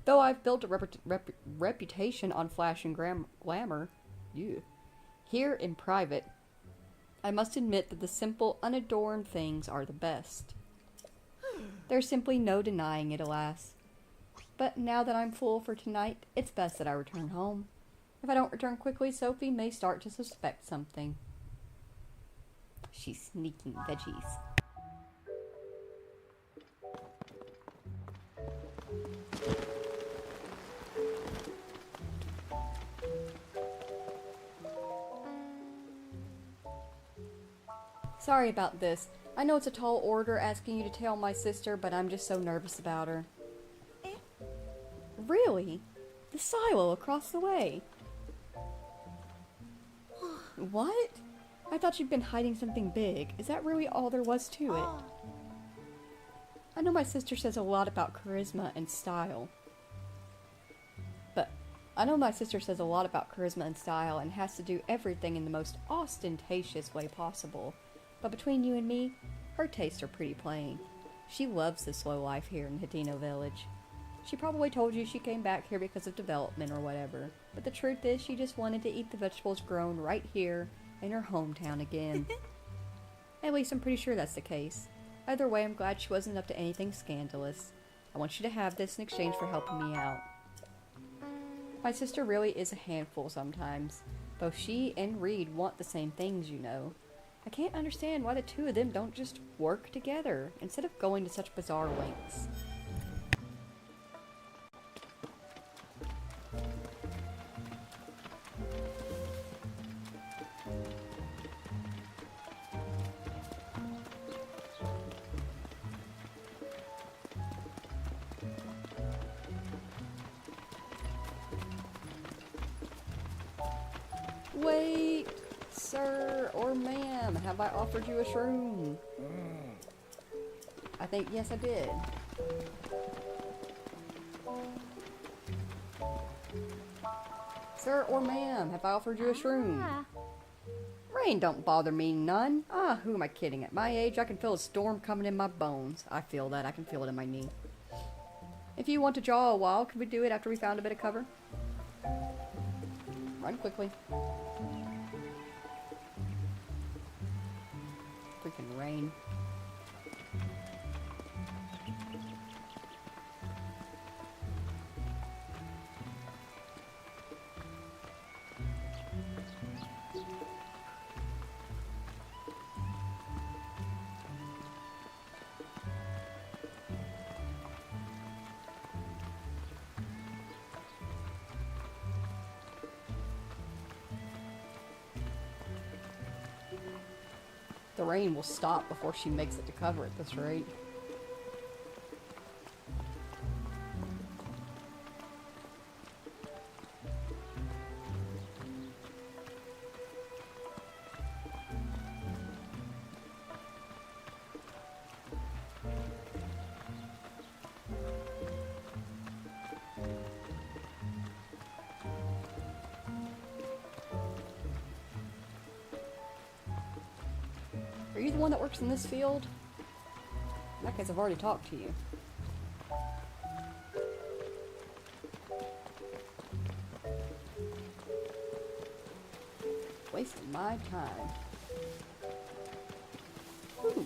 Though I've built a reputation on flash and glamour. Ew. Here in private, I must admit that the simple, unadorned things are the best. There's simply no denying it, alas. But now that I'm full for tonight, it's best that I return home. If I don't return quickly, Sophie may start to suspect something. She's sneaking veggies. Sorry about this. I know it's a tall order asking you to tell my sister, but I'm just so nervous about her. Really? The silo across the way. What? I thought you'd been hiding something big. Is that really all there was to it? I know my sister says a lot about charisma and style. And has to do everything in the most ostentatious way possible. But between you and me, her tastes are pretty plain. She loves the slow life here in Hateno Village. She probably told you she came back here because of development or whatever. But the truth is, she just wanted to eat the vegetables grown right here in her hometown again. At least I'm pretty sure that's the case. Either way, I'm glad she wasn't up to anything scandalous. I want you to have this in exchange for helping me out. My sister really is a handful sometimes. Both she and Reed want the same things, you know. I can't understand why the two of them don't just work together, instead of going to such bizarre lengths. Wait, sir or ma'am, have I offered you a shroom? I think, yes, I did. Sir or ma'am, have I offered you a shroom? Rain don't bother me none. Who am I kidding? At my age, I can feel a storm coming in my bones. I feel that. I can feel it in my knee. If you want to draw a while, could we do it after we found a bit of cover? Run quickly. Freaking rain. The rain will stop before she makes it to cover at this rate. Are you the one that works in this field? In that case, I've already talked to you. Wasting my time. Ooh.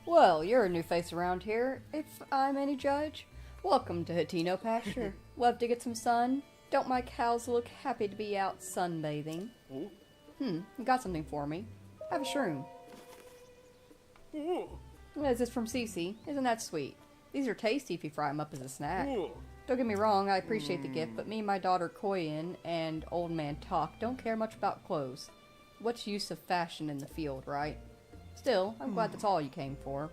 Well, you're a new face around here, if I'm any judge. Welcome to Hatino Pasture. Love to get some sun? Don't my cows look happy to be out sunbathing? Oh. You got something for me. Have a shroom. Oh. Is this from Cece? Isn't that sweet? These are tasty if you fry them up as a snack. Oh. Don't get me wrong, I appreciate the gift, but me and my daughter Koyin and old man Talk don't care much about clothes. What's use of fashion in the field, right? Still, I'm glad that's all you came for.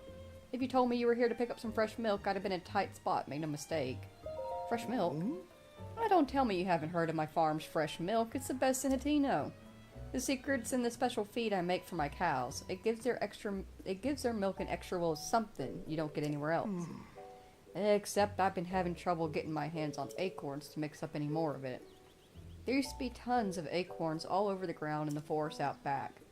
If you told me you were here to pick up some fresh milk, I'd have been in a tight spot, make no mistake. Fresh milk? Don't tell me you haven't heard of my farm's fresh milk. It's the best in Hatino. The secret's in the special feed I make for my cows. It gives their milk an extra little something you don't get anywhere else. Except I've been having trouble getting my hands on acorns to mix up any more of it. There used to be tons of acorns all over the ground in the forest out back.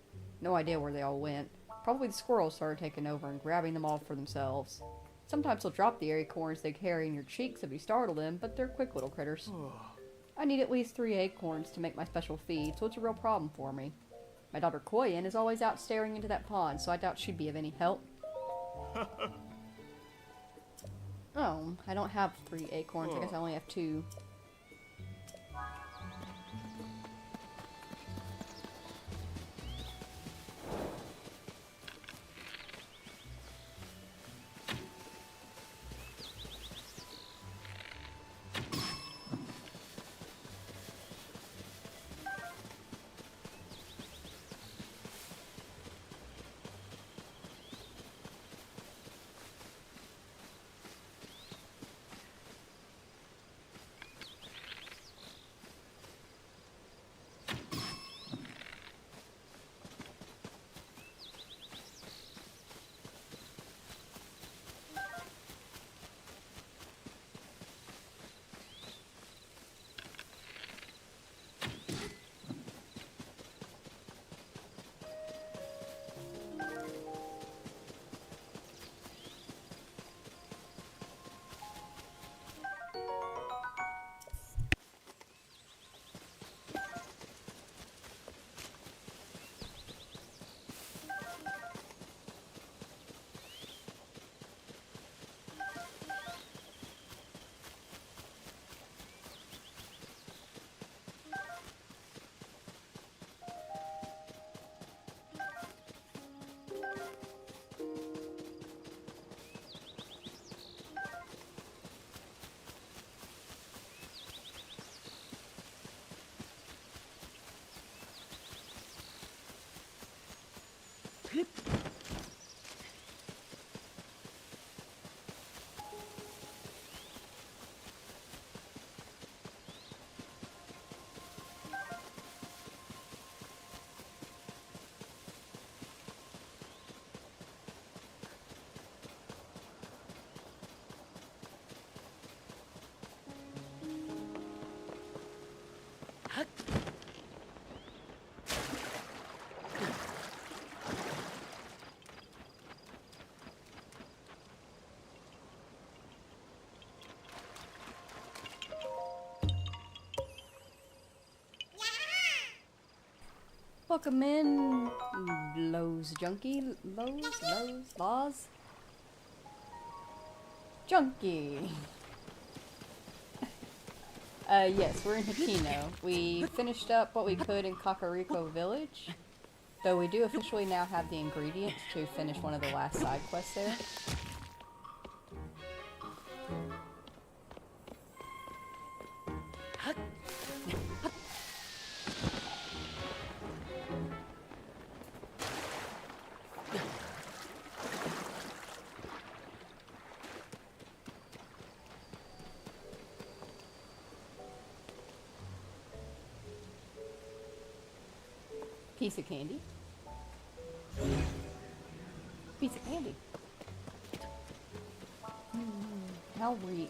No idea where they all went. Probably the squirrels started taking over and grabbing them all for themselves. Sometimes they'll drop the acorns they carry in your cheeks if you startle them, but they're quick little critters. I need at least 3 acorns to make my special feed, so it's a real problem for me. My daughter Koyin is always out staring into that pond, so I doubt she'd be of any help. Oh, I don't have 3 acorns. I guess I only have 2. Welcome in, Lowe's Junkie. Laws? Junkie. Yes, we're in Hatino. We finished up what we could in Kakariko Village, though we do officially now have the ingredients to finish one of the last side quests there. Piece of candy. Piece of candy. I'll reach.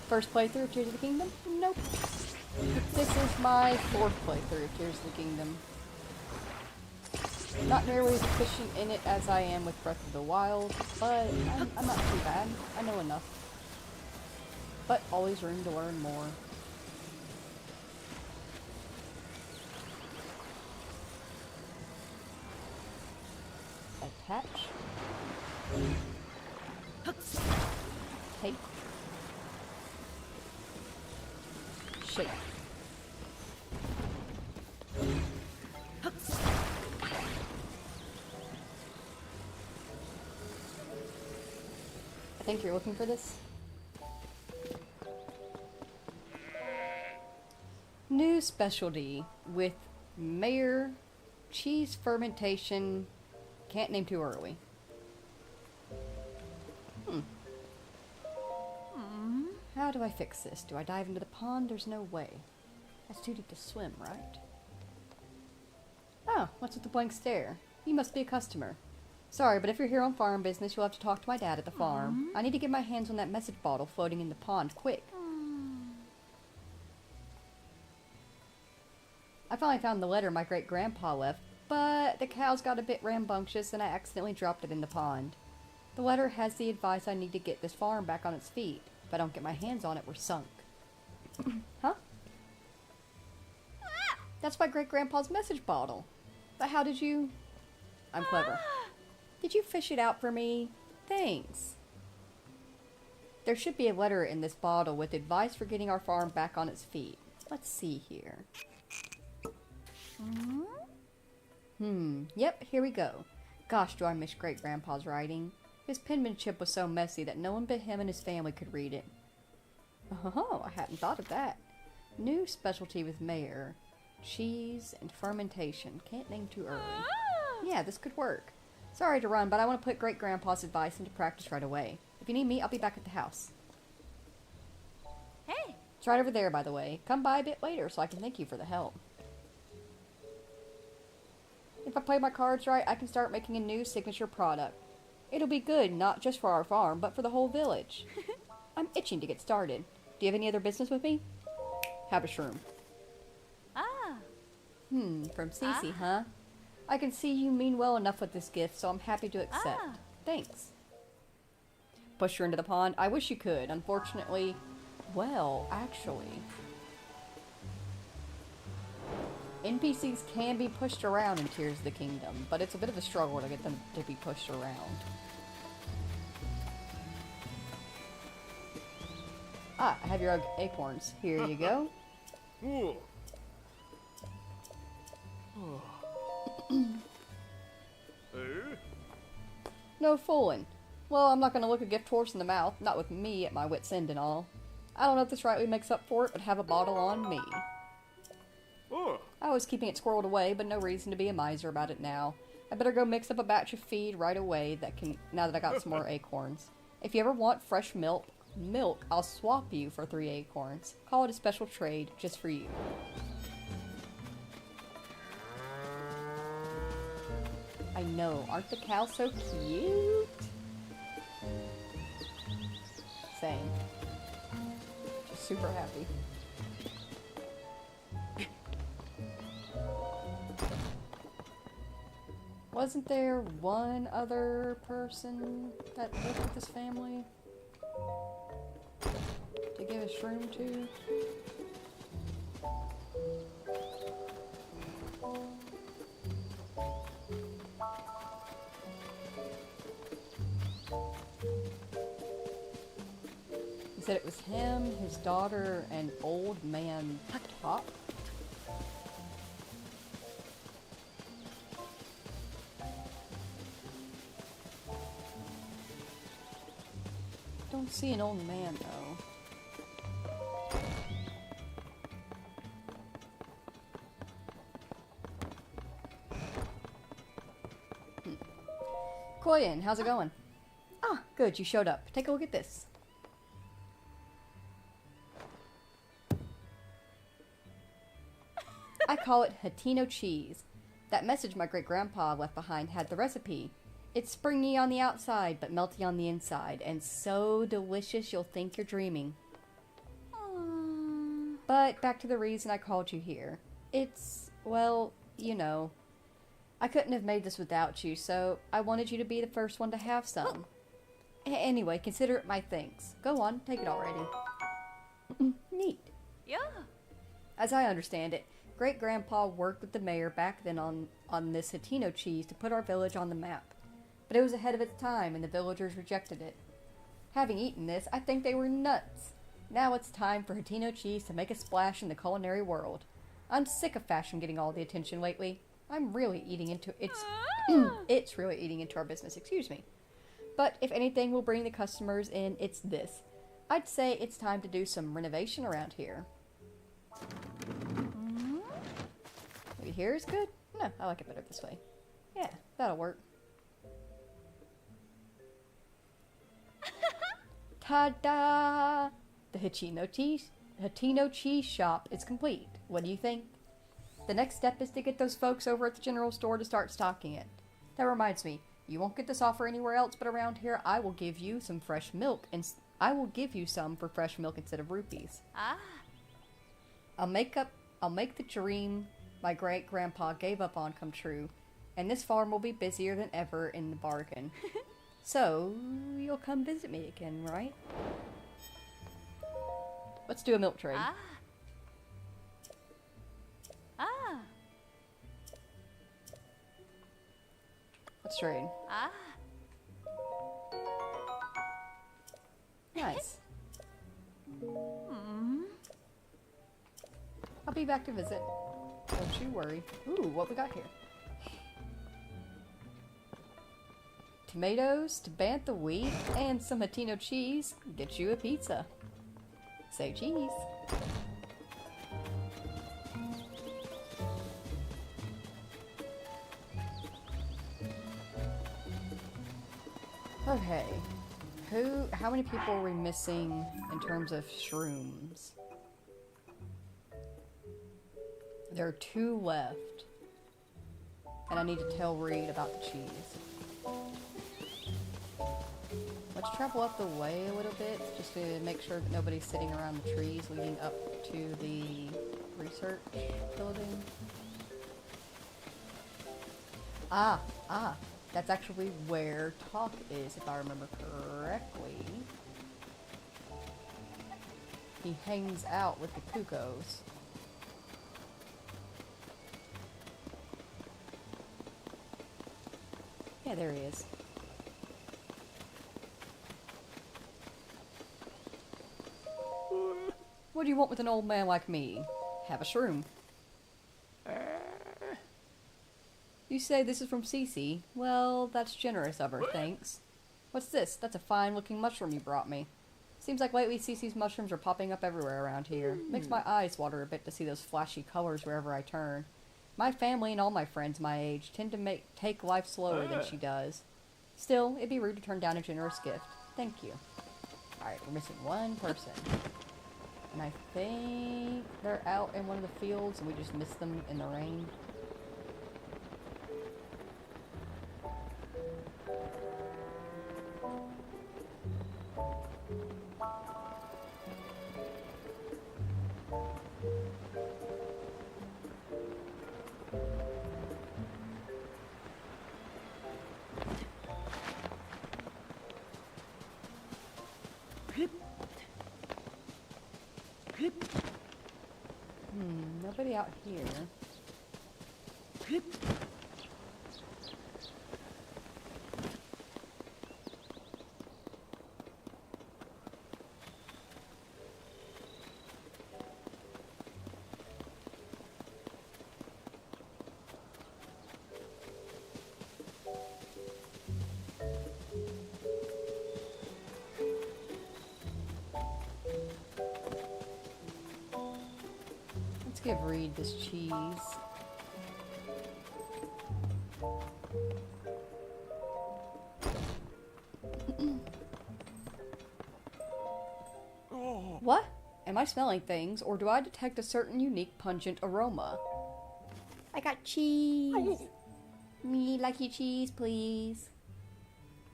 First playthrough of Tears of the Kingdom? Nope. This is my 4th playthrough of Tears of the Kingdom. Not nearly as efficient in it as I am with Breath of the Wild, but I'm not too bad. I know enough. But always room to learn more. Attach. Take. Shake. I think you're looking for this. New specialty with Mayor cheese fermentation. Can't name too early. How do I fix this? Do I dive into the pond? There's no way. That's too deep to swim, right? Oh, what's with the blank stare? You must be a customer. Sorry, but if you're here on farm business, you'll have to talk to my dad at the farm. I need to get my hands on that message bottle floating in the pond, quick. I finally found the letter my great-grandpa left, but the cows got a bit rambunctious and I accidentally dropped it in the pond. The letter has the advice I need to get this farm back on its feet. If I don't get my hands on it, we're sunk. Huh? That's my great-grandpa's message bottle. But how did you... I'm clever. Did you fish it out for me? Thanks. There should be a letter in this bottle with advice for getting our farm back on its feet. Let's see here. Yep, here we go. Gosh, do I miss great-grandpa's writing. His penmanship was so messy that no one but him and his family could read it. Oh, I hadn't thought of that. New specialty with Mayor. Cheese and fermentation. Can't name too early. Yeah, this could work. Sorry to run, but I want to put great-grandpa's advice into practice right away. If you need me, I'll be back at the house. Hey! It's right over there, by the way. Come by a bit later so I can thank you for the help. If I play my cards right, I can start making a new signature product. It'll be good, not just for our farm, but for the whole village. I'm itching to get started. Do you have any other business with me? Have a shroom. From Cece, huh? I can see you mean well enough with this gift, so I'm happy to accept. Thanks. Push her into the pond? I wish you could. Unfortunately, well, actually... NPCs can be pushed around in Tears of the Kingdom, but it's a bit of a struggle to get them to be pushed around. Ah, I have your acorns. Here you go. No fooling. Well, I'm not going to look a gift horse in the mouth, not with me at my wit's end and all. I don't know if this rightly makes up for it, but have a bottle on me. I was keeping it squirreled away, but no reason to be a miser about it now. I better go mix up a batch of feed right away now that I got some more acorns. If you ever want fresh milk, I'll swap you for 3 acorns. Call it a special trade, just for you. I know, aren't the cows so cute? Same. Just super happy. Wasn't there one other person that lived with this family to give a shroom to? He said it was him, his daughter, and old man Top. Don't see an old man though. Koyan, how's it going? Ah, good, you showed up. Take a look at this. I call it Hatino cheese. That message my great-grandpa left behind had the recipe. It's springy on the outside, but melty on the inside, and so delicious you'll think you're dreaming. But back to the reason I called you here. It's, well, you know, I couldn't have made this without you, so I wanted you to be the first one to have some. Anyway, consider it my thanks. Go on, take it already. Neat. Yeah. As I understand it, Great-Grandpa worked with the mayor back then on this Hatino cheese to put our village on the map. But it was ahead of its time, and the villagers rejected it. Having eaten this, I think they were nuts. Now it's time for Hatino cheese to make a splash in the culinary world. I'm sick of fashion getting all the attention lately. I'm really eating into it's really eating into our business, excuse me. But if anything will bring the customers in, it's this. I'd say it's time to do some renovation around here. Maybe here is good? No, I like it better this way. Yeah, that'll work. Ta-da! The Hatino cheese shop is complete. What do you think? The next step is to get those folks over at the general store to start stocking it. That reminds me, you won't get this offer anywhere else but around here. I will give you some fresh milk, and I will give you some for fresh milk instead of rupees. Ah. I'll make the dream my great-grandpa gave up on come true, and this farm will be busier than ever in the bargain. So, you'll come visit me again, right? Let's do a milk trade. Ah. Ah. Let's trade. Ah. Nice. I'll be back to visit. Don't you worry. Ooh, what we got here? Tomatoes, bantha wheat, and some Hatino cheese. Get you a pizza. Say cheese. Okay. How many people are we missing in terms of shrooms? There are 2 left. And I need to tell Reed about the cheese. Let's travel up the way a little bit, just to make sure that nobody's sitting around the trees leading up to the research building. That's actually where Talk is, if I remember correctly. He hangs out with the Cuckoos. Yeah, there he is. What do you want with an old man like me? Have a shroom. You say this is from Cece? Well, that's generous of her, thanks. What's this? That's a fine-looking mushroom you brought me. Seems like lately Cece's mushrooms are popping up everywhere around here. Makes my eyes water a bit to see those flashy colors wherever I turn. My family and all my friends my age tend to take life slower than she does. Still, it'd be rude to turn down a generous gift. Thank you. Alright, we're missing one person. And I think they're out in one of the fields and we just missed them in the rain. Nobody out here. Let's give Reed this cheese. What? Am I smelling things, or do I detect a certain unique pungent aroma? I got cheese. Me like your cheese, please.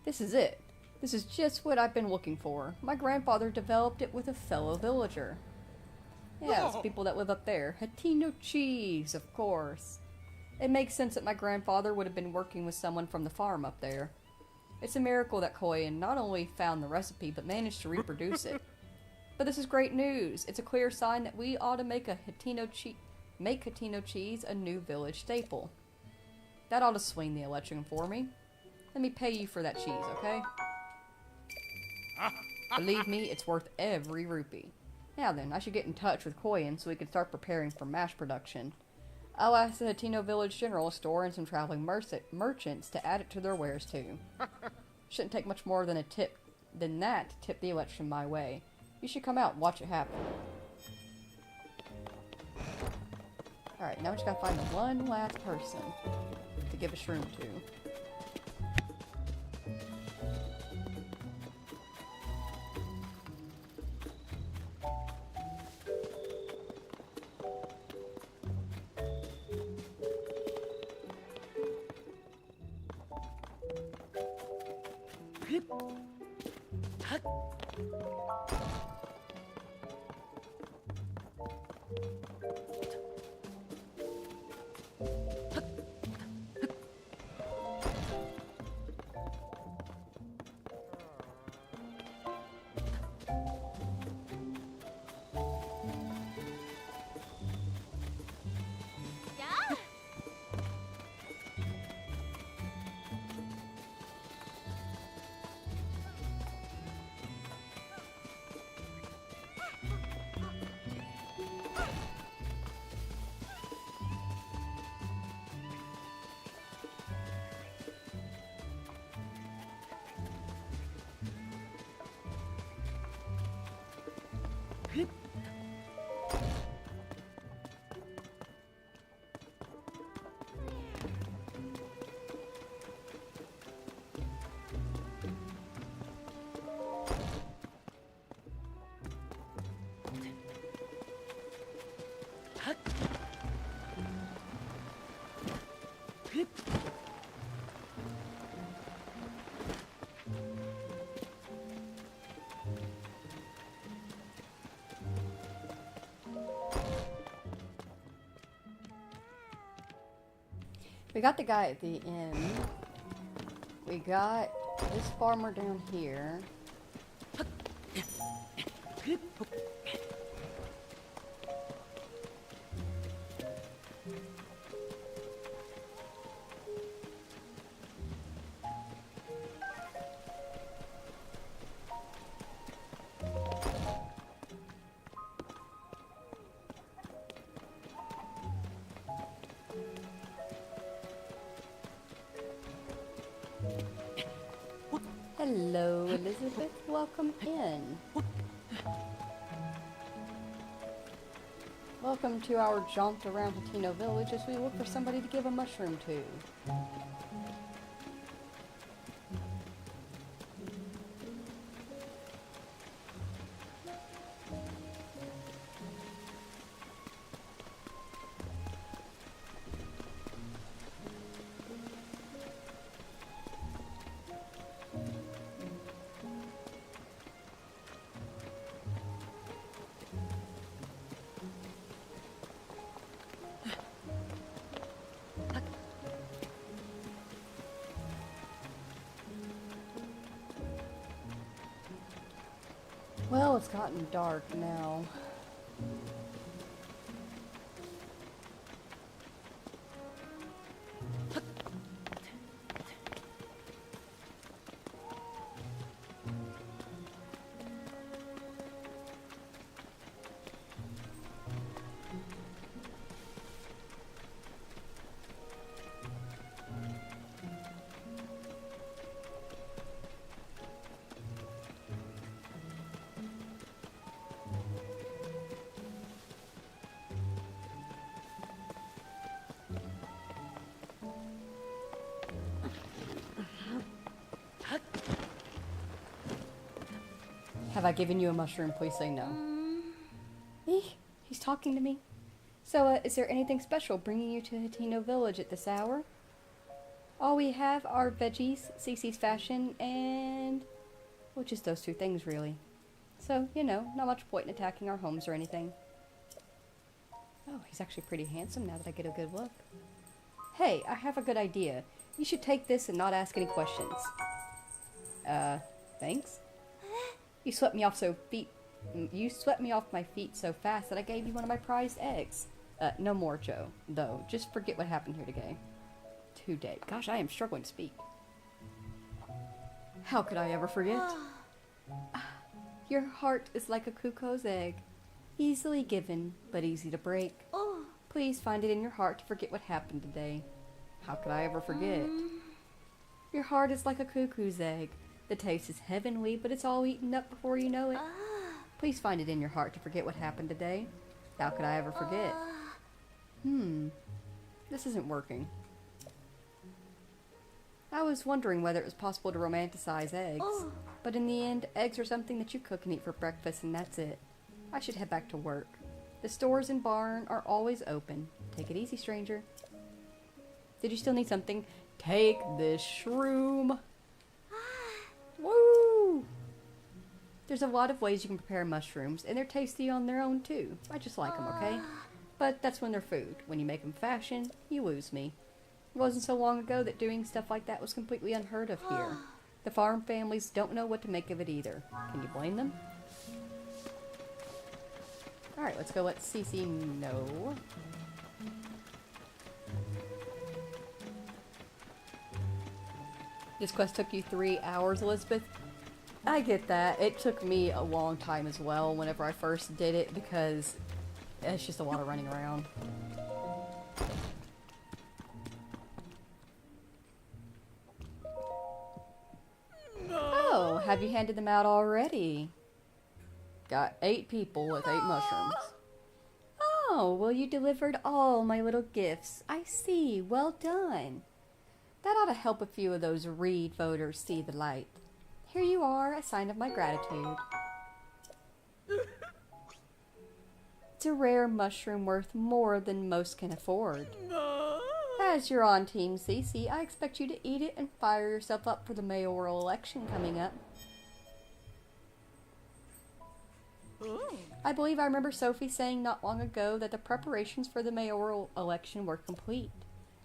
This is it. This is just what I've been looking for. My grandfather developed it with a fellow villager. Yeah, it's people that live up there. Hatino cheese, of course. It makes sense that my grandfather would have been working with someone from the farm up there. It's a miracle that Koyan not only found the recipe, but managed to reproduce it. But this is great news. It's a clear sign that we ought to make Hatino cheese a new village staple. That ought to swing the election for me. Let me pay you for that cheese, okay? Believe me, it's worth every rupee. Now then, I should get in touch with Koyan so we can start preparing for mass production. I'll ask the Hatino Village General Store and some traveling merchants to add it to their wares too. Shouldn't take much more than that to tip the election my way. You should come out and watch it happen. Alright, now we just gotta find the one last person to give a shroom to. We got the guy at the inn. We got this farmer down here. Hello, Elizabeth. Welcome in. Welcome to our jaunt around Hatino Village as we look for somebody to give a mushroom to. Well, it's gotten dark now. Have I given you a mushroom? Please say no. He's talking to me. So, is there anything special bringing you to Hatino Village at this hour? All we have are veggies, Cece's fashion, and... well, just those two things, really. So, you know, not much point in attacking our homes or anything. Oh, he's actually pretty handsome now that I get a good look. Hey, I have a good idea. You should take this and not ask any questions. Thanks? You swept me off my feet so fast that I gave you one of my prized eggs. No more, Joe, though. Just forget what happened here today. Gosh, I am struggling to speak. How could I ever forget? Your heart is like a cuckoo's egg. Easily given, but easy to break. Please find it in your heart to forget what happened today. How could I ever forget? Your heart is like a cuckoo's egg. The taste is heavenly, but it's all eaten up before you know it. Please find it in your heart to forget what happened today. How could I ever forget? This isn't working. I was wondering whether it was possible to romanticize eggs, but in the end, eggs are something that you cook and eat for breakfast, and that's it. I should head back to work. The stores and barn are always open. Take it easy, stranger. Did you still need something? Take this shroom. Woo! There's a lot of ways you can prepare mushrooms, and they're tasty on their own too. I just like them, okay? But that's when they're food. When you make them fashion, you lose me. It wasn't so long ago that doing stuff like that was completely unheard of here. The farm families don't know what to make of it either. Can you blame them? Alright, let's go let Cece know. This quest took you 3 hours, Elizabeth. I get that. It took me a long time as well whenever I first did it because it's just a lot of running around. Oh, have you handed them out already? Got 8 people with 8 mushrooms. Oh, well, you delivered all my little gifts. I see. Well done. That ought to help a few of those Reed voters see the light. Here you are, a sign of my gratitude. It's a rare mushroom worth more than most can afford. As you're on Team Cece, I expect you to eat it and fire yourself up for the mayoral election coming up. I believe I remember Sophie saying not long ago that the preparations for the mayoral election were complete.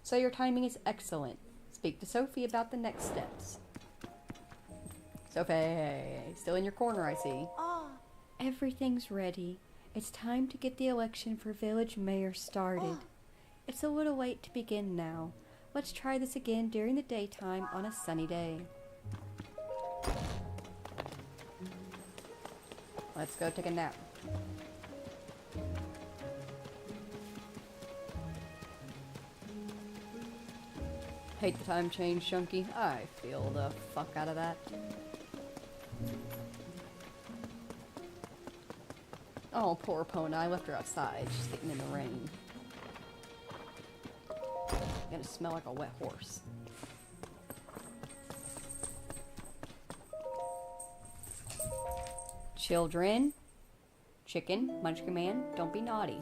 So your timing is excellent. Speak to Sophie about the next steps. Sophie, still in your corner, I see. Everything's ready. It's time to get the election for village mayor started. It's a little late to begin now. Let's try this again during the daytime on a sunny day. Let's go take a nap. Hate the time change, Chunky. I feel the fuck out of that. Oh, poor Pona. I left her outside. She's getting in the rain. Gonna smell like a wet horse. Children. Chicken. Munchkin Man. Don't be naughty.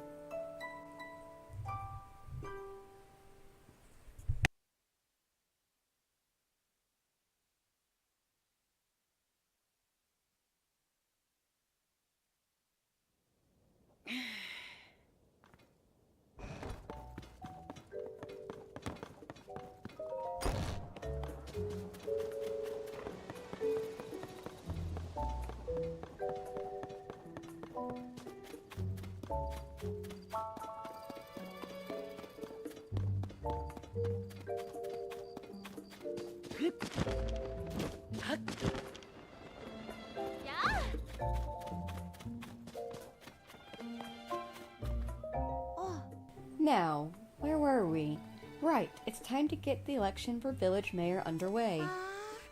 Now, where were we? Right, it's time to get the election for village mayor underway.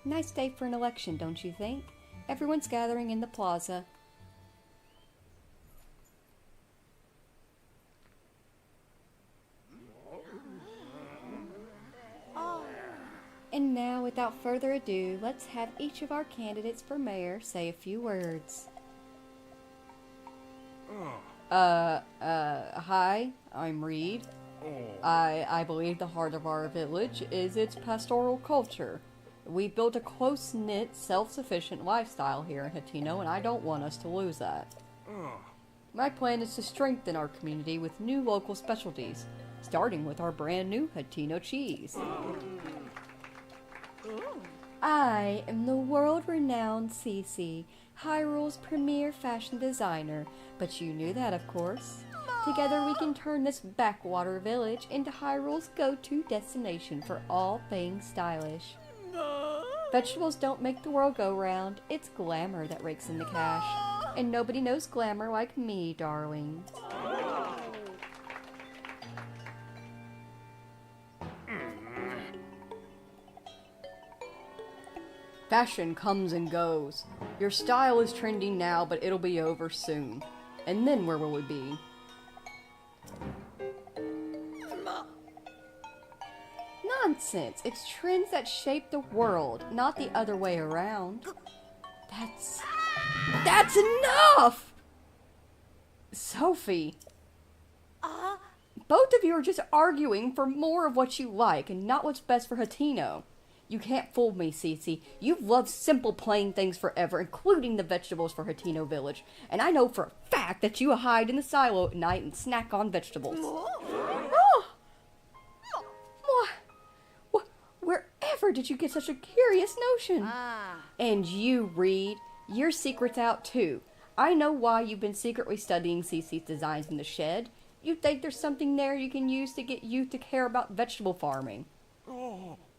Nice day for an election, don't you think? Everyone's gathering in the plaza. And now, without further ado, let's have each of our candidates for mayor say a few words. Hi, I'm Reed. I believe the heart of our village is its pastoral culture. We've built a close-knit, self-sufficient lifestyle here in Hateno, and I don't want us to lose that. My plan is to strengthen our community with new local specialties, starting with our brand new Hatino cheese. I am the world-renowned Cece, Hyrule's premier fashion designer, but you knew that, of course. Together we can turn this backwater village into Hyrule's go-to destination for all things stylish. Vegetables don't make the world go round, it's glamour that rakes in the cash. And nobody knows glamour like me, darling. Fashion comes and goes. Your style is trending now, but it'll be over soon. And then where will we be? Nonsense! It's trends that shape the world, not the other way around. That's enough! Sophie. Both of you are just arguing for more of what you like and not what's best for Hatino. You can't fool me, Cece. You've loved simple, plain things forever, including the vegetables for Hatino Village. And I know for a fact that you hide in the silo at night and snack on vegetables. Wherever did you get such a curious notion? And you, Reed, your secret's out too. I know why you've been secretly studying Cece's designs in the shed. You think there's something there you can use to get youth to care about vegetable farming.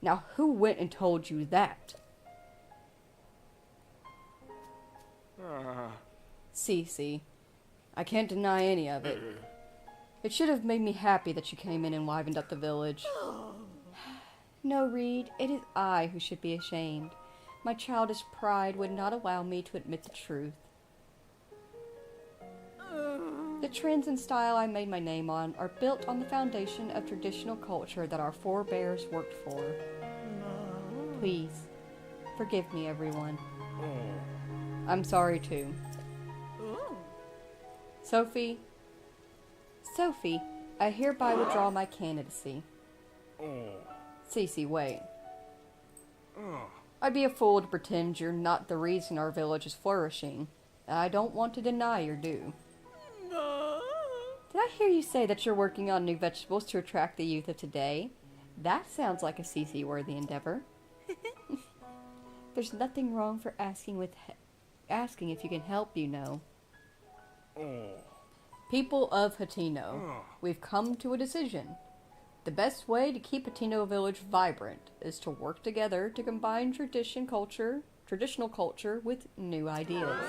Now, who went and told you that? Cece, I can't deny any of it. It should have made me happy that you came in and livened up the village. No, Reed, it is I who should be ashamed. My childish pride would not allow me to admit the truth. The trends and style I made my name on are built on the foundation of traditional culture that our forebears worked for. Please, forgive me, everyone. I'm sorry, too. Sophie, I hereby withdraw my candidacy. Cece, wait. I'd be a fool to pretend you're not the reason our village is flourishing. I don't want to deny your due. Did I hear you say that you're working on new vegetables to attract the youth of today? That sounds like a Cece-worthy endeavor. There's nothing wrong for asking if you can help, you know. People of Hatino, we've come to a decision. The best way to keep Hatino Village vibrant is to work together to combine traditional culture with new ideas.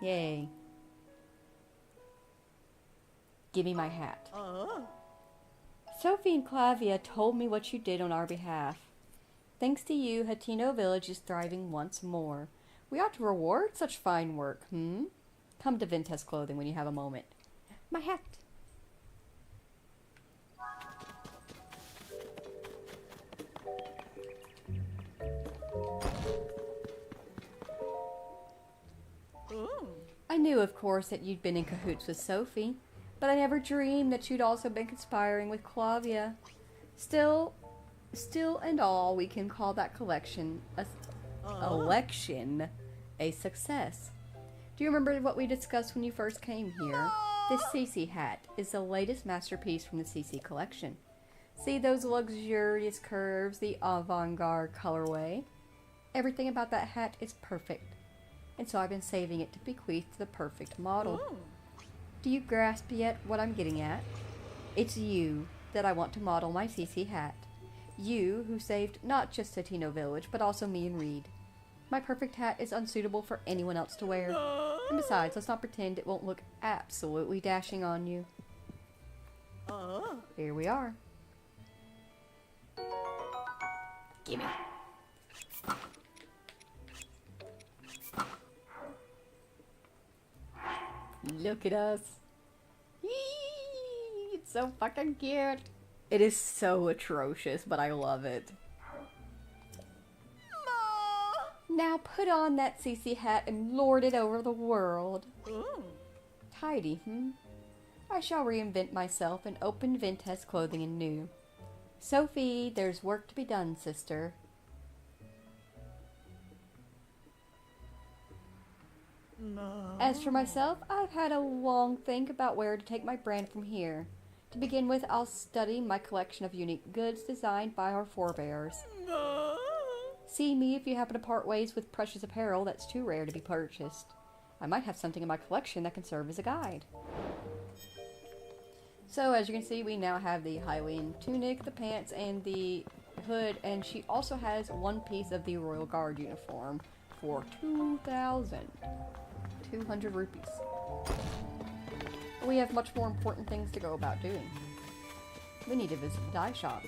Yay. Give me my hat. Sophie and Clavia told me what you did on our behalf. Thanks to you, Hatino Village is thriving once more. We ought to reward such fine work, Come to Vintes Clothing when you have a moment. My hat. I knew, of course, that you'd been in cahoots with Sophie, but I never dreamed that you'd also been conspiring with Clavia. Still and all, we can call that election a success. Do you remember what we discussed when you first came here? This Cece hat is the latest masterpiece from the Cece collection. See those luxurious curves, the avant-garde colorway? Everything about that hat is perfect. And so I've been saving it to bequeath to the perfect model. Do you grasp yet what I'm getting at? It's you that I want to model my Cece hat. You who saved not just Hatino Village, but also me and Reed. My perfect hat is unsuitable for anyone else to wear. And besides, let's not pretend it won't look absolutely dashing on you. Here we are. Gimme. Look at us. Yee! It's so fucking cute. It is so atrocious, but I love it. Now put on that Cece hat and lord it over the world. Tidy, I shall reinvent myself and open Vintes Clothing anew. Sophie, there's work to be done, sister. As for myself, I've had a long think about where to take my brand from here. To begin with, I'll study my collection of unique goods designed by our forebears. See me if you happen to part ways with precious apparel that's too rare to be purchased. I might have something in my collection that can serve as a guide. So as you can see, we now have the Hylian tunic, the pants, and the hood, and she also has one piece of the Royal Guard uniform for 2,200 rupees. We have much more important things to go about doing. We need to visit the dye shop.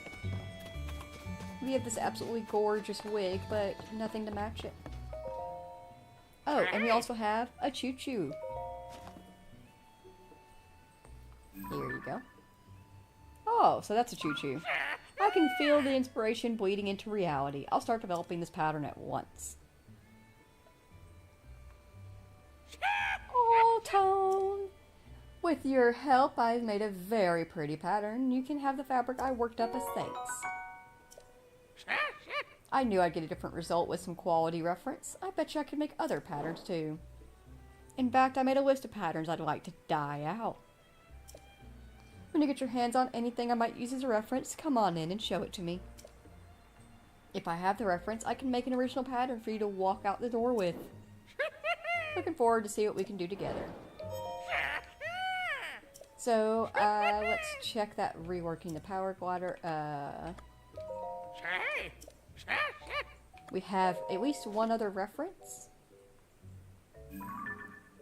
We have this absolutely gorgeous wig, but nothing to match it. Oh, and we also have a choo-choo. Here you go. Oh, so that's a choo-choo. I can feel the inspiration bleeding into reality. I'll start developing this pattern at once. Oh, Tone! With your help, I've made a very pretty pattern. You can have the fabric I worked up as thanks. I knew I'd get a different result with some quality reference. I bet you I could make other patterns too. In fact, I made a list of patterns I'd like to dye out. When you get your hands on anything I might use as a reference, come on in and show it to me. If I have the reference, I can make an original pattern for you to walk out the door with. Looking forward to see what we can do together. So, let's check that reworking the power glider. We have at least one other reference.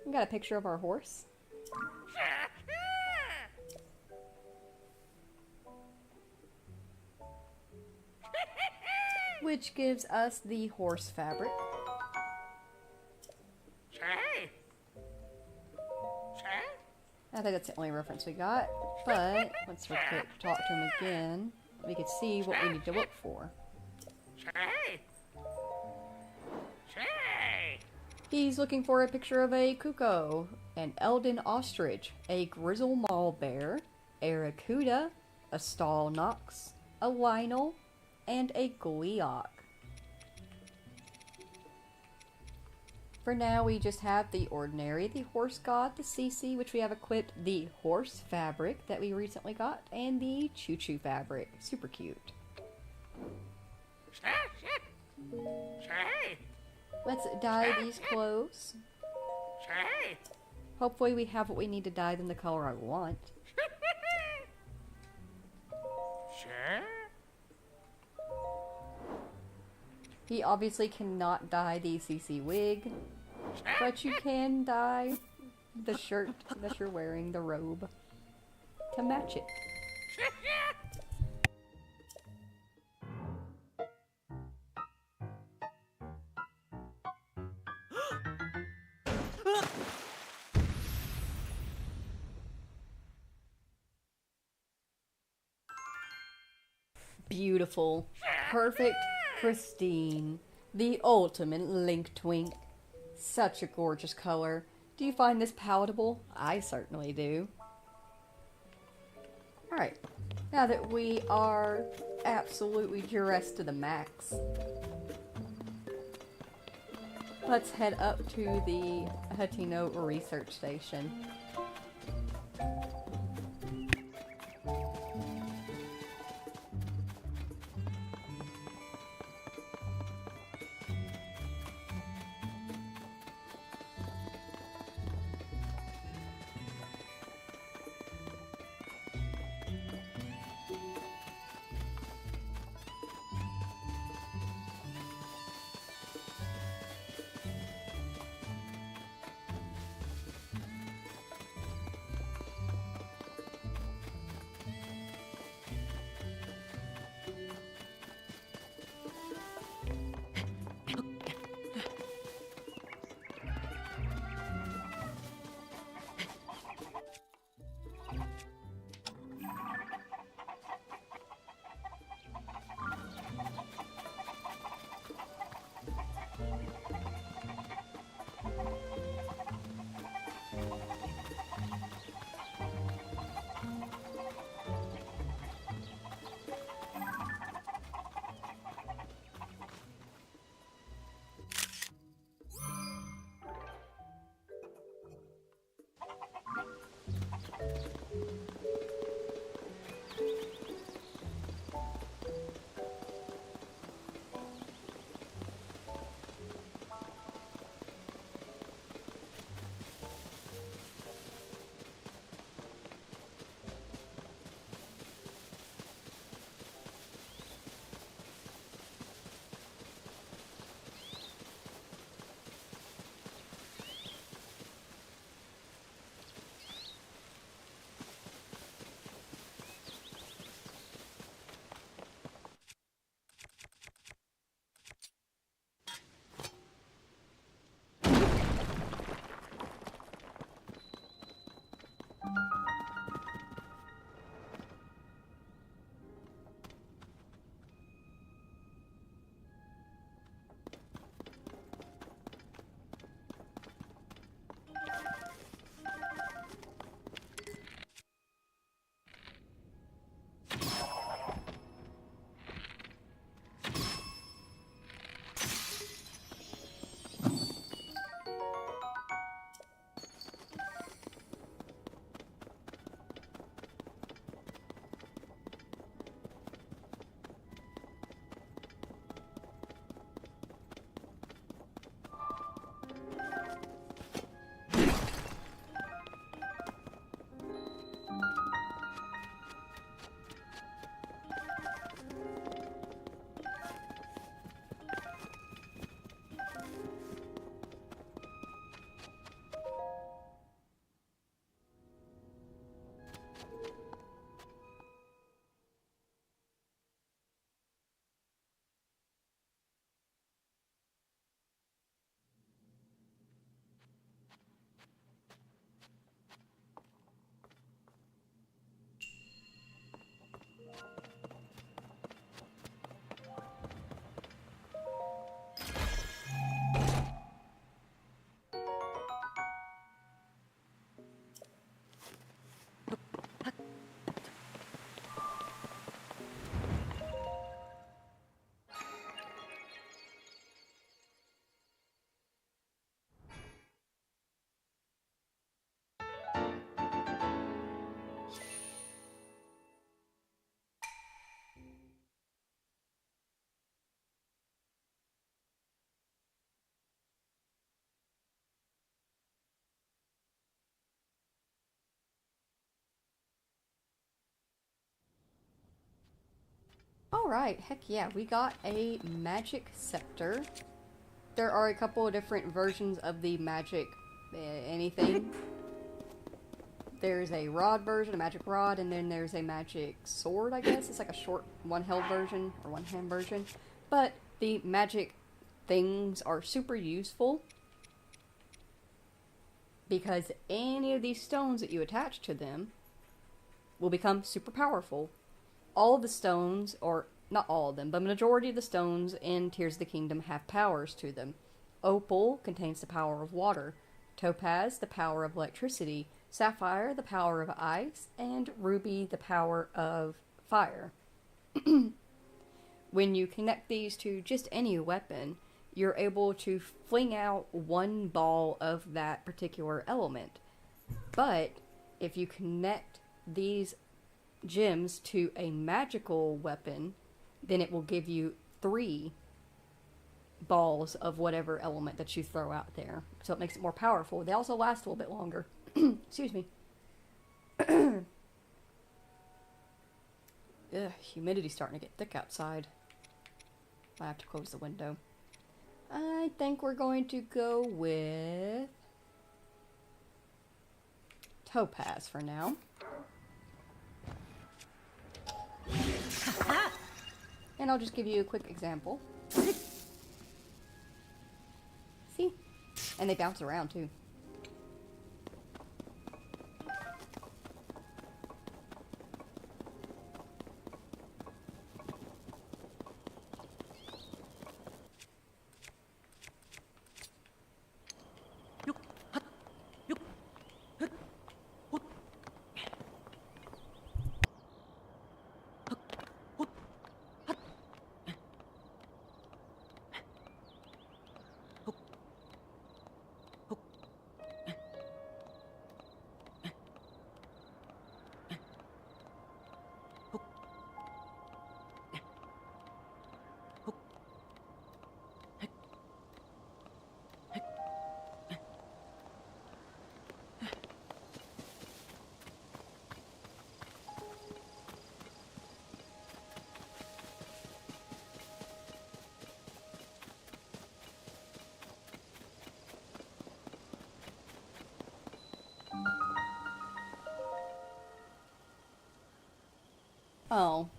We got a picture of our horse. Which gives us the horse fabric. I think that's the only reference we got, but let's talk to him again. We can see what we need to look for. He's looking for a picture of a cuckoo, an Elden ostrich, a grizzle mall bear, a racuda, a stall nox, a lionel, and a gleeok. For now, we just have the ordinary, the horse god, the CC, which we have equipped, the horse fabric that we recently got, and the choo-choo fabric. Super cute. Let's dye these clothes. Hopefully we have what we need to dye them the color I want. He obviously cannot dye the CC wig, but you can dye the shirt that you're wearing, the robe, to match it. Beautiful, perfect, pristine, the ultimate Link Twink. Such a gorgeous color. Do you find this palatable? I certainly do. Alright, now that we are absolutely dressed to the max, let's head up to the Hatino research station. Alright, heck yeah, we got a magic scepter. There are a couple of different versions of the magic anything. There's a rod version, a magic rod, and then there's a magic sword, I guess. It's like a short one-held version, or one-hand version. But the magic things are super useful, because any of these stones that you attach to them will become super powerful. All of the stones, or not all of them, but majority of the stones in Tears of the Kingdom have powers to them. Opal contains the power of water, Topaz the power of electricity, Sapphire the power of ice, and Ruby the power of fire. When you connect these to just any weapon, you're able to fling out one ball of that particular element. But if you connect these gems to a magical weapon, then it will give you 3 balls of whatever element that you throw out there. So it makes it more powerful. They also last a little bit longer. Excuse me. Ugh, humidity's starting to get thick outside. I have to close the window. I think we're going to go with Topaz for now. And I'll just give you a quick example. See? And they bounce around too. Oh.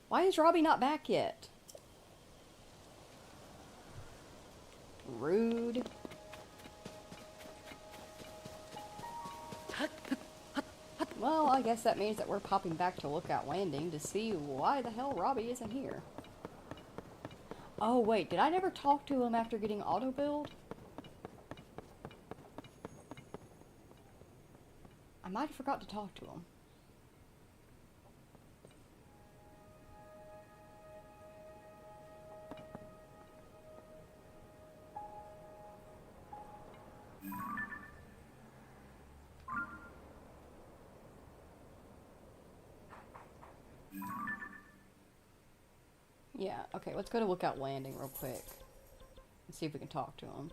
Why is Robbie not back yet? Rude. Well, I guess that means that we're popping back to Lookout Landing to see why the hell Robbie isn't here. Oh wait, did I never talk to him after getting auto build? I might have forgot to talk to him. Yeah, okay, let's go to Lookout Landing real quick and see if we can talk to him.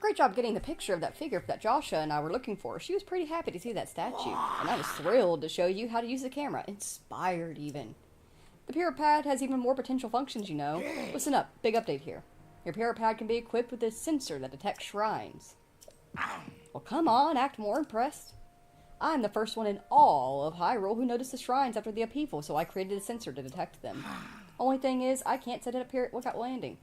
Great job getting the picture of that figure that Joshua and I were looking for. She was pretty happy to see that statue, and I was thrilled to show you how to use the camera. Inspired, even. The Pad has even more potential functions, you know. Listen up, big update here. Your Pad can be equipped with a sensor that detects shrines. Well, come on, act more impressed. I'm the first one in all of Hyrule who noticed the shrines after the upheaval, so I created a sensor to detect them. Only thing is, I can't set it up here at Lookout Landing.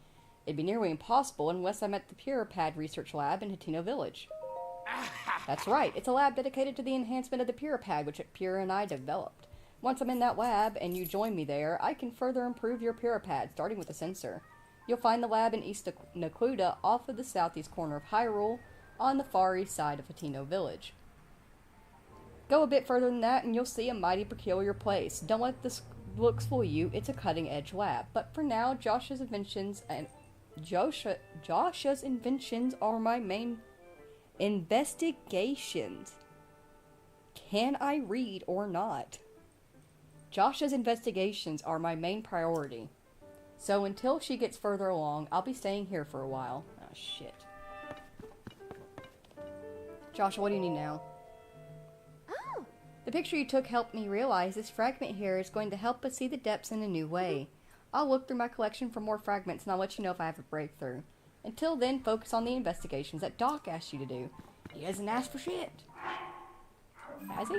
It'd be nearly impossible unless I'm at the Pad Research Lab in Hateno Village. That's right, it's a lab dedicated to the enhancement of the Puripad, which Pura and I developed. Once I'm in that lab, and you join me there, I can further improve your Puripad, starting with a sensor. You'll find the lab in East Nakluda, off of the southeast corner of Hyrule, on the far east side of Hatino Village. Go a bit further than that, and you'll see a mighty peculiar place. Don't let the looks fool you, it's a cutting-edge lab. But for now, Josh's inventions are my main investigations. Can I read or not? Josh's investigations are my main priority. So until she gets further along, I'll be staying here for a while. Oh, shit. Josh, what do you need now? Oh. The picture you took helped me realize this fragment here is going to help us see the depths in a new way. I'll look through my collection for more fragments and I'll let you know if I have a breakthrough. Until then, focus on the investigations that Doc asked you to do. He doesn't ask for shit. Has he?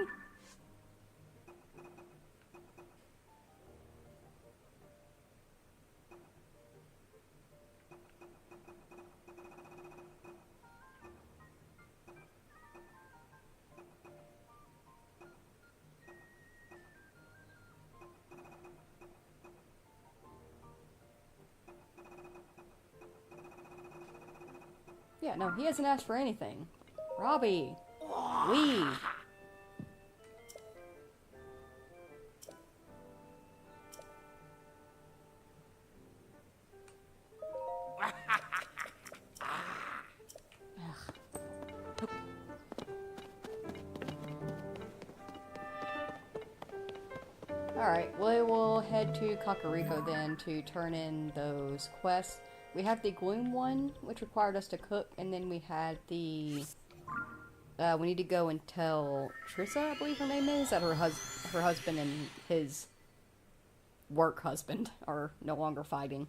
Yeah, no, he hasn't asked for anything. Robbie! Leave! Alright, we will head to Kakariko then to turn in those quests. We have the Gloom one, which required us to cook, and then we had the... we need to go and tell Trissa, I believe her name is, that her husband and his work husband are no longer fighting.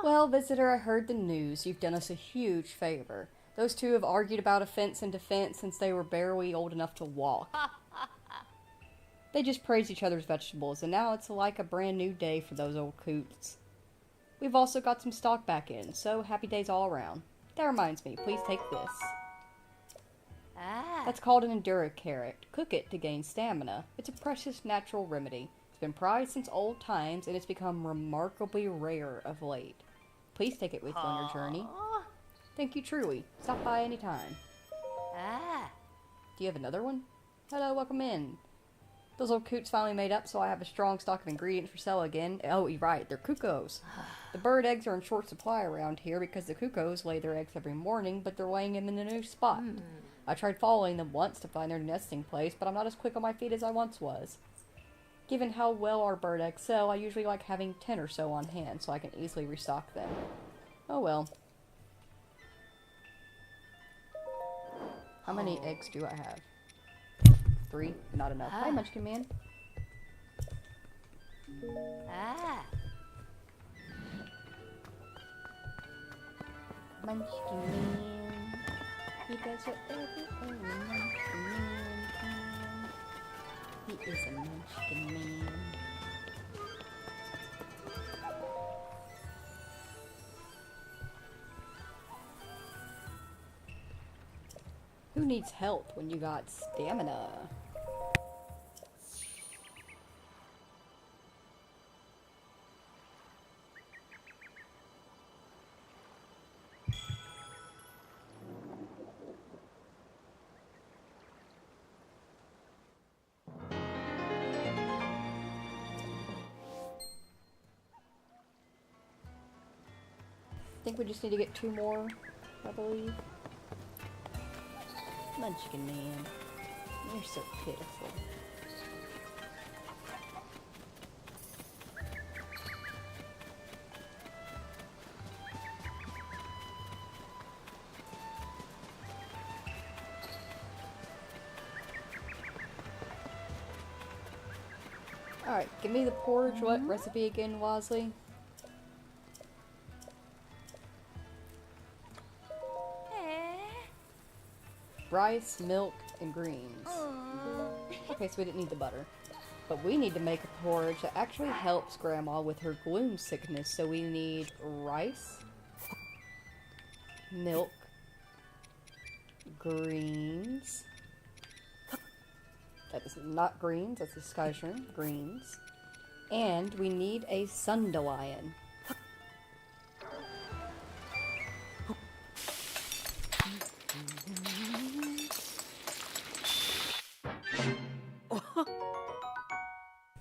Well, visitor, I heard the news. You've done us a huge favor. Those two have argued about offense and defense since they were barely old enough to walk. They just praised each other's vegetables, and now it's like a brand new day for those old coots. We've also got some stock back in, so happy days all around. That reminds me, please take this. That's called an Endura Carrot. Cook it to gain stamina. It's a precious natural remedy. It's been prized since old times, and it's become remarkably rare of late. Please take it with you on your journey. Thank you truly. Stop by any time. Do you have another one? Hello, welcome in. Those old coots finally made up, so I have a strong stock of ingredients for sale again. Oh, you're right, they're cuckoos. The bird eggs are in short supply around here because the cuckoos lay their eggs every morning, but they're laying them in a new spot. I tried following them once to find their nesting place, but I'm not as quick on my feet as I once was. Given how well our bird eggs sell, I usually like having 10 or so on hand so I can easily restock them. Oh well. How many eggs do I have? 3? Not enough. Hi, Munchkin Man. Munchkin Man. He does whatever a Munchkin Man can. He is a Munchkin Man. Who needs help when you got stamina? I think we just need to get 2 more, I believe. Munchkin Man, you're so pitiful. Alright, give me the porridge. What recipe again, Wosley? Rice, milk, and greens. Okay, so we didn't need the butter. But we need to make a porridge that actually helps Grandma with her gloom sickness. So we need rice, milk, greens. That is not greens, that's a sky shrimp. Greens. And we need a sundelion.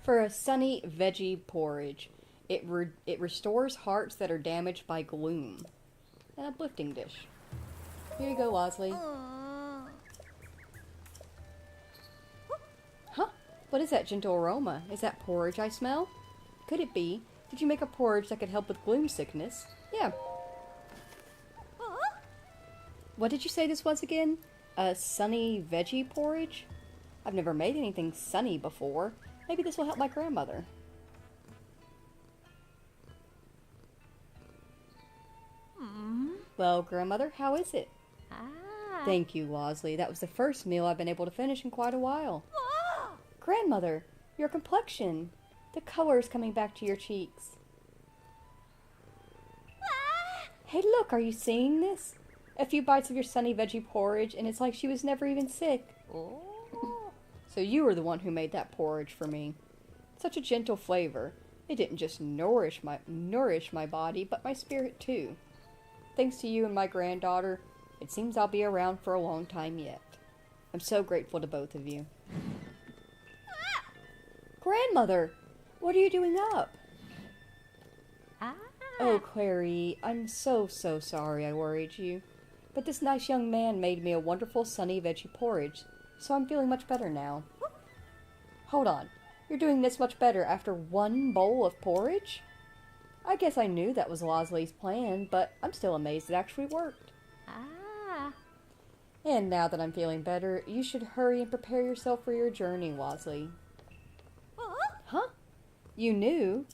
For a sunny veggie porridge, it restores hearts that are damaged by gloom. An uplifting dish. Here you go, Wosley. Huh? What is that gentle aroma? Is that porridge I smell? Could it be? Did you make a porridge that could help with gloom sickness? Yeah. What did you say this was again? A sunny veggie porridge? I've never made anything sunny before. Maybe this will help my grandmother. Well, grandmother, how is it? Thank you, Wosley. That was the first meal I've been able to finish in quite a while. Grandmother, your complexion. The color is coming back to your cheeks. Hey, look, are you seeing this? A few bites of your sunny veggie porridge, and it's like she was never even sick. So you were the one who made that porridge for me. Such a gentle flavor. It didn't just nourish my body, but my spirit too. Thanks to you and my granddaughter, it seems I'll be around for a long time yet. I'm so grateful to both of you. Grandmother, what are you doing up? Oh, Clary, I'm so sorry I worried you. But this nice young man made me a wonderful sunny veggie porridge, so I'm feeling much better now. Hold on, you're doing this much better after one bowl of porridge? I guess I knew that was Wosley's plan, but I'm still amazed it actually worked. And now that I'm feeling better, you should hurry and prepare yourself for your journey, Wosley. Huh? You knew?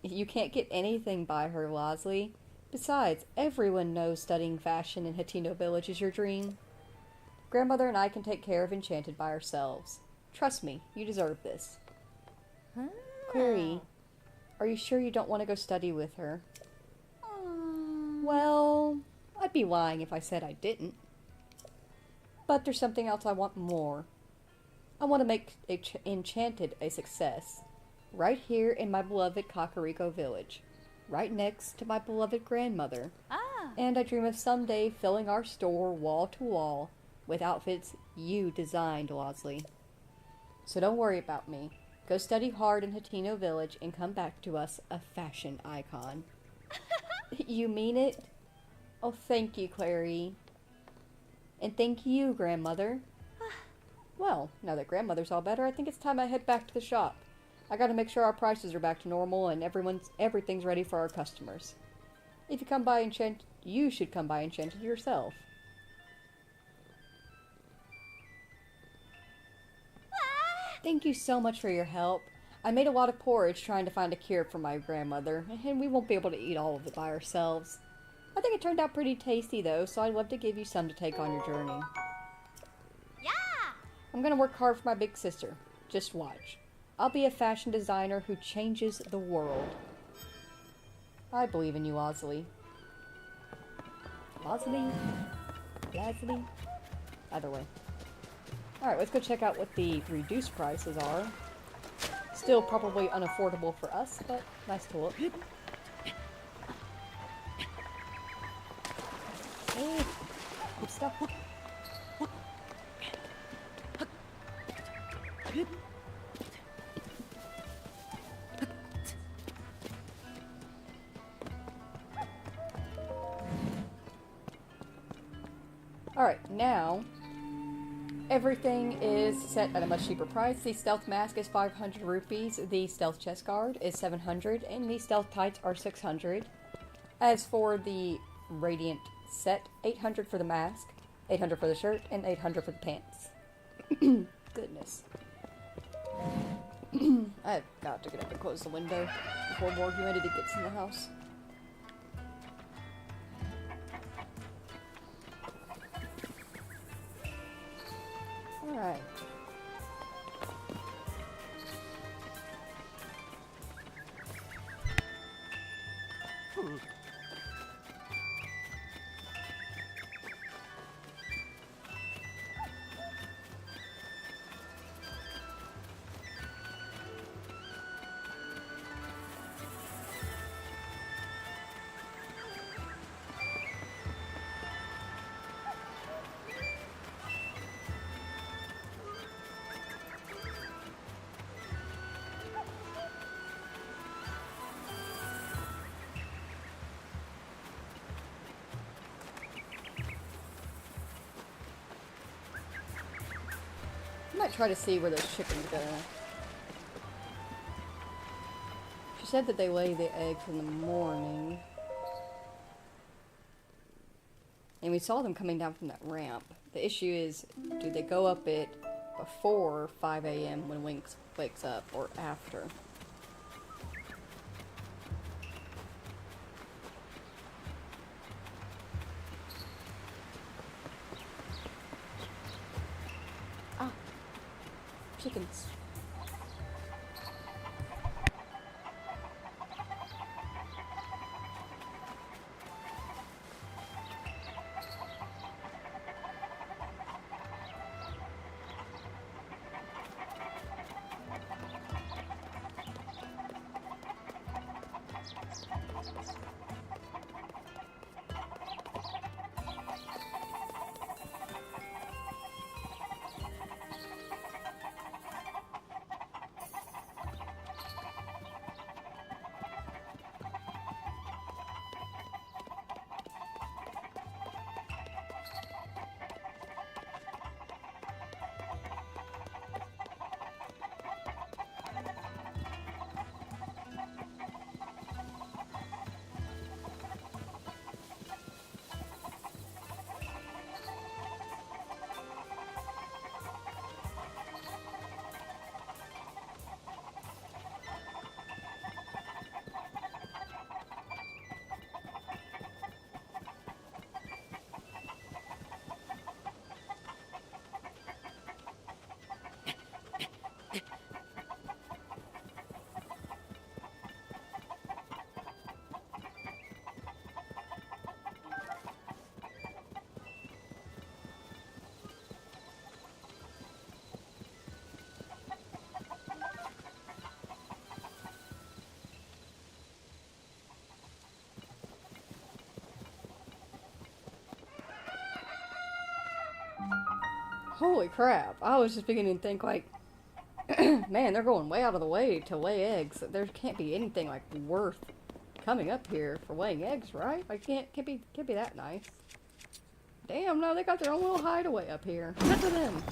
You can't get anything by her, Wosley. Besides, everyone knows studying fashion in Hateno Village is your dream. Grandmother and I can take care of Enchanted by ourselves. Trust me, you deserve this. Clary, are you sure you don't want to go study with her? Well, I'd be lying if I said I didn't. But there's something else I want more. I want to make Enchanted a success. Right here in my beloved Kakariko Village. Right next to my beloved grandmother. And I dream of someday filling our store wall to wall with outfits you designed, Wosley. So don't worry about me. Go study hard in Hateno Village and come back to us a fashion icon. You mean it? Oh, thank you, Clary. And thank you, grandmother. Well, now that grandmother's all better, I think it's time I head back to the shop. I gotta make sure our prices are back to normal and everything's ready for our customers. If you come by Enchanted, you should come by Enchanted yourself. Thank you so much for your help. I made a lot of porridge trying to find a cure for my grandmother, and we won't be able to eat all of it by ourselves. I think it turned out pretty tasty though, so I'd love to give you some to take on your journey. I'm gonna work hard for my big sister. Just watch. I'll be a fashion designer who changes the world. I believe in you, Wosley. Wosley? Either way. Alright, let's go check out what the reduced prices are. Still probably unaffordable for us, but nice to look. Hey, good stuff. Alright, now everything is set at a much cheaper price. The stealth mask is 500 rupees, the stealth chest guard is 700, and the stealth tights are 600. As for the radiant set, 800 for the mask, 800 for the shirt, and 800 for the pants. Goodness. I've got to get up and close the window before more humidity gets in the house. Alright. I might try to see where those chickens go. She said that they lay the eggs in the morning. And we saw them coming down from that ramp. The issue is, do they go up it before 5 a.m. when Winx wakes up, or after? Chickens. Holy crap. I was just beginning to think, like, man, they're going way out of the way to lay eggs. There can't be anything, like, worth coming up here for laying eggs, right? Like, can't be that nice. Damn, no, they got their own little hideaway up here. Good for them.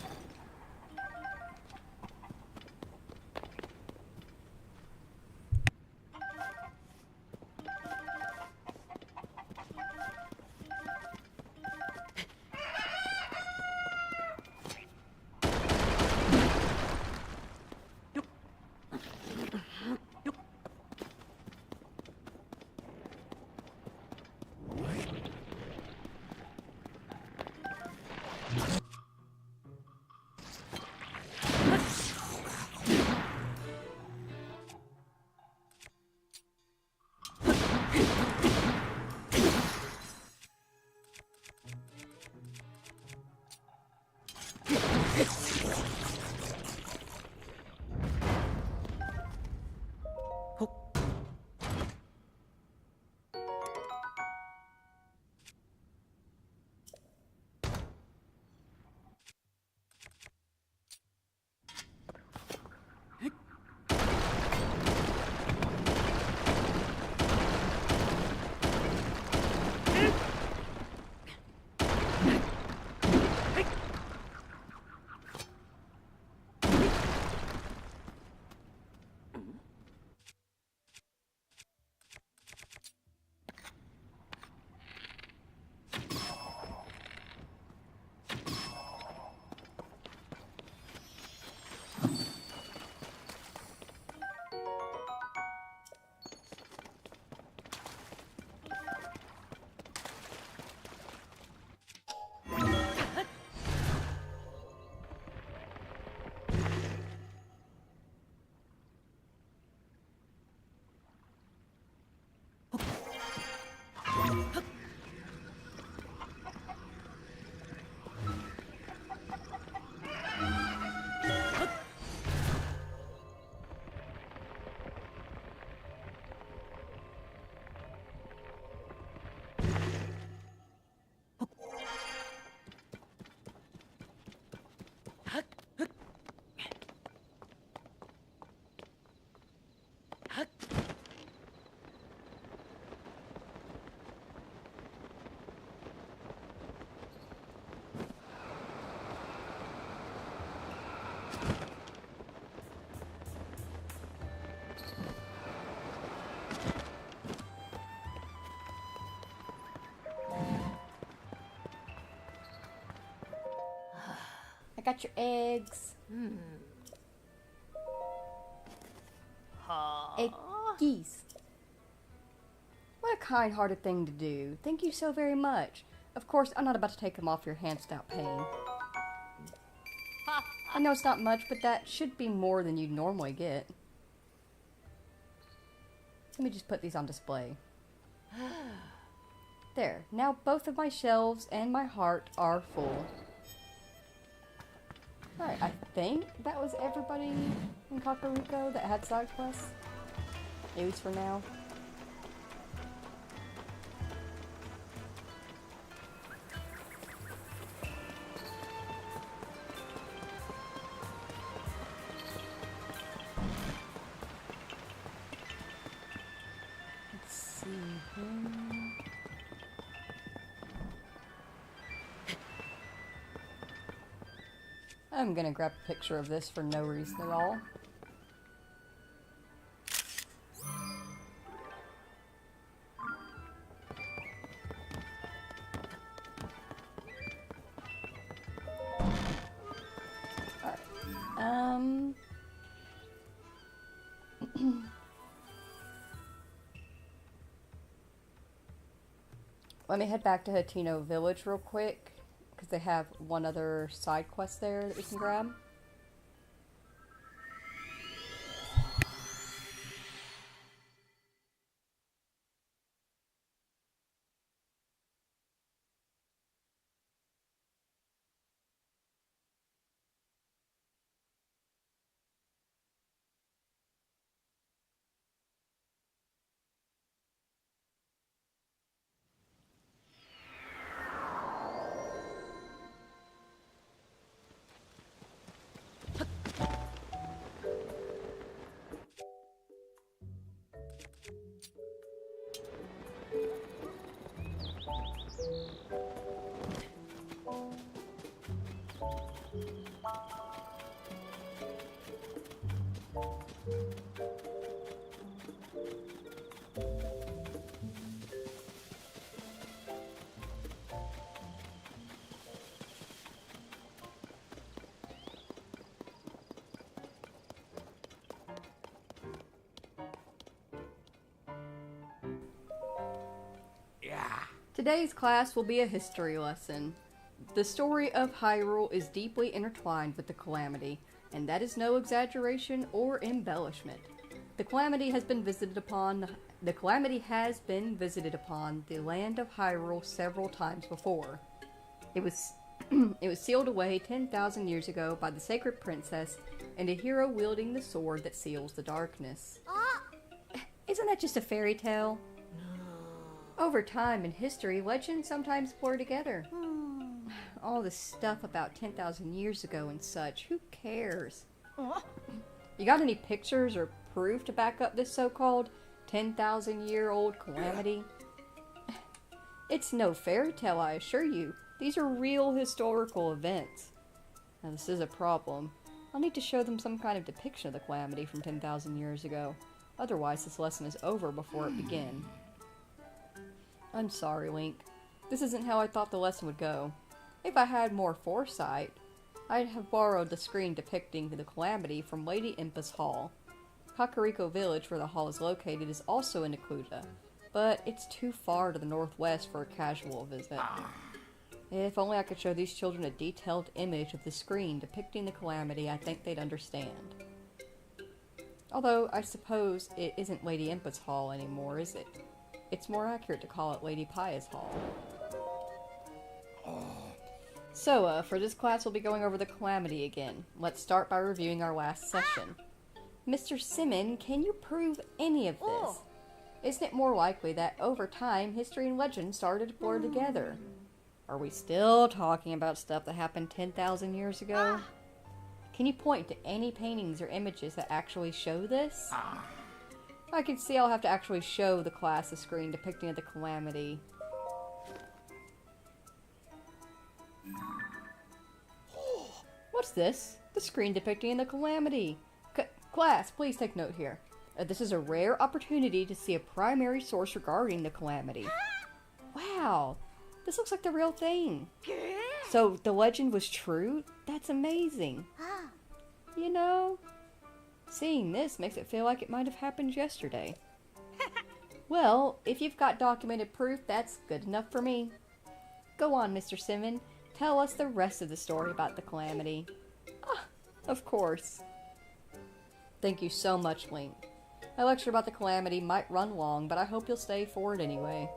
got your eggs. Eggies. What a kind-hearted thing to do. Thank you so very much. Of course, I'm not about to take them off your hands without paying. I know it's not much, but that should be more than you'd normally get. Let me just put these on display. There. Now both of my shelves and my heart are full. Alright, I think that was everybody in Kakariko that had side quests. At least for now. Let's see here. I'm gonna grab a picture of this for no reason at all. Alright. Let me head back to Hateno Village real quick, because they have one other side quest there that we can grab. Today's class will be a history lesson. The story of Hyrule is deeply intertwined with the Calamity, and that is no exaggeration or embellishment. The Calamity has been visited upon the land of Hyrule several times before. It was sealed away 10,000 years ago by the sacred princess and a hero wielding the sword that seals the darkness. Isn't that just a fairy tale? Over time in history, legends sometimes blur together. All this stuff about 10,000 years ago and such, who cares? You got any pictures or proof to back up this so-called 10,000-year-old calamity? It's no fairy tale, I assure you. These are real historical events. Now this is a problem. I'll need to show them some kind of depiction of the calamity from 10,000 years ago. Otherwise, this lesson is over before it begins. I'm sorry, Link. This isn't how I thought the lesson would go. If I had more foresight, I'd have borrowed the screen depicting the calamity from Lady Impa's Hall. Kakariko Village, where the hall is located, is also in Ikuta, but it's too far to the northwest for a casual visit. If only I could show these children a detailed image of the screen depicting the calamity, I think they'd understand. Although, I suppose it isn't Lady Impa's Hall anymore, is it? It's more accurate to call it Lady Paya's Hall. So, for this class we'll be going over the calamity again. Let's start by reviewing our last session. Mr. Simon, can you prove any of this? Isn't it more likely that over time, history and legend started to blur together? Are we still talking about stuff that happened 10,000 years ago? Can you point to any paintings or images that actually show this? I can see I'll have to actually show the class a screen depicting the calamity. What's this? The screen depicting the calamity. Class, please take note here. This is a rare opportunity to see a primary source regarding the calamity. Wow, this looks like the real thing. So the legend was true? That's amazing. Ah. You know, seeing this makes it feel like it might have happened yesterday. Well, if you've got documented proof, that's good enough for me. Go on, Mr. Simon. Tell us the rest of the story about the calamity. Ah, of course. Thank you so much, Link. My lecture about the calamity might run long, but I hope you'll stay for it anyway.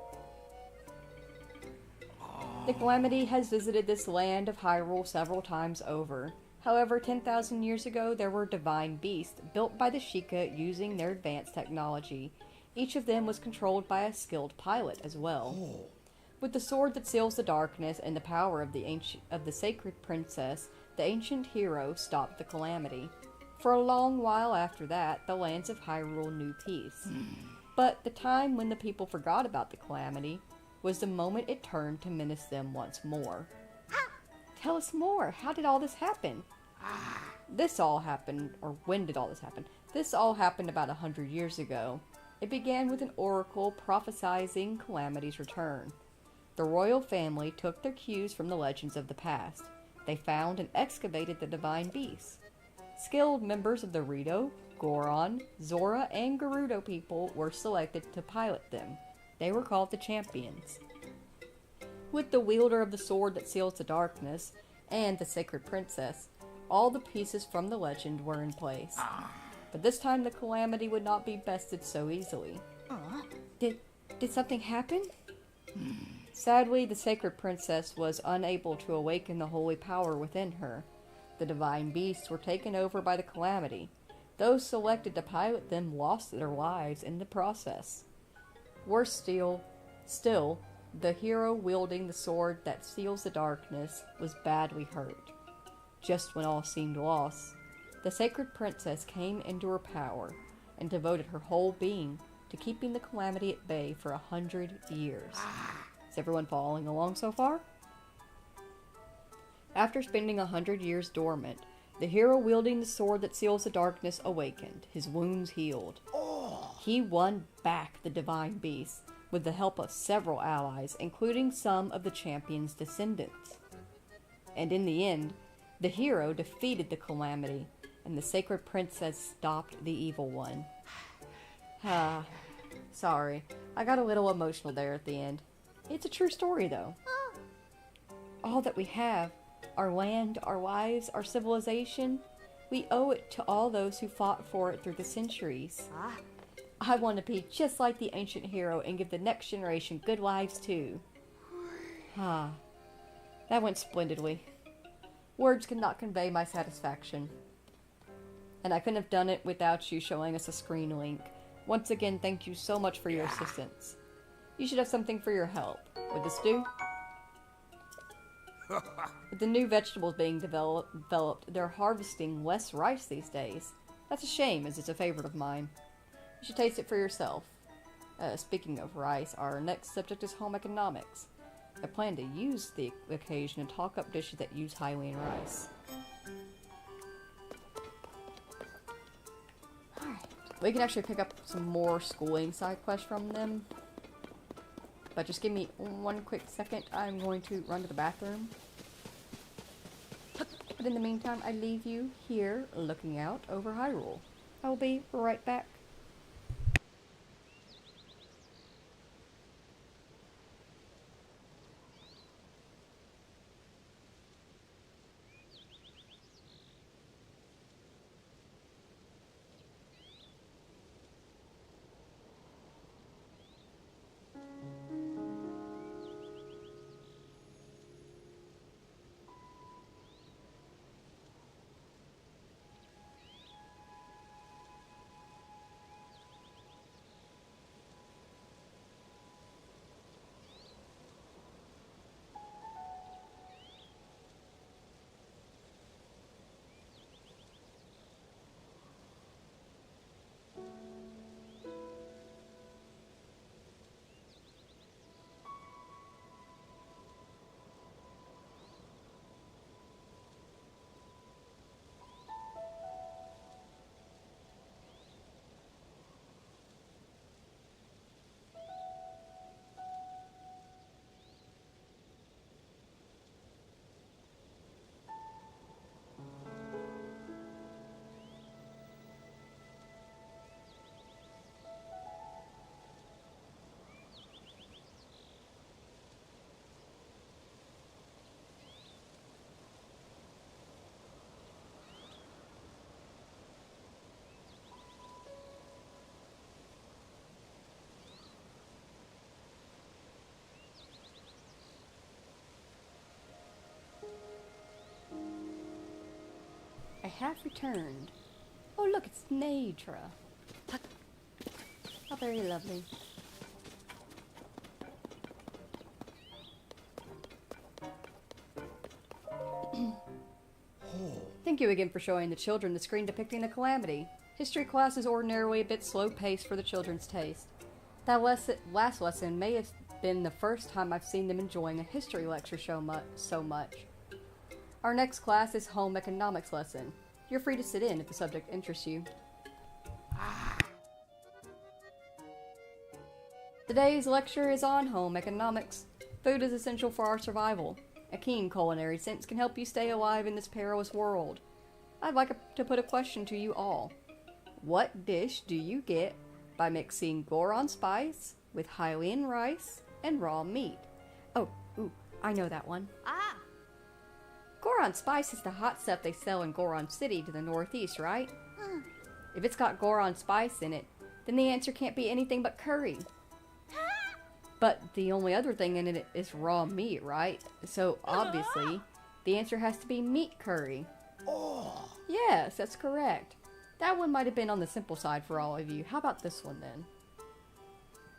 The calamity has visited this land of Hyrule several times over. However, 10,000 years ago, there were divine beasts built by the Sheikah using their advanced technology. Each of them was controlled by a skilled pilot as well. With the sword that seals the darkness and the power of the sacred princess, the ancient hero stopped the calamity. For a long while after that, the lands of Hyrule knew peace. But the time when the people forgot about the calamity was the moment it turned to menace them once more. Tell us more. How did all this happen? This all happened, or when did all this happen? This all happened about 100 years ago. It began with an oracle prophesizing calamity's return. The royal family took their cues from the legends of the past. They found and excavated the divine beasts. Skilled members of the Rito, Goron, Zora, and Gerudo people were selected to pilot them. They were called the champions. With the wielder of the sword that seals the darkness and the sacred princess, all the pieces from the legend were in place. But this time the calamity would not be bested so easily. Did something happen? Sadly, the sacred princess was unable to awaken the holy power within her. The divine beasts were taken over by the calamity. Those selected to pilot them lost their lives in the process. Worse still, the hero wielding the sword that seals the darkness was badly hurt. Just when all seemed lost, the sacred princess came into her power and devoted her whole being to keeping the calamity at bay for 100 years. Is everyone following along so far? After spending 100 years dormant, the hero wielding the sword that seals the darkness awakened, his wounds healed. He won back the divine beast with the help of several allies, including some of the champion's descendants. And in the end, the hero defeated the calamity, and the sacred princess stopped the evil one. Sorry, I got a little emotional there at the end. It's a true story, though. All that we have, our land, our lives, our civilization, we owe it to all those who fought for it through the centuries. I want to be just like the ancient hero and give the next generation good lives too. That went splendidly. Words cannot convey my satisfaction. And I couldn't have done it without you showing us a screen link. Once again, thank you so much for your assistance. You should have something for your help. Would this do? With the new vegetables being developed, they're harvesting less rice these days. That's a shame, as it's a favorite of mine. You should taste it for yourself. Speaking of rice, our next subject is home economics. I plan to use the occasion to talk up dishes that use Hylian rice. Alright. We can actually pick up some more schooling side quests from them. But just give me one quick second. I'm going to run to the bathroom. But in the meantime, I leave you here looking out over Hyrule. I will be right back. have returned. Oh look, it's Nadra. How very lovely. Thank you again for showing the children the screen depicting the calamity. History class is ordinarily a bit slow-paced for the children's taste. That last lesson may have been the first time I've seen them enjoying a history lecture so much. Our next class is home economics lesson. You're free to sit in if the subject interests you. Today's lecture is on home economics. Food is essential for our survival. A keen culinary sense can help you stay alive in this perilous world. I'd like to put a question to you all. What dish do you get by mixing Goron spice with Hylian rice and raw meat? Oh, ooh, I know that one. Ah. Goron spice is the hot stuff they sell in Goron City to the northeast, right? If it's got Goron spice in it, then the answer can't be anything but curry. But the only other thing in it is raw meat, right? So obviously, the answer has to be meat curry. Oh. Yes, that's correct. That one might have been on the simple side for all of you. How about this one then?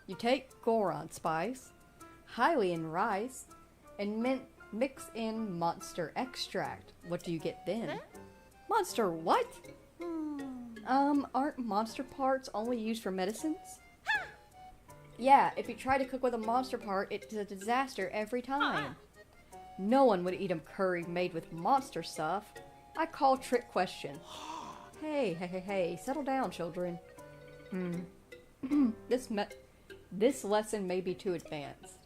You take Goron spice, Hylian rice, and mix in monster extract. What do you get then? Monster what? Aren't monster parts only used for medicines? Yeah, if you try to cook with a monster part, it's a disaster every time. No one would eat a curry made with monster stuff. I call trick question. Hey, settle down, children. This lesson may be too advanced.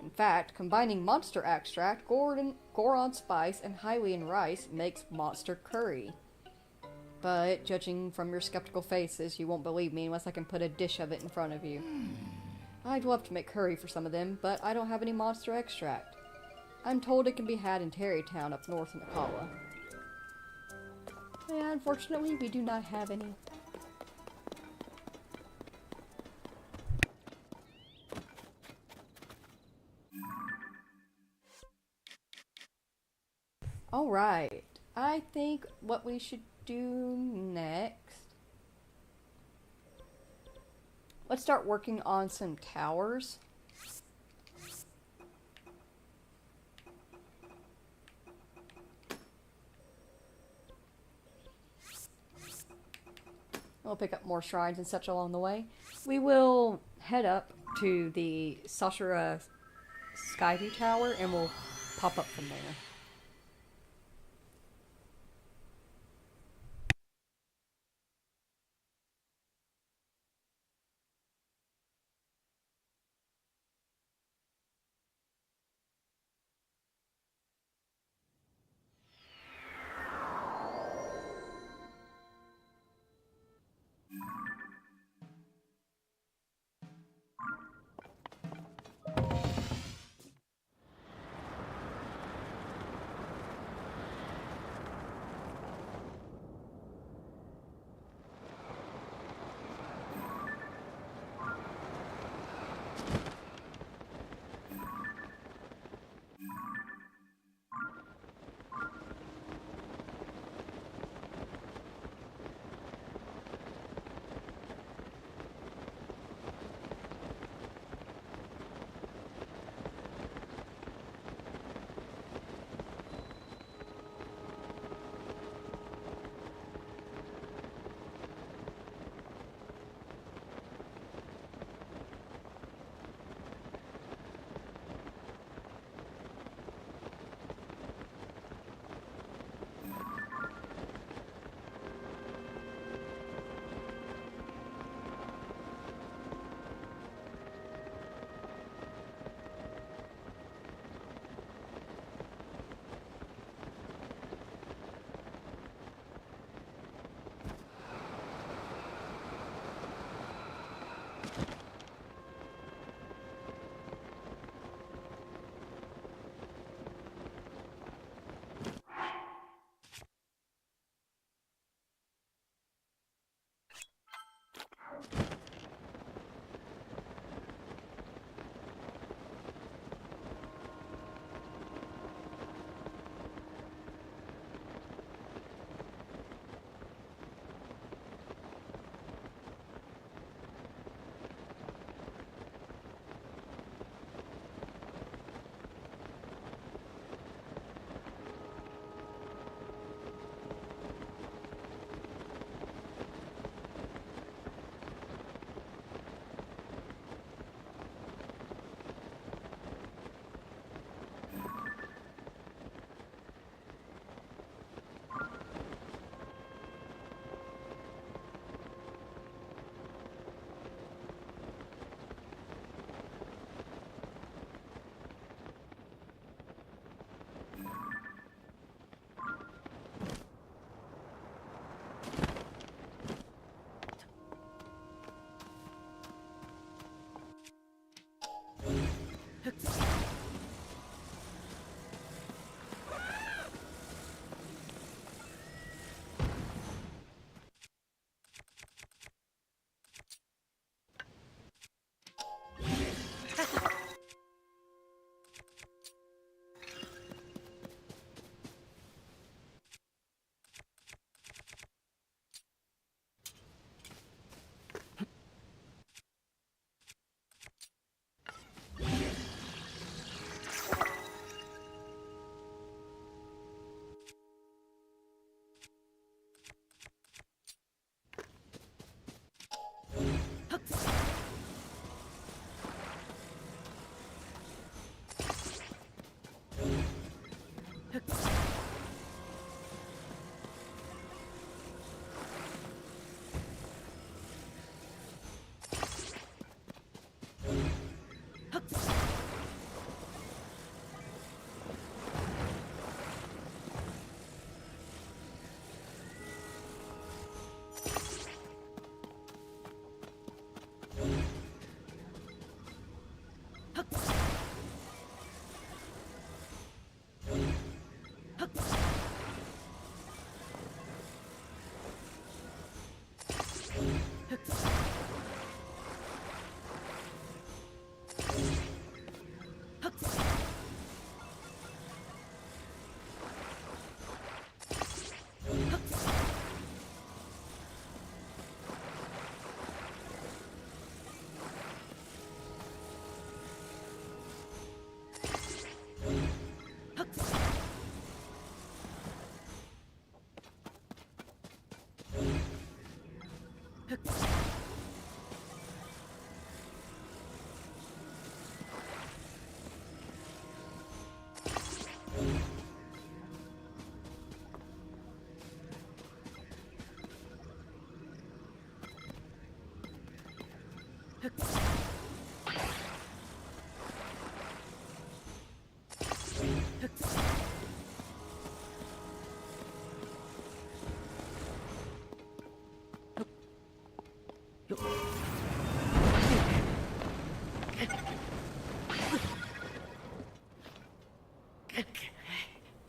In fact, combining monster extract, Goron spice, and Hylian rice makes monster curry. But, judging from your skeptical faces, you won't believe me unless I can put a dish of it in front of you. I'd love to make curry for some of them, but I don't have any monster extract. I'm told it can be had in Terrytown up north in Akala. Yeah, unfortunately, we do not have any. Alright, I think what we should do next... Let's start working on some towers. We'll pick up more shrines and such along the way. We will head up to the Sashura Skyview Tower and we'll pop up from there.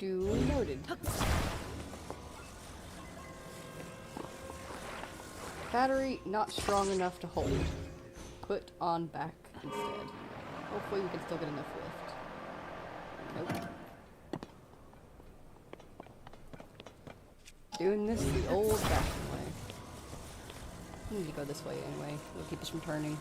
Duly noted. Battery not strong enough to hold. Put on back instead. Hopefully we can still get enough lift. Nope. Doing this the old-fashioned way. I need to go this way anyway. It'll keep us from turning.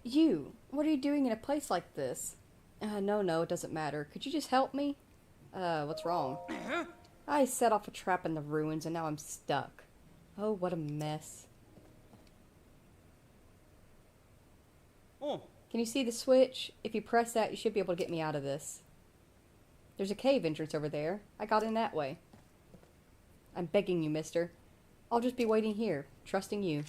You, what are you doing in a place like this? No, it doesn't matter. Could you just help me? What's wrong? I set off a trap in the ruins and now I'm stuck. Oh, what a mess. Oh. Can you see the switch? If you press that, you should be able to get me out of this. There's a cave entrance over there. I got in that way. I'm begging you, mister. I'll just be waiting here, trusting you.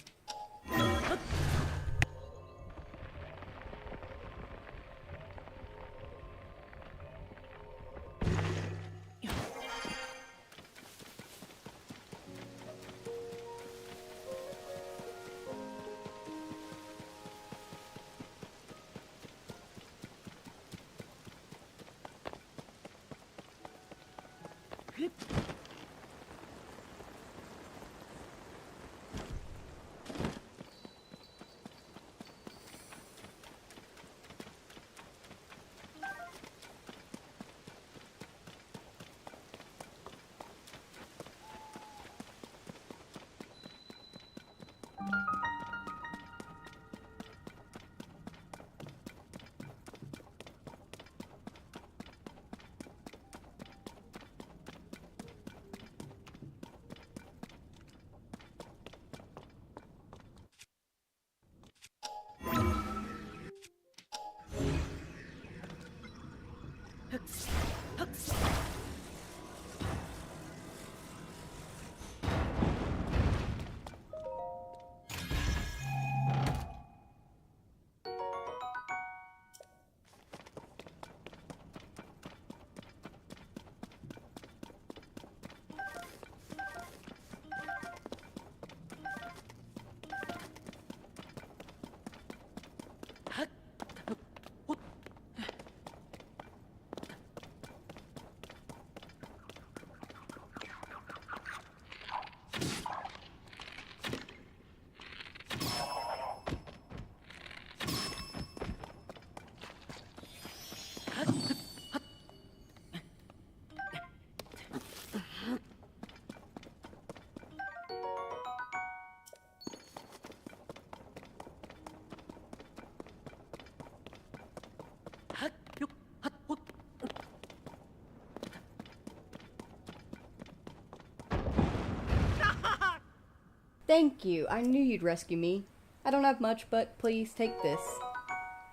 Thank you. I knew you'd rescue me. I don't have much, but please take this.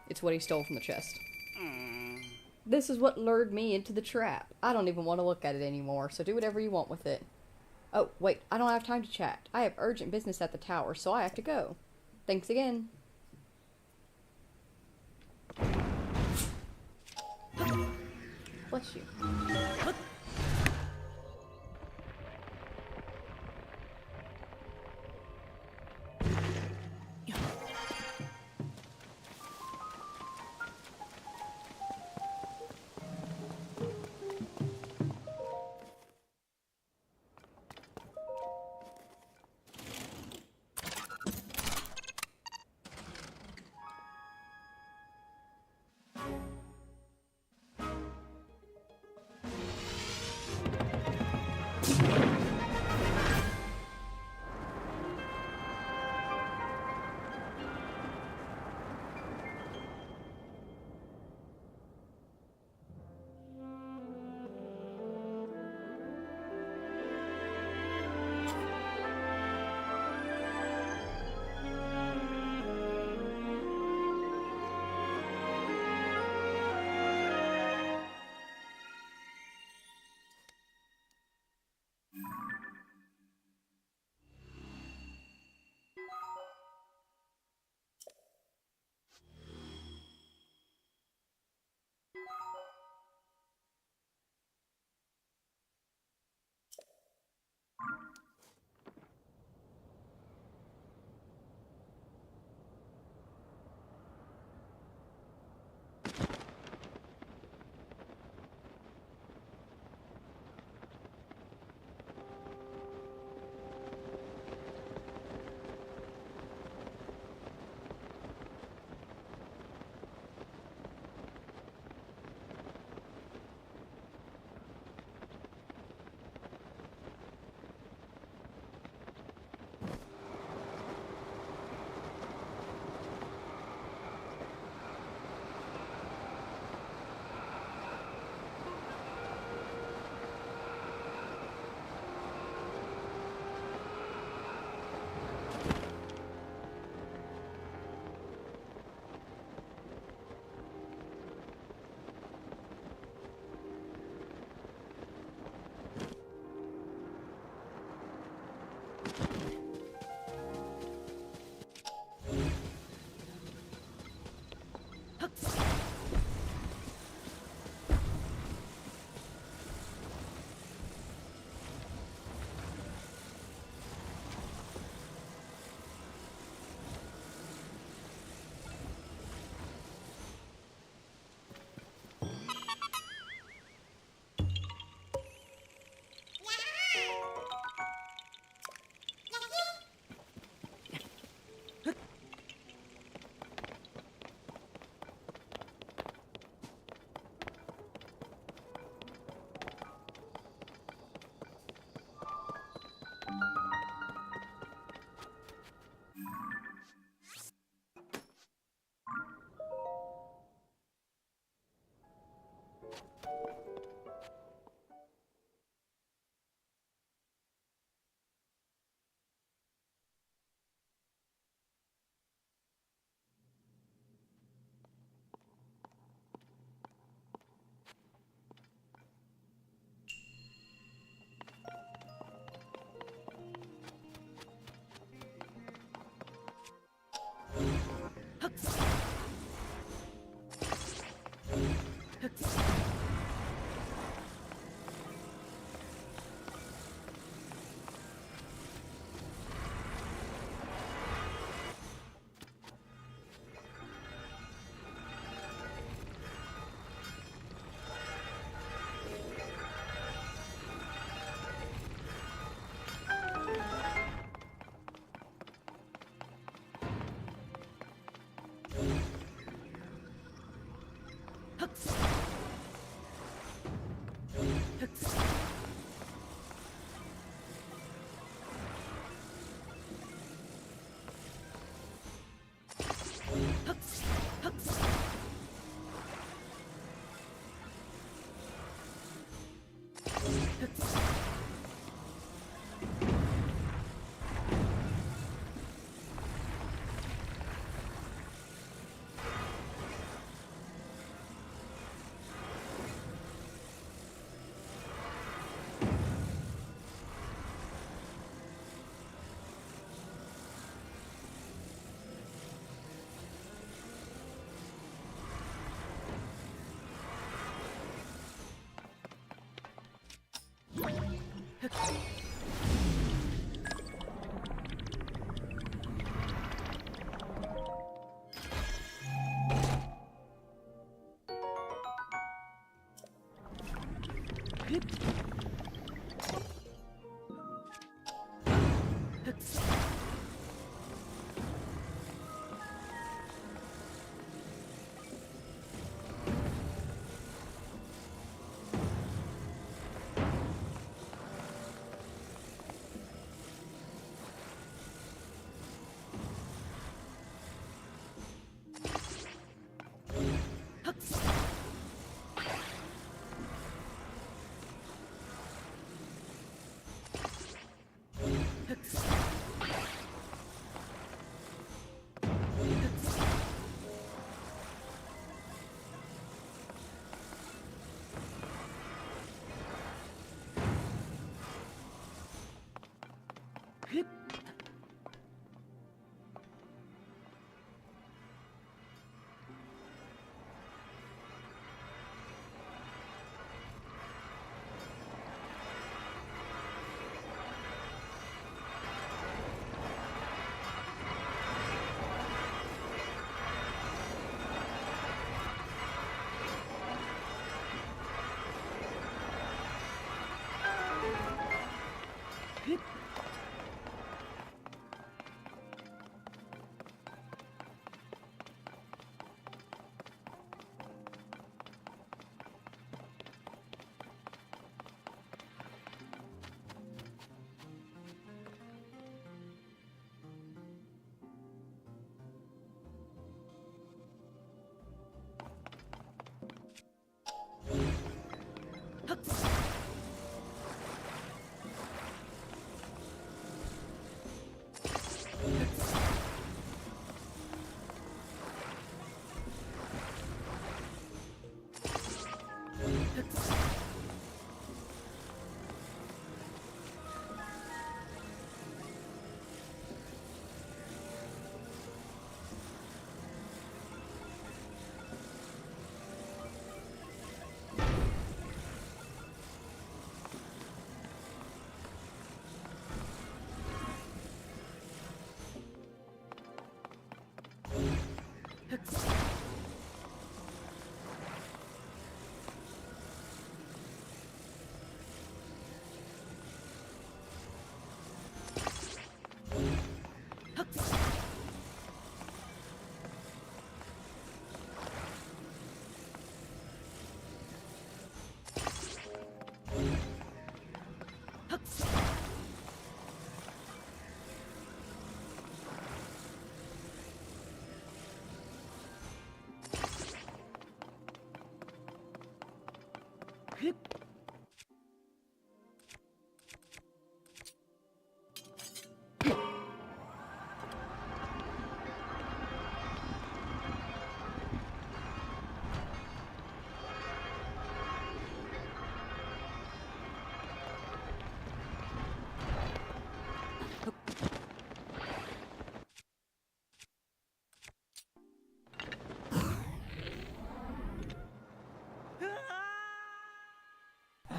It's what he stole from the chest. This is what lured me into the trap. I don't even want to look at it anymore, so do whatever you want with it. Oh, wait, I don't have time to chat. I have urgent business at the tower, so I have to go. Thanks again. Bless you.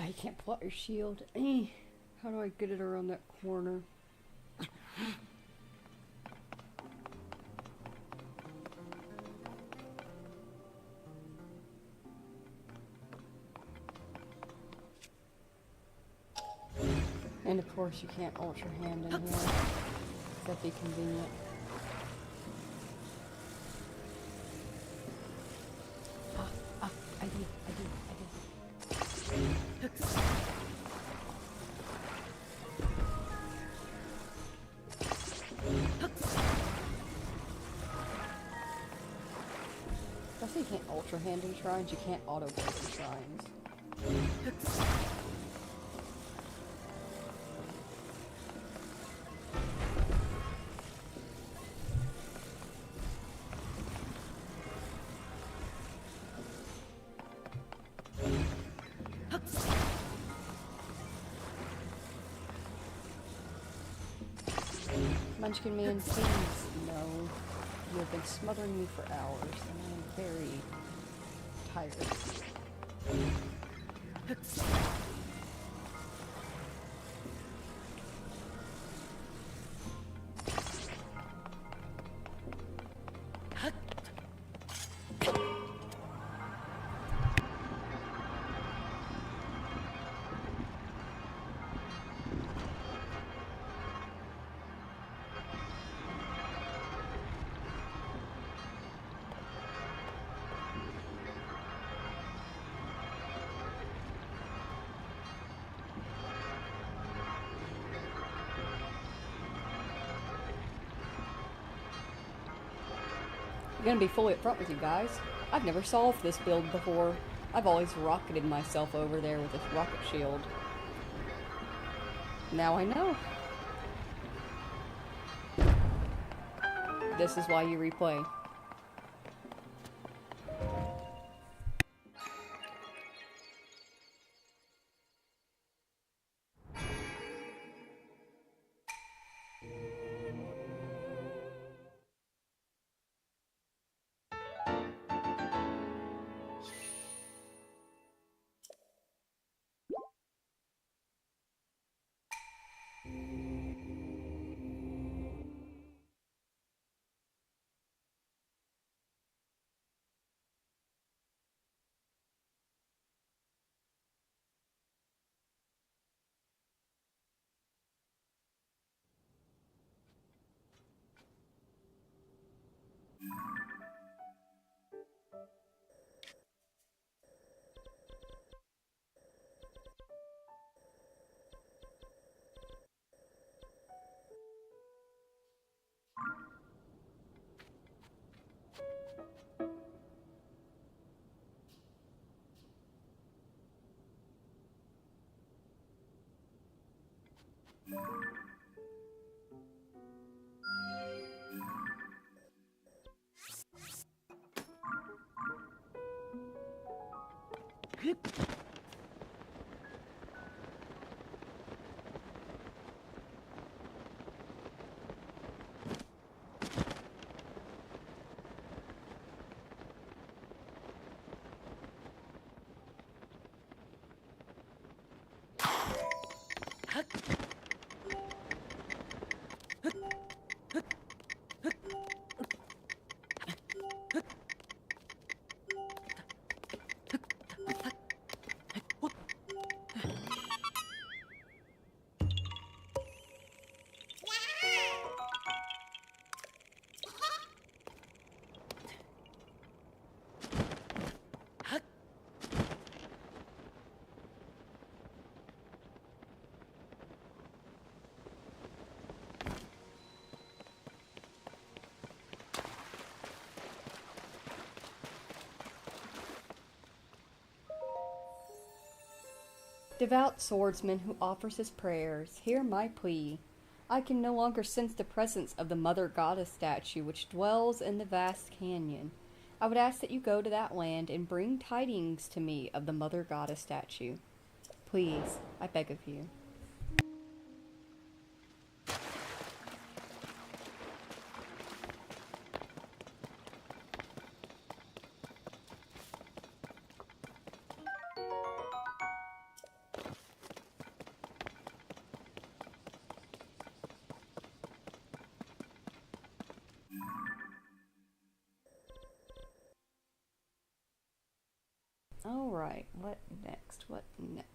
You can't pull out your shield. How do I get it around that corner? And of course you can't ult your hand in here. That'd be convenient. Plus you can't ultra hand in shrines, you can't auto break in shrines. Munchkin Man, please, no. You have been smothering me for hours, and I am very tired. I'm gonna be fully upfront with you guys. I've never solved this build before. I've always rocketed myself over there with this rocket shield. Now I know. This is why you replay. Devout swordsman who offers his prayers, hear my plea. I can no longer sense the presence of the Mother Goddess statue which dwells in the vast canyon. I would ask that you go to that land and bring tidings to me of the Mother Goddess statue. Please, I beg of you. Alright, what next? What next?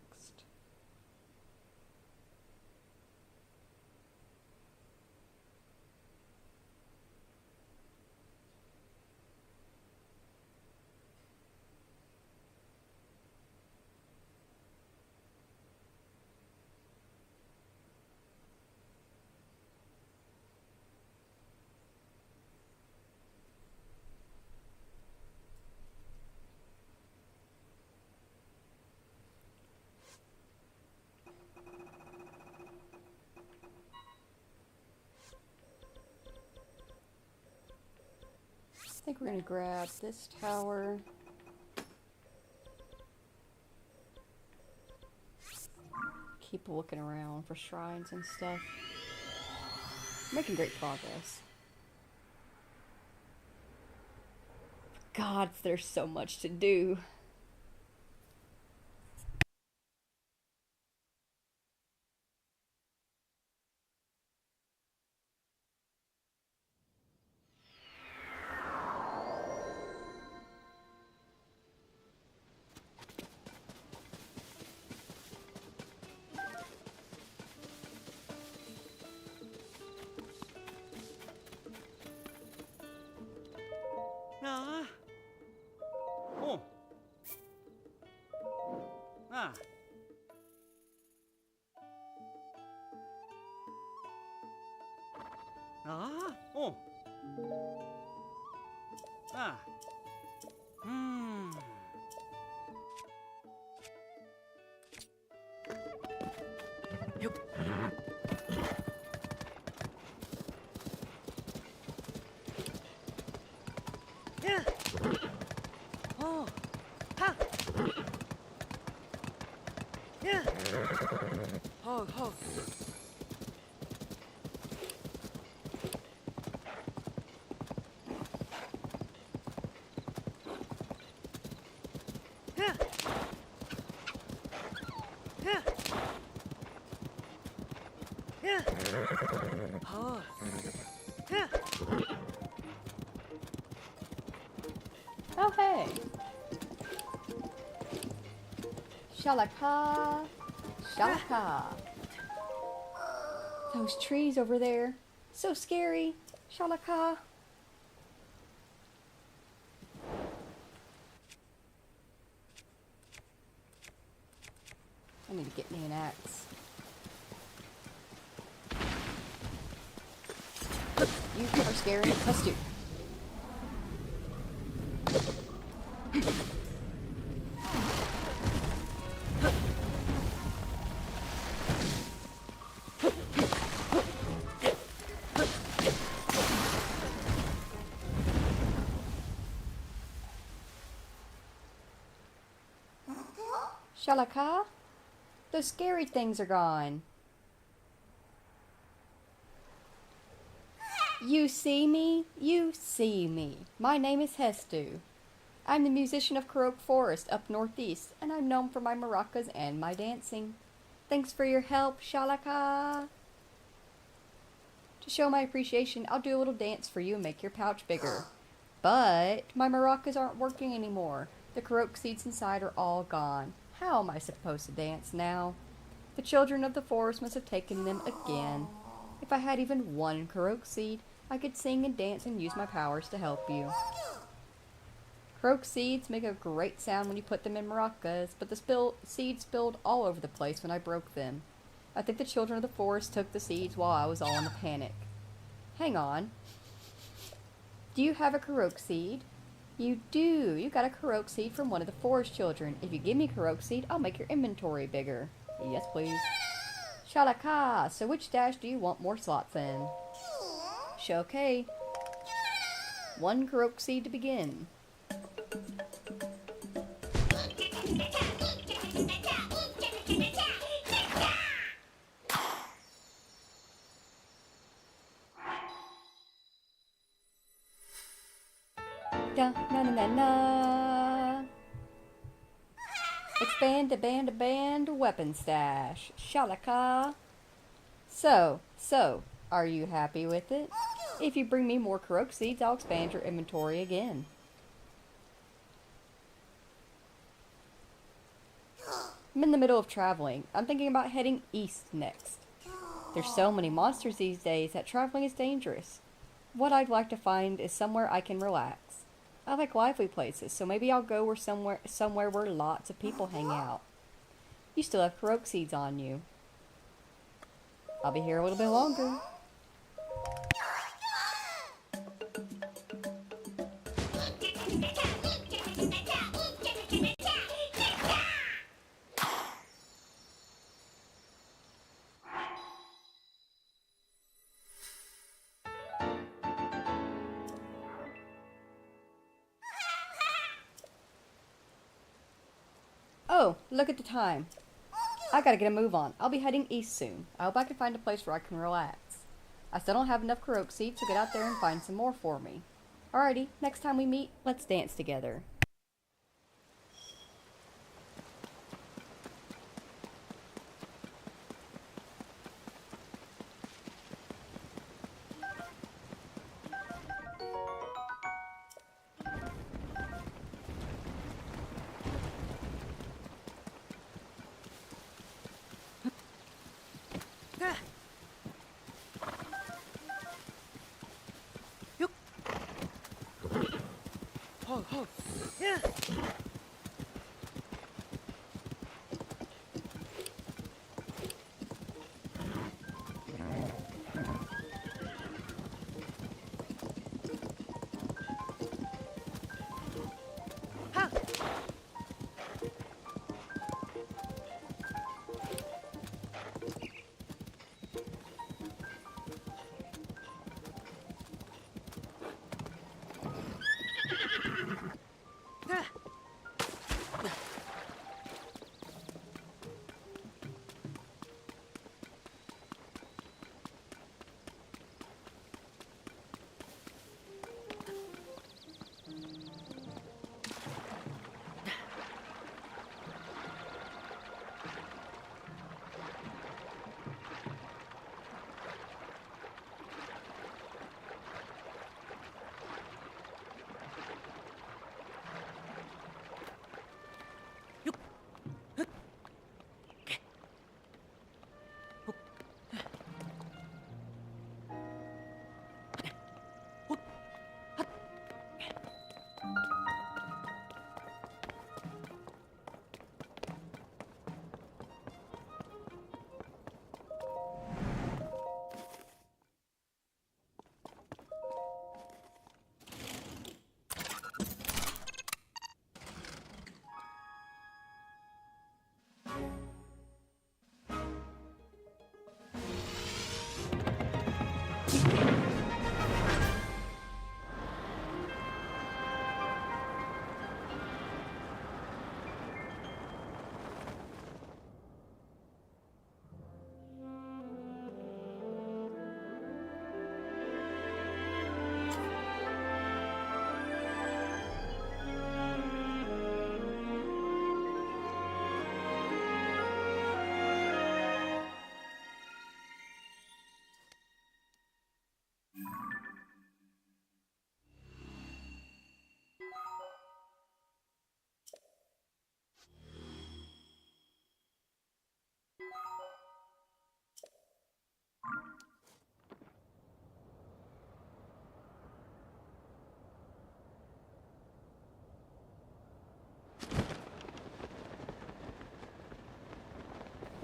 think we're gonna grab this tower. Keep looking around for shrines and stuff. Making great progress. God, there's so much to do. Ah. Oh. Ah. Ah. Oh. Ah. Hmm. Yeah. Oh. Ha. Yeah. Ho ho. Yeah. Yeah. Yeah. Oh. Yeah. Oh, hey. Shalaka. Shalaka. Those trees over there. So scary. Shalaka. I need to get me an axe. You are scary. Let's do. Shalaka? Those scary things are gone. You see me? You see me. My name is Hestu. I'm the musician of Korok Forest up northeast, and I'm known for my maracas and my dancing. Thanks for your help, Shalaka. To show my appreciation, I'll do a little dance for you and make your pouch bigger. But my maracas aren't working anymore. The Korok seeds inside are all gone. How am I supposed to dance now? The children of the forest must have taken them again. If I had even one Korok seed, I could sing and dance and use my powers to help you. Korok seeds make a great sound when you put them in maracas, but the seeds spilled all over the place when I broke them. I think the children of the forest took the seeds while I was all in a panic. Hang on. Do you have a Korok seed? You do. You got a Korok seed from one of the forest children. If you give me Korok seed, I'll make your inventory bigger. Yes, please. Shalaka, so which dash do you want more slots in? Okay. One Korok seed to begin. Da na na na na. Expand a band weapon stash. Shalaka. So, are you happy with it? If you bring me more Korok seeds, I'll expand your inventory again. I'm in the middle of traveling. I'm thinking about heading east next. There's so many monsters these days that traveling is dangerous. What I'd like to find is somewhere I can relax. I like lively places, so maybe I'll go somewhere where lots of people hang out. You still have Korok seeds on you. I'll be here a little bit longer. Oh, look at the time. I gotta get a move on. I'll be heading east soon. I hope I can find a place where I can relax. I still don't have enough Koroks seeds, so get out there and find some more for me. Alrighty, next time we meet, let's dance together.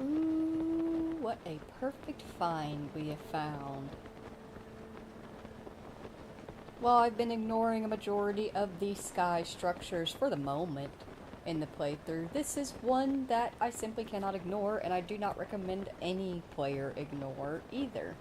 Ooh, what a perfect find we have found. Well, I've been ignoring a majority of the sky structures for the moment in the playthrough. This is one that I simply cannot ignore, and I do not recommend any player ignore either.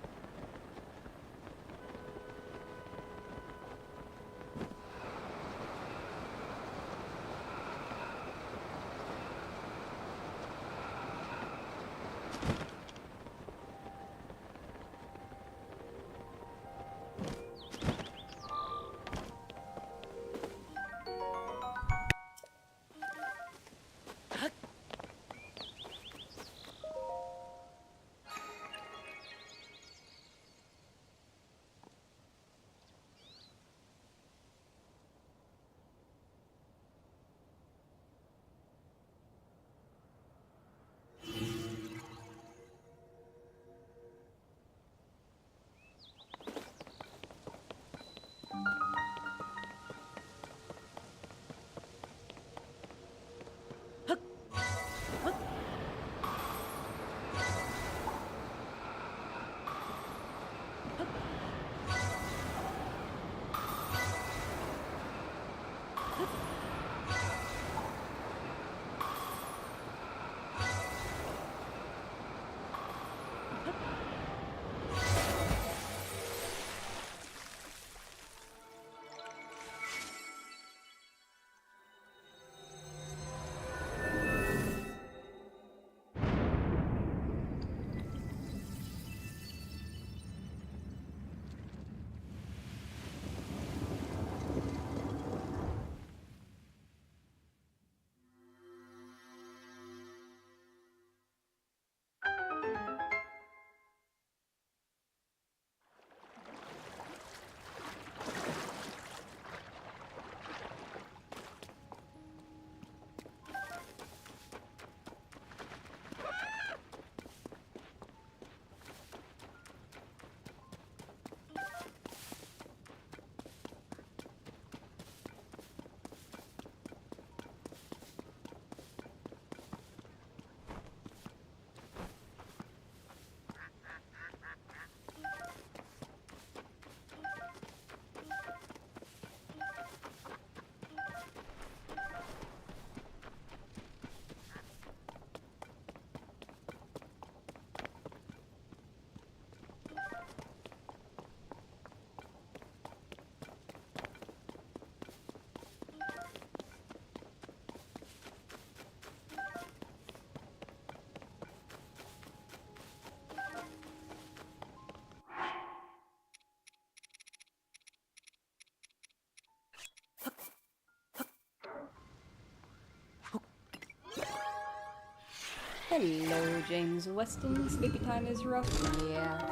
Hello, James Weston. Sleepy time is rough. Yeah.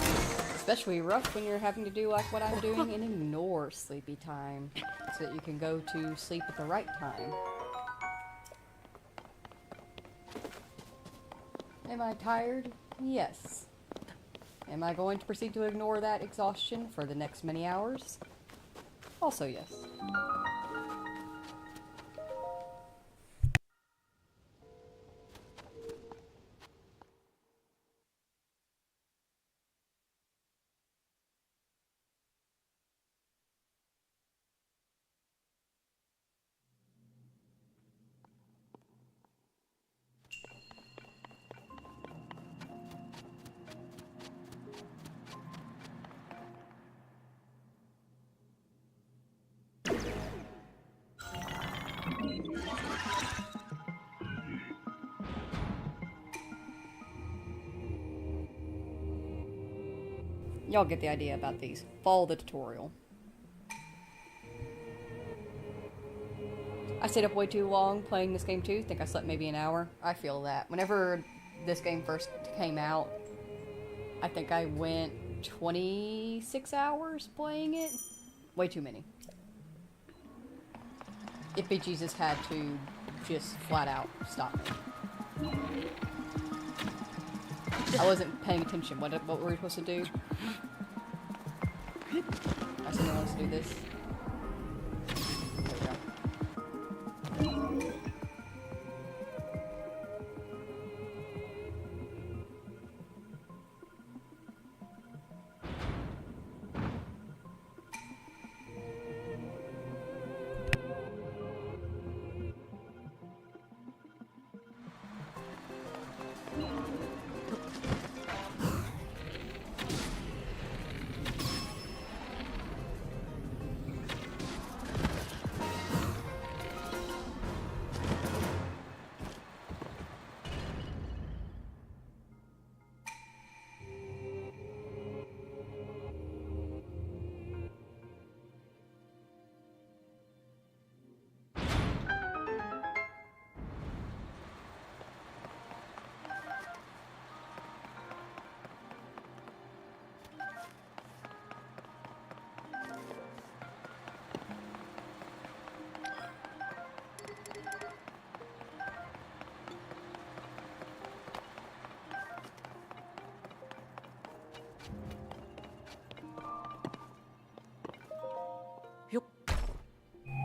Especially rough when you're having to do like what I'm doing and ignore sleepy time. So that you can go to sleep at the right time. Am I tired? Yes. Am I going to proceed to ignore that exhaustion for the next many hours? Also yes. Y'all get the idea about these. Follow the tutorial. I stayed up way too long playing this game too. Think I slept maybe an hour. I feel that. Whenever this game first came out, I think I went 26 hours playing it. Way too many. If bejesus had to just flat out stop me. I wasn't paying attention. What were we supposed to do? I someone wants to do this. There we go.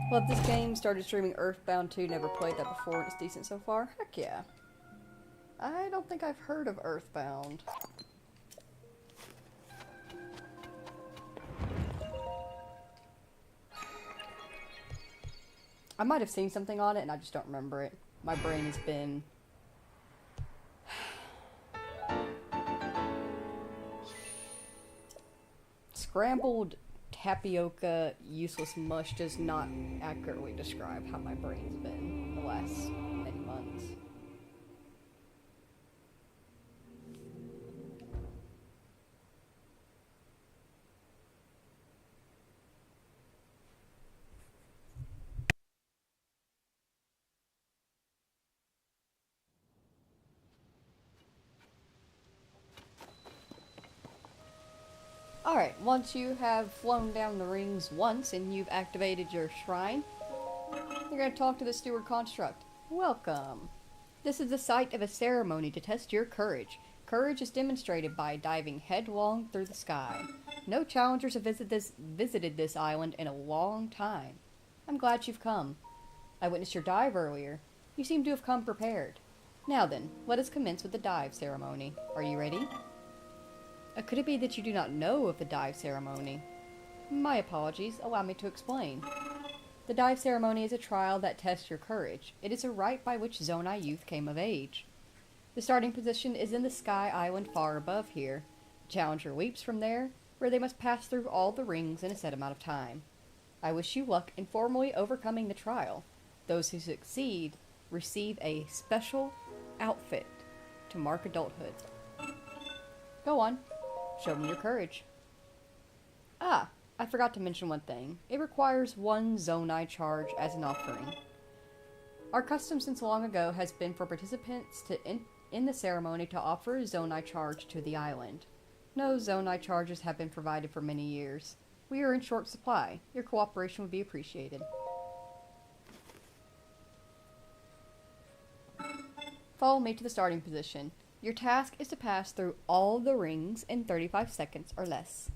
Love this game. Started streaming Earthbound 2. Never played that before. It's decent so far. Heck yeah. I don't think I've heard of Earthbound. I might have seen something on it and I just don't remember it. My brain has been... Scrambled tapioca useless mush does not accurately describe how my brain's been the last many months. Alright, once you have flown down the rings once and you've activated your shrine, you're going to talk to the steward construct. Welcome. This is the site of a ceremony to test your courage. Courage is demonstrated by diving headlong through the sky. No challengers have visited this island in a long time. I'm glad you've come. I witnessed your dive earlier. You seem to have come prepared. Now then, let us commence with the dive ceremony. Are you ready? Could it be that you do not know of the dive ceremony? My apologies, allow me to explain. The dive ceremony is a trial that tests your courage. It is a rite by which Zonai youth came of age. The starting position is in the sky island far above here. The challenger leaps from there, where they must pass through all the rings in a set amount of time. I wish you luck in formally overcoming the trial. Those who succeed receive a special outfit to mark adulthood. Go on. Show me your courage. Ah, I forgot to mention one thing. It requires one Zonai charge as an offering. Our custom since long ago has been for participants to in the ceremony to offer a Zonai charge to the island. No Zonai charges have been provided for many years. We are in short supply. Your cooperation would be appreciated. Follow me to the starting position. Your task is to pass through all the rings in 35 seconds or less.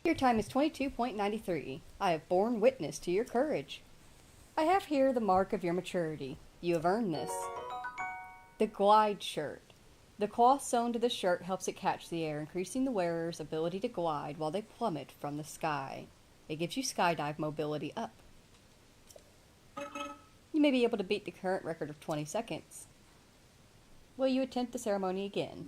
Your time is 22.93. I have borne witness to your courage. I have here the mark of your maturity. You have earned this. The glide shirt. The cloth sewn to the shirt helps it catch the air, increasing the wearer's ability to glide while they plummet from the sky. It gives you skydive mobility up. You may be able to beat the current record of 20 seconds. Will you attempt the ceremony again?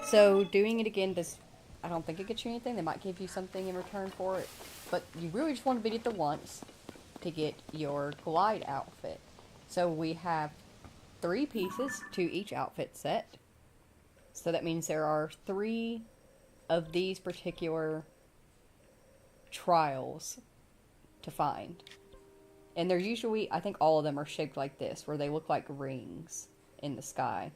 So, doing it again does... I don't think it gets you anything. They might give you something in return for it. But you really just want to beat it the once to get your glide outfit. So we have 3 pieces to each outfit set. So that means there are 3 of these particular trials to find. And they're usually, I think all of them are shaped like this, where they look like rings in the sky.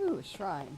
Ooh, a shrine.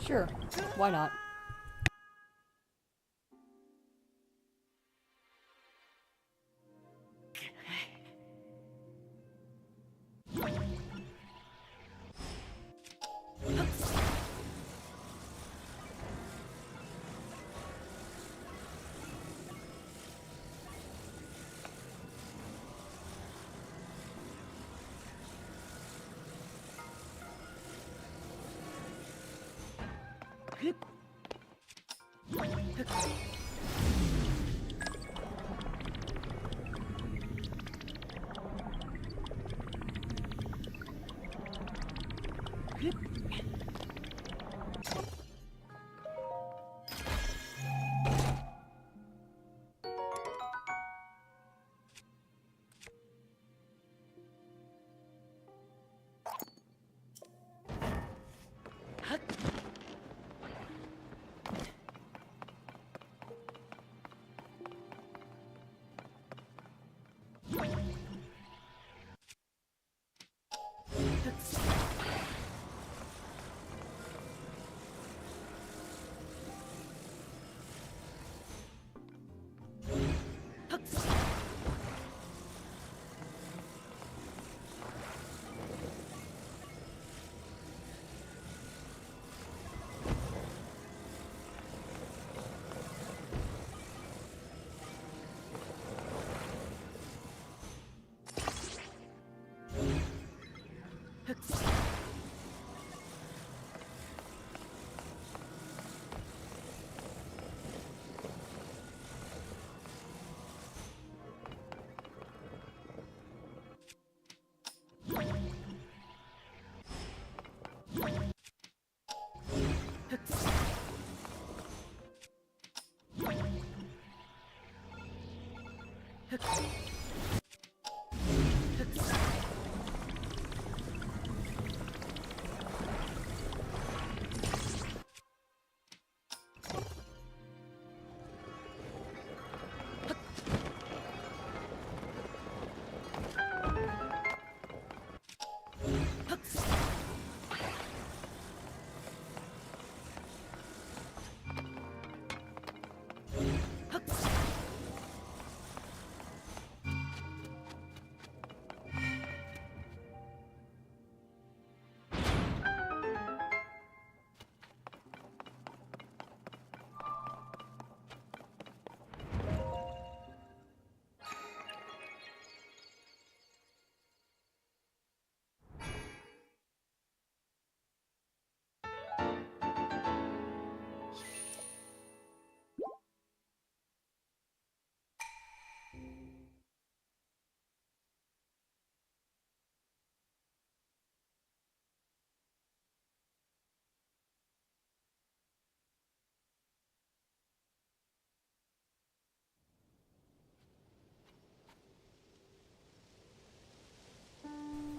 Sure, why not?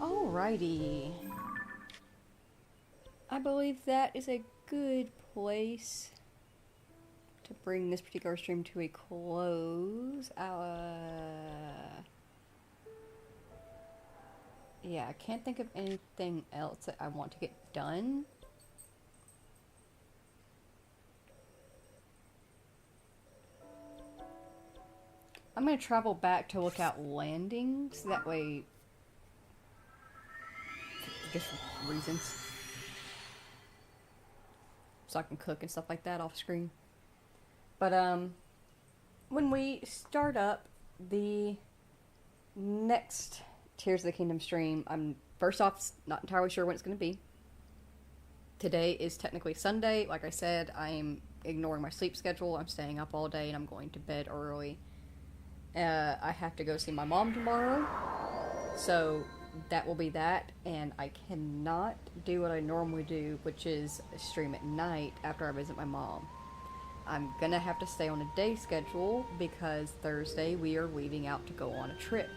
Alrighty. I believe that is a good place to bring this particular stream to a close. Yeah, I can't think of anything else that I want to get done. I'm going to travel back to look out landings, that way, just reasons. So I can cook and stuff like that off screen. But, when we start up the next Tears of the Kingdom stream, I'm first off not entirely sure when it's going to be. Today is technically Sunday. Like I said, I'm ignoring my sleep schedule. I'm staying up all day and I'm going to bed early. I have to go see my mom tomorrow, so that will be that, and I cannot do what I normally do, which is stream at night after I visit my mom. I'm gonna have to stay on a day schedule because Thursday we are leaving out to go on a trip.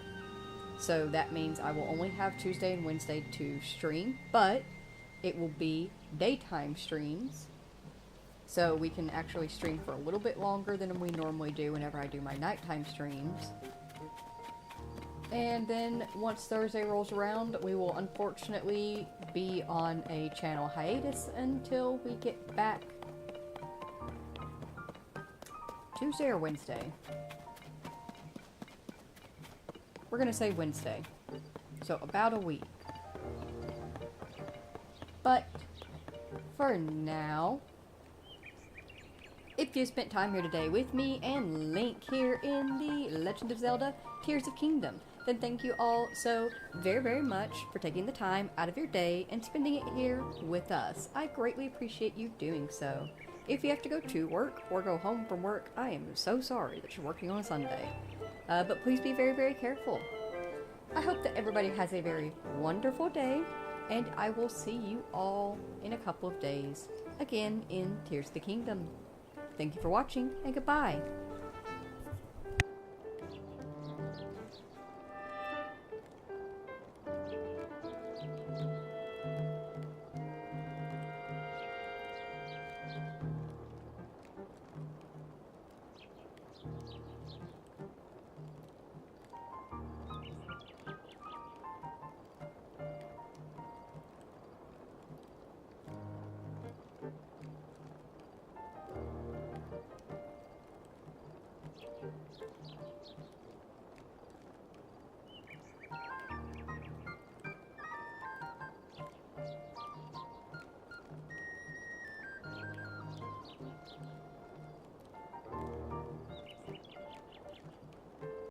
So that means I will only have Tuesday and Wednesday to stream, but it will be daytime streams. So we can actually stream for a little bit longer than we normally do whenever I do my nighttime streams. And then once Thursday rolls around, we will unfortunately be on a channel hiatus until we get back Tuesday or Wednesday. We're gonna say Wednesday. So about a week. But for now, if you spent time here today with me and Link here in the Legend of Zelda Tears of Kingdom, then thank you all so very, very much for taking the time out of your day and spending it here with us. I greatly appreciate you doing so. If you have to go to work or go home from work, I am so sorry that you're working on a Sunday. But please be very, very careful. I hope that everybody has a very wonderful day, and I will see you all in a couple of days, again in Tears of the Kingdom. Thank you for watching, and goodbye.